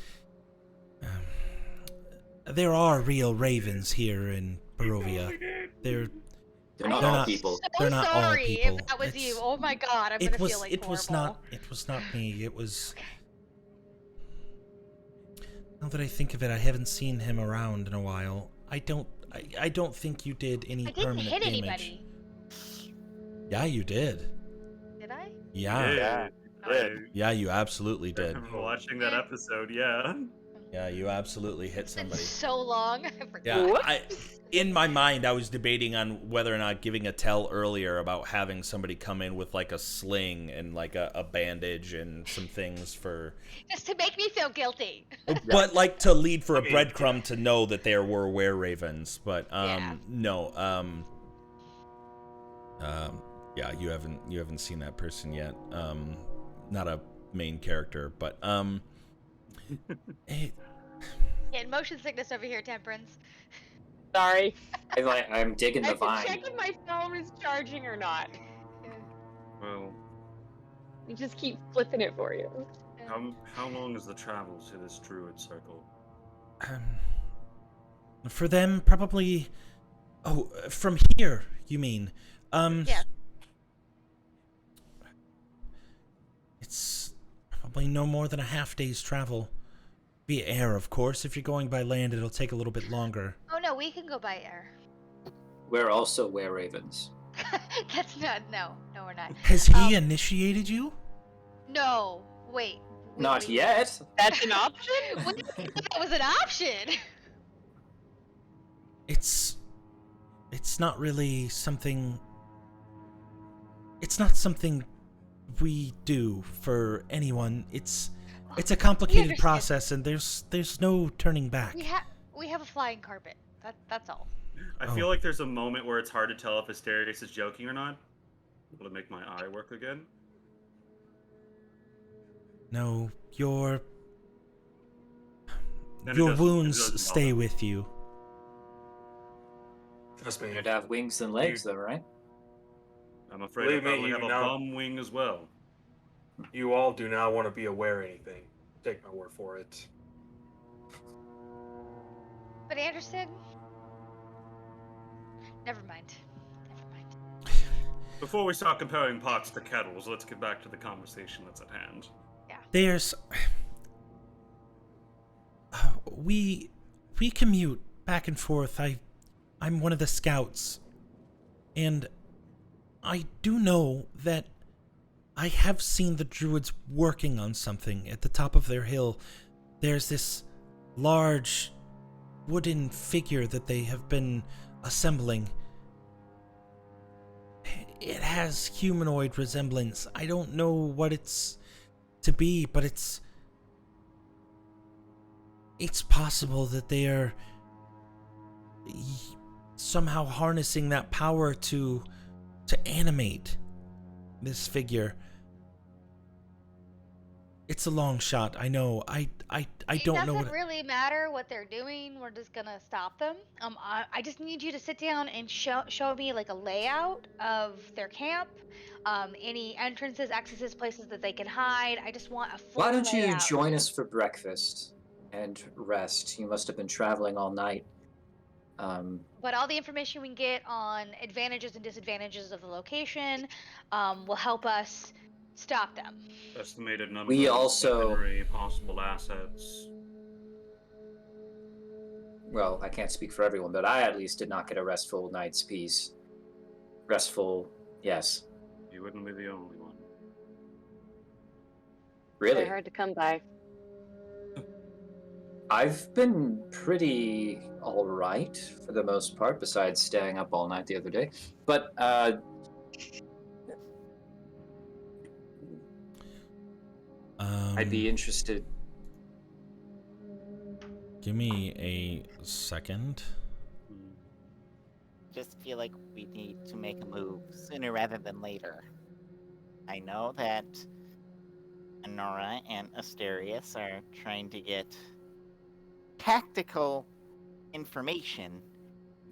There are real ravens here in Barovia. They're They're not They're all not- people. So They're not all sorry people. if that was you. It's- Oh my god, I'm gonna feel like it was horrible. not me. It was. Now that I think of it, I haven't seen him around in a while. I don't think you did any I didn't permanent hit damage. anybody. Yeah, you did. Did I? Yeah. Yeah. Yeah, you absolutely did. After watching that episode, yeah. Yeah, you absolutely hit It's been somebody. so long. I forgot. Yeah, in my mind, I was debating on whether or not giving a tell earlier about having somebody come in with like a sling and like a bandage and some things for, Just to make me feel guilty. but like to lead for a I mean, breadcrumb to know that there were were-ravens. But Yeah. no, yeah, you haven't seen that person yet. Not a main character, but it, Getting motion sickness over here, Temperance. Sorry. I'm digging the I have to check vine. if my phone is charging or not. Well, We just keep flipping it for you. how long is the travel to this druid circle? for them, probably. Oh, from here, you mean? Yeah. It's probably no more than a half day's travel. Via air, of course. If you're going by land, it'll take a little bit longer. Oh no, we can go by air. We're also were-ravens. That's not. No, we're not. Has he initiated you? No, wait. Not wait. yet. That's an option? What? That was an option. It's not really something. It's not something we do for anyone. It's a complicated understand. process, and there's no turning back. We have a flying carpet. That's all. I Oh. feel like there's a moment where it's hard to tell if Asterius is joking or not. Will it make my eye work again? No, your Then it your doesn't- it wounds doesn't stay bother. with you. Trust me. You'd have wings and legs, though, right? I'm afraid Believe I me, probably you have a know- bum wing as well. You all do not want to be aware of anything. Take my word for it. But Anderson. Never mind. Never mind. Before we start comparing pots to kettles, let's get back to the conversation that's at hand. There's we commute back and forth. I'm one of the scouts, and I do know that I have seen the druids working on something at the top of their hill. There's this large wooden figure that they have been assembling. It has humanoid resemblance. I don't know what it's to be, but it's possible that they are somehow harnessing that power to animate this figure. It's a long shot, I know. I don't know It what doesn't really matter what they're doing. We're just gonna stop them. I just need you to sit down and show me like a layout of their camp, any entrances, exits, places that they can hide. I just want a full Why don't you layout. join us for breakfast and rest? You must have been traveling all night. But all the information we can get on advantages and disadvantages of the location will help us stop them. Estimated number We of also- weaponry, possible assets. Well, I can't speak for everyone, but I at least did not get a restful night's peace. Restful, yes. You wouldn't be the only one. They're Really? hard to come by. I've been pretty alright for the most part, besides staying up all night the other day. But, I'd be interested. Give me a second. Just feel like we need to make a move sooner rather than later. I know that Honora and Asterius are trying to get tactical information,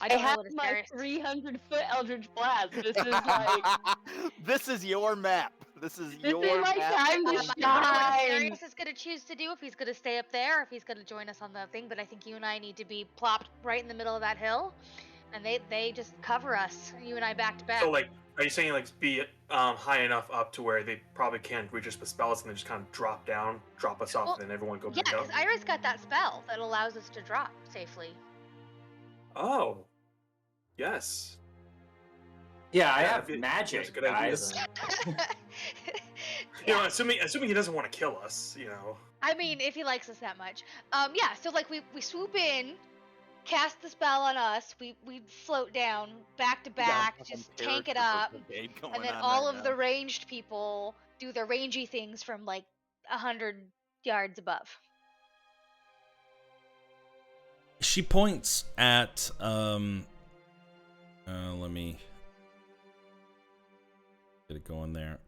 I I don't know have what my Asterius. 300-foot Eldritch Blast. This is like This is your map. This is this your is my map. time to I don't know what shine. Asterius is gonna choose to do, if he's gonna stay up there, if he's gonna join us on the thing. But I think you and I need to be plopped right in the middle of that hill, and they just cover us. You and I back to back. So, like, are you saying, like, be high enough up to where they probably can't reach us with spells and then just kind of drop down, drop us off, Well, and then everyone go yeah, back up? because Ira's got that spell that allows us to drop safely. Oh, yes. Yeah, I Yeah, have that's magic, a good idea, guys. then. You know, assuming he doesn't want to kill us, you know. I mean, if he likes us that much. Yeah, so like we swoop in, cast the spell on us, we float down back to You got a back, fucking just tank it paratrooper up, brigade going and then on all right of now. the ranged people do their rangy things from like 100 yards above. She points at let me get it going there.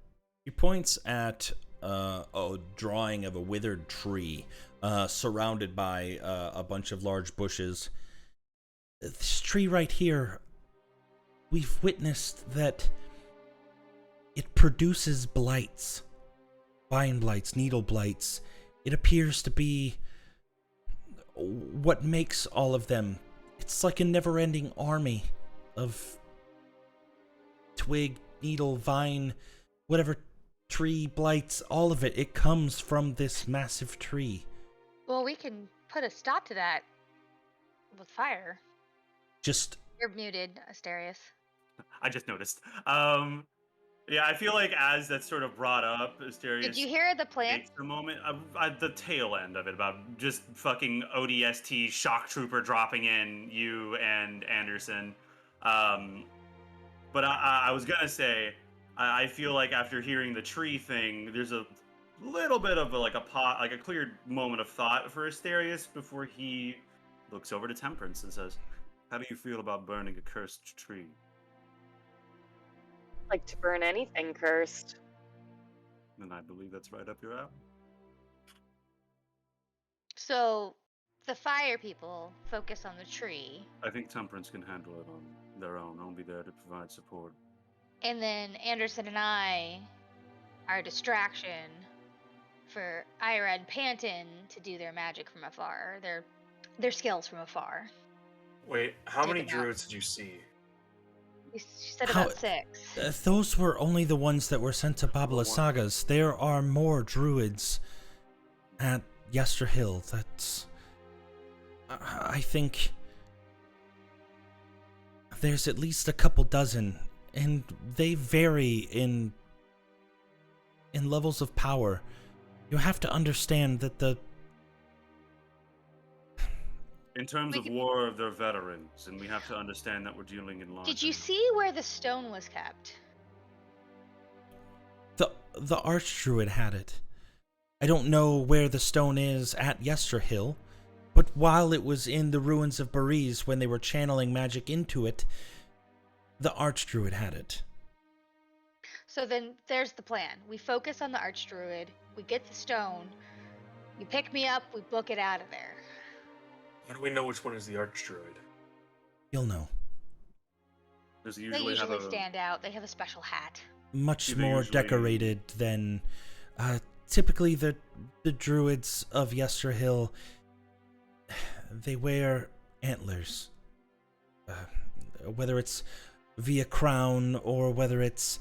She points at a drawing of a withered tree surrounded by a bunch of large bushes. This tree right here, we've witnessed that it produces blights. Vine blights, needle blights. It appears to be what makes all of them. It's like a never-ending army of twig, needle, vine, whatever tree blights, all of it. It comes from this massive tree. Well, we can put a stop to that with fire. Just You're muted, Asterius. I just noticed. Yeah, I feel like as that's sort of brought up, Asterius Did you hear the plan? takes a moment. The tail end of it, about just fucking ODST shock trooper dropping in, you and Anderson. But I was gonna say, I feel like after hearing the tree thing, there's a little bit of a clear moment of thought for Asterius before he looks over to Temperance and says, "How do you feel about burning a cursed tree?" Like to burn anything cursed. And I believe that's right up your alley. So, the fire people focus on the tree, I think Temperance can handle it on their own. I'll be there to provide support. and then Anderson and I are a distraction for Ira and Panton to do their magic from afar, their skills from afar. Wait, how Take many it out. druids did you see? She said How- about 6. those were only the ones that were sent to Babala Sagas. There are more druids at Yester Hill. That's... I think there's at least a couple dozen, and they vary in levels of power. You have to understand that In terms We of could- war, they're veterans, and we have to understand that we're dealing in large. Did you see where the stone was kept? the Archdruid had it. I don't know where the stone is at Yester Hill, but while it was in the ruins of Bariz when they were channeling magic into it, the Archdruid had it. So then there's the plan. We focus on the Archdruid, we get the stone, you pick me up, we book it out of there. How do we know which one is the Archdruid? You'll know. Does he They usually have usually a? stand out. They have a special hat. Much Do they more usually- decorated than typically the druids of Yester Hill. They wear antlers, whether it's via crown or whether it's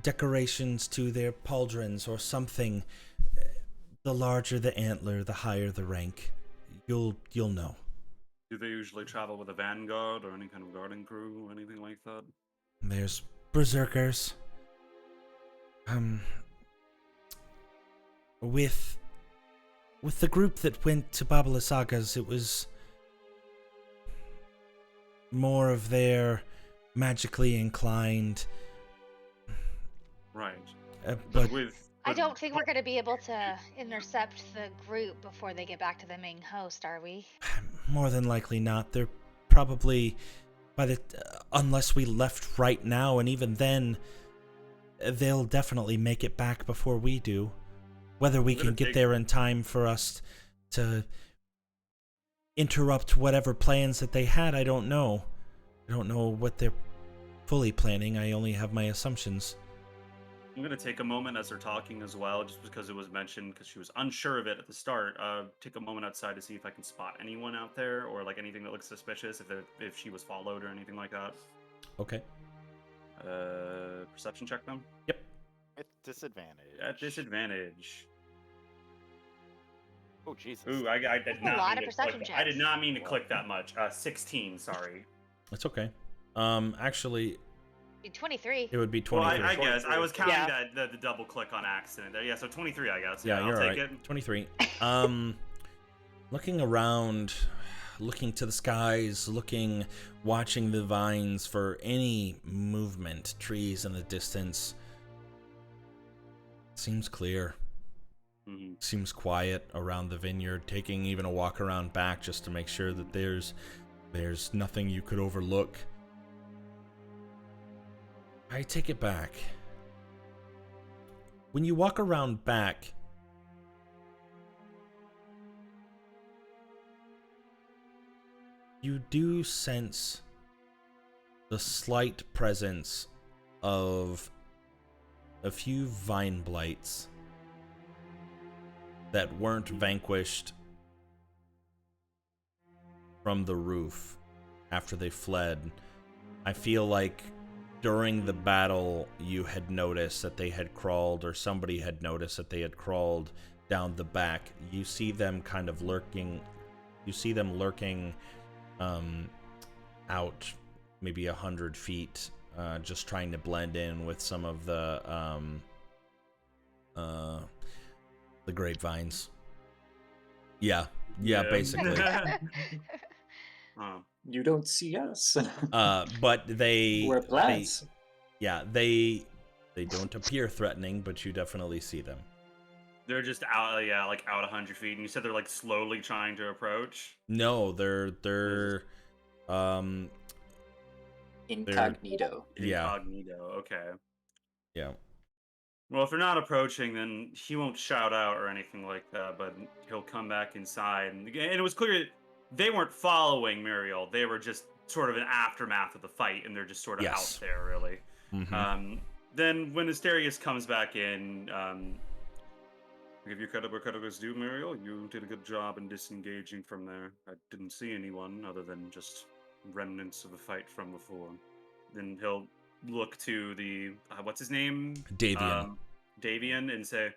decorations to their pauldrons or something. The larger the antler, the higher the rank. You'll know. Do they usually travel with a vanguard or any kind of guarding crew or anything like that? There's berserkers. With the group that went to Babala Sagas, it was more of their magically inclined. Right. But I don't think we're going to be able to intercept the group before they get back to the main host, are we? more than likely not. They're probably unless we left right now, and even then, they'll definitely make it back before we do. Whether we I'm gonna can get take- there in time for us to interrupt whatever plans that they had. I don't know. I don't know what they're fully planning. I only have my assumptions. I'm going to take a moment as they're talking as well, just because it was mentioned, because she was unsure of it at the start. Take a moment outside to see if I can spot anyone out there, or like anything that looks suspicious, if she was followed or anything like that. Okay. Perception check them? Yep. With disadvantage. At disadvantage. Oh, Jesus. Ooh, I did That's a not lot mean of to perception click. I did checks. not mean to click that much. 16, sorry. That's okay. Actually, 23. it would be Well, 23. I guess. I was counting Yeah. the double click on accident there. Yeah, so 23, I guess. Yeah, I'll you're take right. it. 23. Looking around, looking to the skies, watching the vines for any movement, trees in the distance. Seems clear. Mm-hmm. Seems quiet around the vineyard, taking even a walk around back just to make sure that there's nothing you could overlook. I take it back. When you walk around back, you do sense the slight presence of a few vine blights that weren't vanquished from the roof after they fled. I feel like during the battle you had noticed that they had crawled, or somebody had noticed that they had crawled down the back. You see them kind of lurking. You see them lurking out maybe 100 feet, just trying to blend in with some of the grapevines. Yeah, basically. You don't see us. But We're plants. They don't appear threatening, but you definitely see them. They're just out, like out 100 feet. And you said they're like slowly trying to approach? No, they're Incognito. Yeah. Incognito, okay. Yeah. Well, if they're not approaching, then he won't shout out or anything like that, but he'll come back inside. And it was clear they weren't following Muriel. They were just sort of an aftermath of the fight, and they're just sort of out there, really. Mm-hmm. Then when Asterius comes back in, I'll give you credit where credit is due, Muriel. You did a good job in disengaging from there. I didn't see anyone other than just remnants of the fight from before. Then he'll look to the what's his name? Davian. Davian, and say,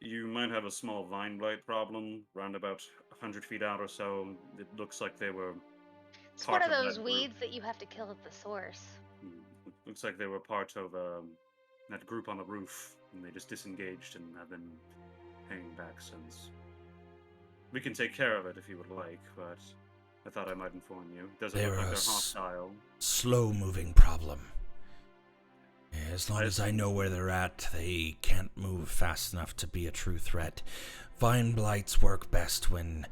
you might have a small vine blight problem round about 100 feet out or so. It looks like they were It's one of that those group. weeds that you have to kill at the source. It looks like they were part of that group on the roof, and they just disengaged and have been hanging back since. We can take care of it if you would like, but I thought I might inform you. It doesn't look like they're hostile. Slow-moving problem. As long as I know where they're at, they can't move fast enough to be a true threat. Vine blights work best when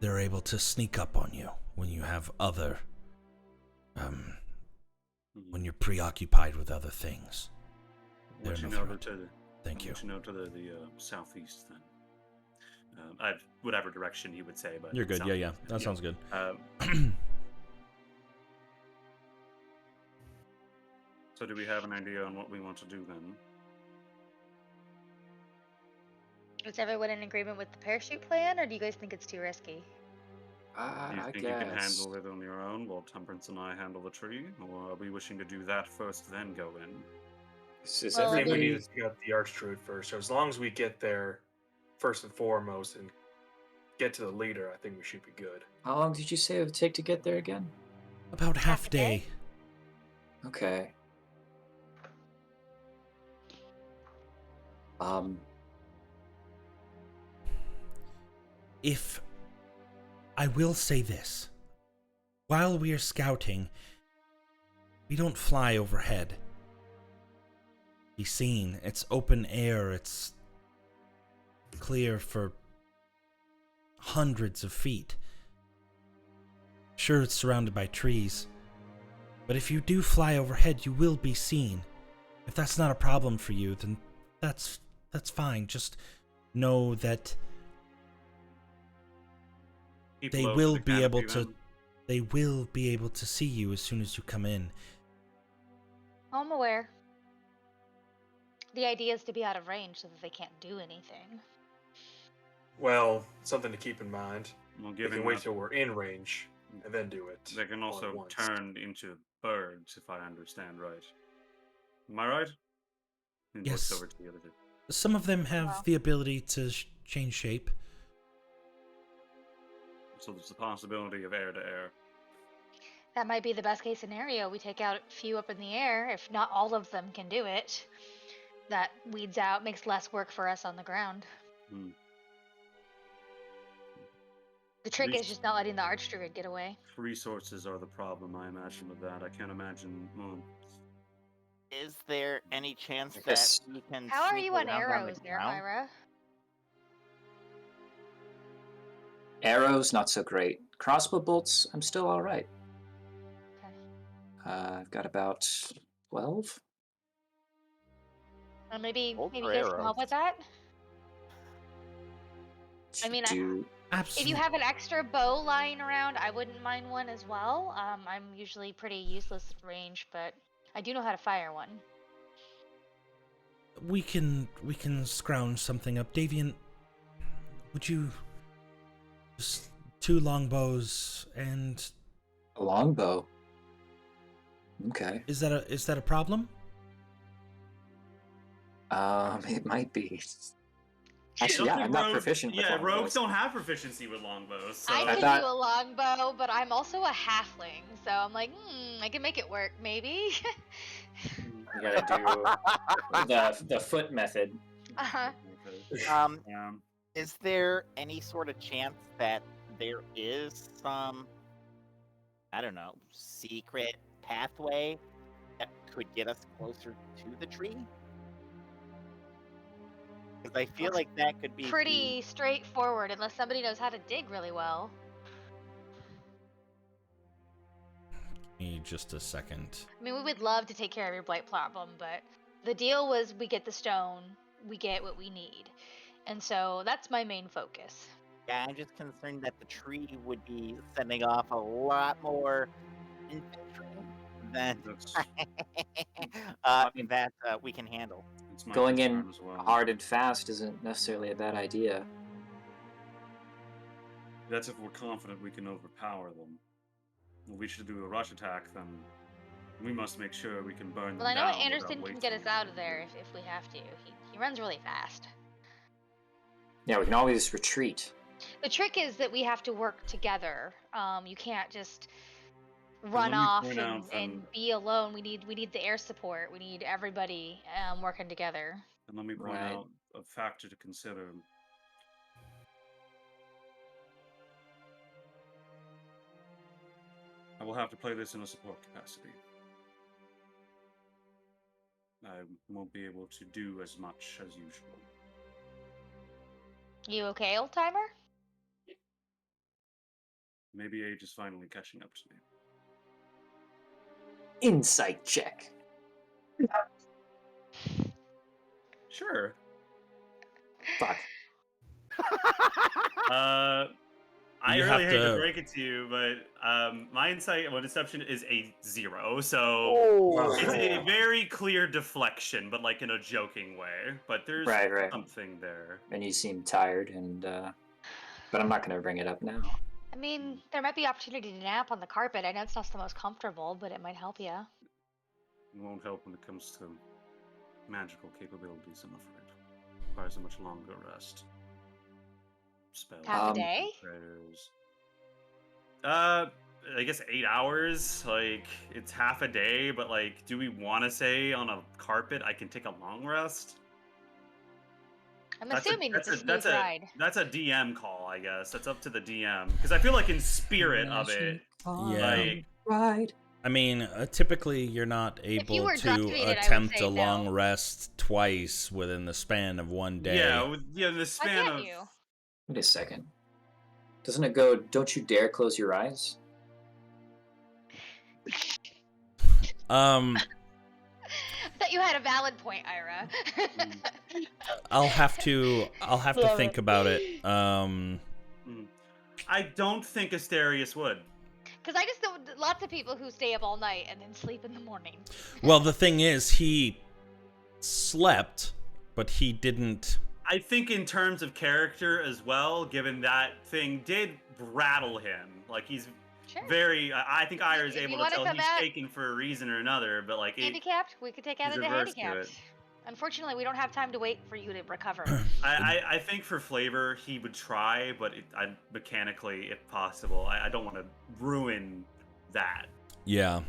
they're able to sneak up on you, when you have other... when you're preoccupied with other things. Thank you. Thank you. To the southeast, then. Whatever direction he would say, but You're good. Yeah. That sounds good. So do we have an idea on what we want to do then? Is everyone in agreement with the parachute plan, or do you guys think it's too risky? Do you I think guess. you can handle it on your own while Temperance and I handle the tree? Or are we wishing to do that first, then go in? Is Well, I think we everybody... need to get the Archdruid first. So as long as we get there first and foremost and get to the leader, I think we should be good. How long did you say it would take to get there again? About half day. Okay. If I will say this, while we are scouting, we don't fly overhead. Be seen. It's open air. It's clear for hundreds of feet. Sure, it's surrounded by trees, but if you do fly overhead, you will be seen. If that's not a problem for you, then that's fine. Just know that Keep They low will for the be able canopy, to. They will be able to see you as soon as you come in. I'm aware. The idea is to be out of range so that they can't do anything. Well, something to keep in mind. then. Well, We given can wait that till we're in range and then do it. they can all at also once. turn into birds, if I understand right. Am I right? And Yes. looks over to the other two. Some of them have Wow. the ability to change shape. So there's the possibility of air to air. That might be the best case scenario. We take out a few up in the air. If not all of them can do it, that weeds out, makes less work for us on the ground. Hmm. The trick is Res- just not letting the archdruid get away. Resources are the problem, I imagine, with that. I can't imagine. Well, Is there any chance I that guess- we can How are sneak you on around arrows the there, ground? Ira? Arrows, not so great. Crossbow bolts, I'm still all right. Okay. I've got about 12. Or maybe Bolts maybe or you guys can help with arrows? that. I mean, Do if Absolutely. you have an extra bow lying around, I wouldn't mind one as well. I'm usually pretty useless at range, but I do know how to fire one. We can scrounge something up. Davian, would you just 2 longbows and a longbow. Okay. is that a problem? It might be. I Actually, don't yeah, think I'm not rogues- proficient with Yeah, longbows. rogues don't have proficiency with longbows. So. I I can thought- do a longbow, but I'm also a halfling, so I'm like, I can make it work, maybe. You gotta do the foot method. Uh-huh. Um, Um, is there any sort of chance that there is some, I don't know, secret pathway that could get us closer to the tree? Because I feel Looks like that could be Pretty straightforward, unless somebody knows how to dig really well. Give me just a second. I mean, we would love to take care of your blight problem, but the deal was we get the stone, we get what we need. And so that's my main focus. Yeah, I'm just concerned that the tree would be sending off a lot more infantry than that's, that we can handle. that's my Going in concern as well. hard and fast isn't necessarily a bad idea. That's if we're confident we can overpower them. Well, we should do a rush attack, then we must make sure we can burn them Well, I know down. Anderson without can get us wasting out of there anything. if we have to. He runs really fast. Yeah, we can always retreat. The trick is that we have to work together. You can't just run let me off point out and then- be alone. We need the air support. We need everybody working together. And let me point Right. out a factor to consider. I will have to play this in a support capacity. I won't be able to do as much as usual. You okay, old timer? Maybe age is finally catching up to me. Insight check. Sure. Fuck. I You really have hate to to- break it to you, but my insight or deception is a 0. So Oh, it's a very clear deflection, but like in a joking way. But there's Right. something there. And you seem tired, and but I'm not gonna bring it up now. I mean, there might be opportunity to nap on the carpet. I know it's not the most comfortable, but it might help you. It won't help when it comes to magical capabilities, I'm afraid. Requires a much longer rest. Spells. Half a day? Prayers. I guess 8 hours. Like, it's half a day, but like, do we want to say on a carpet I can take a long rest? I'm assuming it's a smooth that's ride. That's a DM call, I guess. That's up to the DM. Because I feel like in spirit of it, Yeah. like, Right. I mean, typically you're not you able were to drugged, I would attempt say a long no. rest twice within the span of one day. yeah, the Why span can't of. you? Wait a second. Doesn't it go, don't you dare close your eyes? Um, I thought you had a valid point, Ira. I'll have to think about it. I don't think Asterius would. Because I just know lots of people who stay up all night and then sleep in the morning. Well, the thing is, he slept, but he didn't. I think in terms of character as well, given that thing did rattle him. Like, he's Sure. very... I think Ira is If you able to wanna tell come he's out- shaking for a reason or another, but like... Handicapped? We could take out he's into averse to handicapped. it. Unfortunately, we don't have time to wait for you to recover. I think for flavor, he would try, but mechanically, if possible, I don't want to ruin that. Yeah.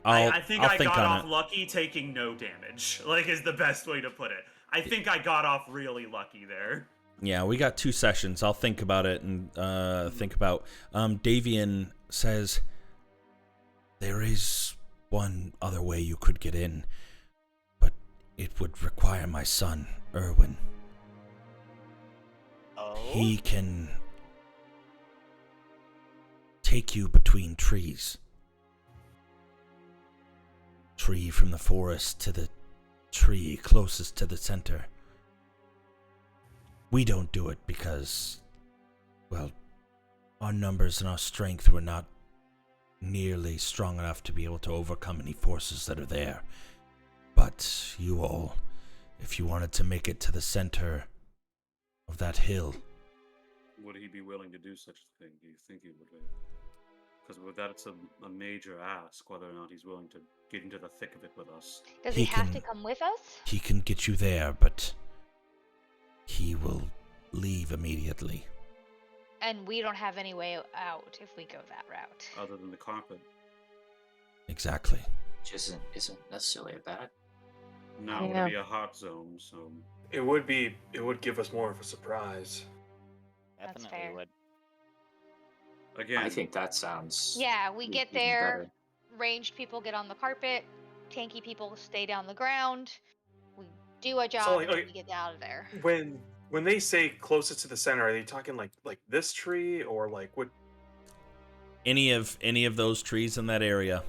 I think I got on off it. lucky taking no damage, like, is the best way to put it. I think I got off really lucky there. Yeah, we got 2 sessions. I'll think about it and think about. Davian says there is one other way you could get in, but it would require my son, Erwin. Oh. He can take you between trees. Tree from the forest to the tree closest to the center. We don't do it because, well, our numbers and our strength were not nearly strong enough to be able to overcome any forces that are there. But you all, if you wanted to make it to the center of that hill... Would he be willing to do such a thing? Do you think he would? Because with that, it's a major ask, whether or not he's willing to get into the thick of it with us. Does he have can- to come with us? He can get you there, but he will leave immediately. And we don't have any way out if we go that route. Other than the carpet. Exactly. Which isn't necessarily a bad. No, it Yeah. would be a hot zone, so... It would give us more of a surprise. That's Definitely fair. would. Again, I think that sounds. Yeah, we get even there. better. Ranged people get on the carpet. Tanky people stay down the ground. We do a job So, and okay, we get out of there. When they say closest to the center, are they talking like this tree or like what? Any of those trees in that area.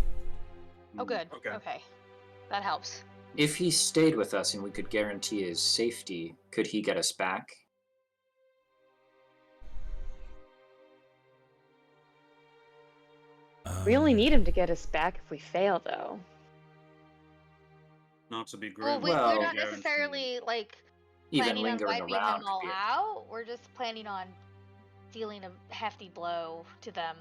Oh, good. Okay. Okay. That helps. If he stayed with us and we could guarantee his safety, could he get us back? We only need him to get us back if we fail, though. not to be grim. Well, Well- we're not guaranteed. necessarily like Even planning on lingering wiping around. them all could be- out. We're just planning on dealing a hefty blow to them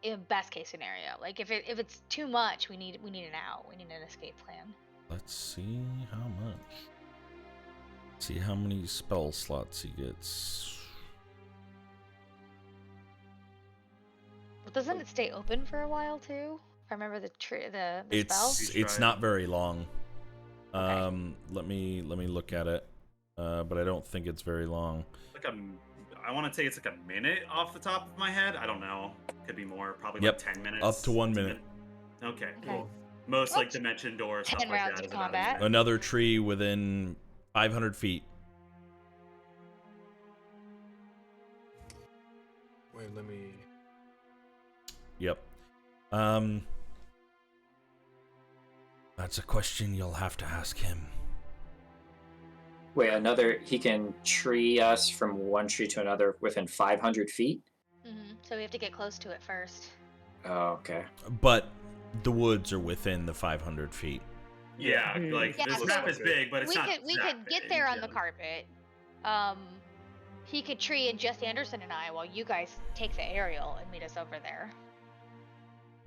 in best case scenario. Like if it's too much, we need an out. We need an escape plan. Let's see how much. See how many spell slots he gets. But doesn't it stay open for a while too? If I remember the spell. It's not very long. Okay. Let me look at it. But I don't think it's very long. I want to say it's like a minute off the top of my head. I don't know. Could be more. Probably Yep, like 10 minutes. up to 1 minute. Okay. Okay. Well, most like Oops. dimension doors, stuff 10 like rounds that of is about a combat. minute. Another tree within 500 feet. Wait, let me. Yep. That's a question you'll have to ask him. Wait, he can tree us from one tree to another within 500 feet? So we have to get close to it first. Oh, okay. But the woods are within the 500 feet. Yeah, Mhm. like Yeah, this so map is big, but it's we not. could that get big, there on the yeah. carpet. He could tree in just Anderson and I while you guys take the aerial and meet us over there.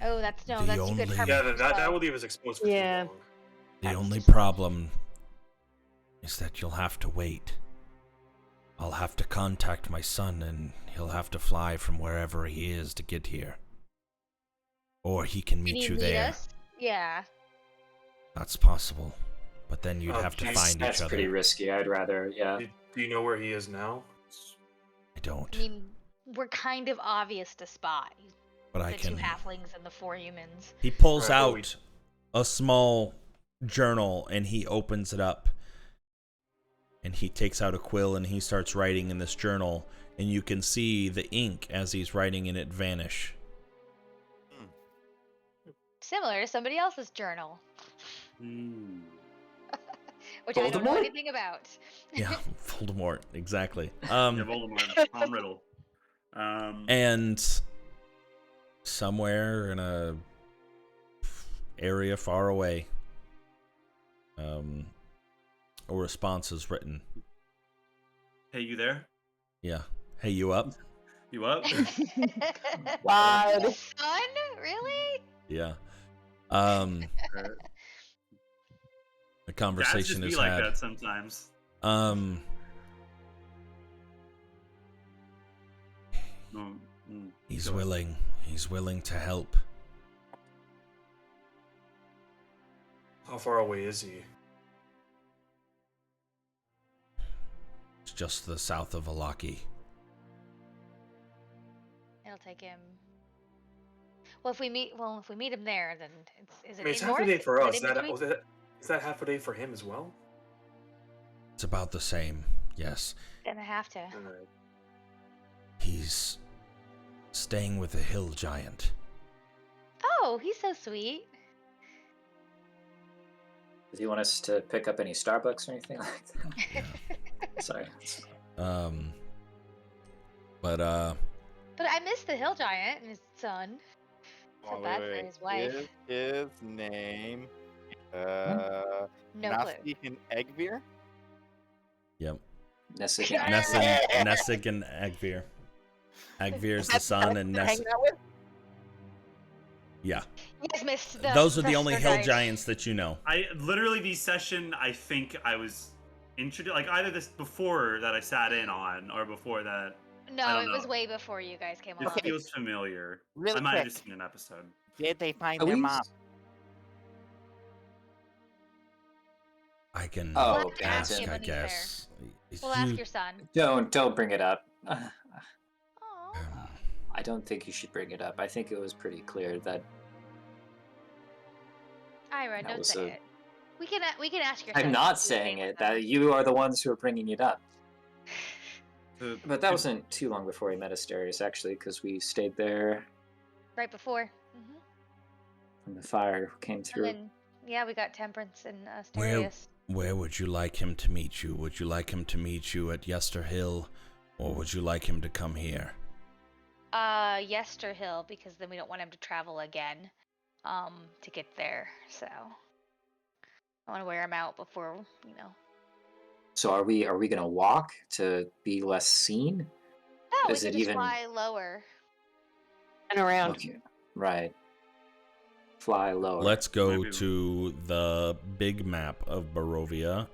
Oh, that's too good. only- Carpet Yeah, too that slow. will leave us exposed for Yeah. too long. The That's only just- problem is that you'll have to wait. I'll have to contact my son, and he'll have to fly from wherever he is to get here. Or he can Can meet you you meet there. us? Yeah. That's possible. But then you'd Oh, have to geez, find That's each other. pretty risky. I'd rather, yeah. Do you know where he is now? I don't. I mean, we're kind of obvious to spot. But I The two can. halflings and the 4 humans. He pulls Alright, well, out we- a small journal and he opens it up. And he takes out a quill and he starts writing in this journal. And you can see the ink as he's writing in it vanish. Similar to somebody else's journal, Hmm. which I don't know Voldemort? anything about. Yeah, Voldemort, exactly. Yeah, Voldemort, Tom Riddle. And somewhere in a area far away, a response is written. Hey, you there? Yeah. Hey, you up? You up? Wow. Son? Really? Yeah. Or- The Dads conversation just is be like had. that sometimes. He's Go ahead. willing. He's willing to help. How far away is he? It's just to the south of Alaki. It'll take him. Well, if we meet him there, then is I it mean, it's in half a north? day for Is us. it in between? Is that half a day for him as well? It's about the same. Yes. Gonna have to. Alright. He's staying with a hill giant. Oh, he's so sweet. Do you want us to pick up any Starbucks or anything like that? Yeah. Sorry. But But I miss the hill giant and his son. Felt bad for his wife. Is his name No clue. Nasty and Eggveer? yep. Nessic. Nessig and Agvir. Agvir's the son, and Ness. Hanging out with? Yeah. You guys missed the. Those are the rest only of hill guys. giants that you know. I literally the session I think I was introduced, like either this before that I sat in on or before that. I No, don't it was know. way before you guys came It along. feels familiar. Really I might have quick. just seen an episode. Did they find Are their we- mom? I can Oh, We'll have to ask ask, him I when he's there. guess. We'll ask your son. Don't bring it up. Aw. I don't think you should bring it up. I think it was pretty clear that Ira, That don't was say a- it. We can ask your son. I'm if not he's saying okay it. with that. That you are the ones who are bringing it up. The- But that wasn't too long before we met Asterius, actually, because we stayed there Right before. hmm when the fire came And through. then, yeah, we got Temperance and Where Asterius. where would you like him to meet you? Would you like him to meet you at Yester Hill, or would you like him to come here? Yester Hill, because then we don't want him to travel again, to get there. So I want to wear him out before, So are we gonna walk to be less seen? No, we Is could it just even- fly lower. And around. Okay. Right. Fly lower. Let's go Maybe- to the big map of Barovia,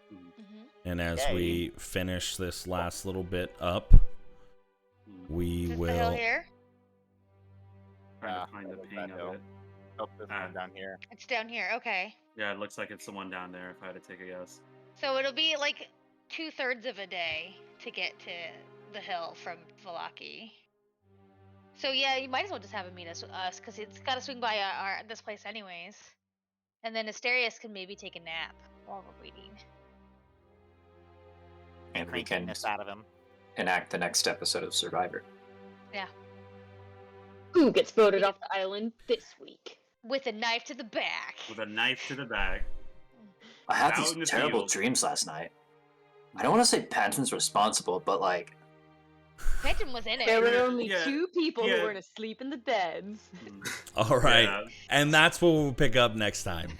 hmm and as Yay. we finish this last little bit up, we Is this the hill will. here? Trying Yeah, to find the I love ping that of hill. it. Oh, this Ah. one down here. It's down here. Okay. Yeah, it looks like it's the one down there. If I had to take a guess. So it'll be like 2/3 of a day to get to the hill from Valaki. So yeah, you might as well just have him meet us, because it's got to swing by this place anyways. And then Asterius can maybe take a nap while we're waiting. and we can Crankiness out of him. enact the next episode of Survivor. Who gets voted off the island this week? With a knife to the back. With a knife to the back. I had Out in the these terrible field. dreams last night. I don't want to say Panton's responsible, but like, Benjamin was in it. There were only Yeah, 2 people yeah. who were asleght in the beds. All right, Yeah. and that's what we'll pick up next time.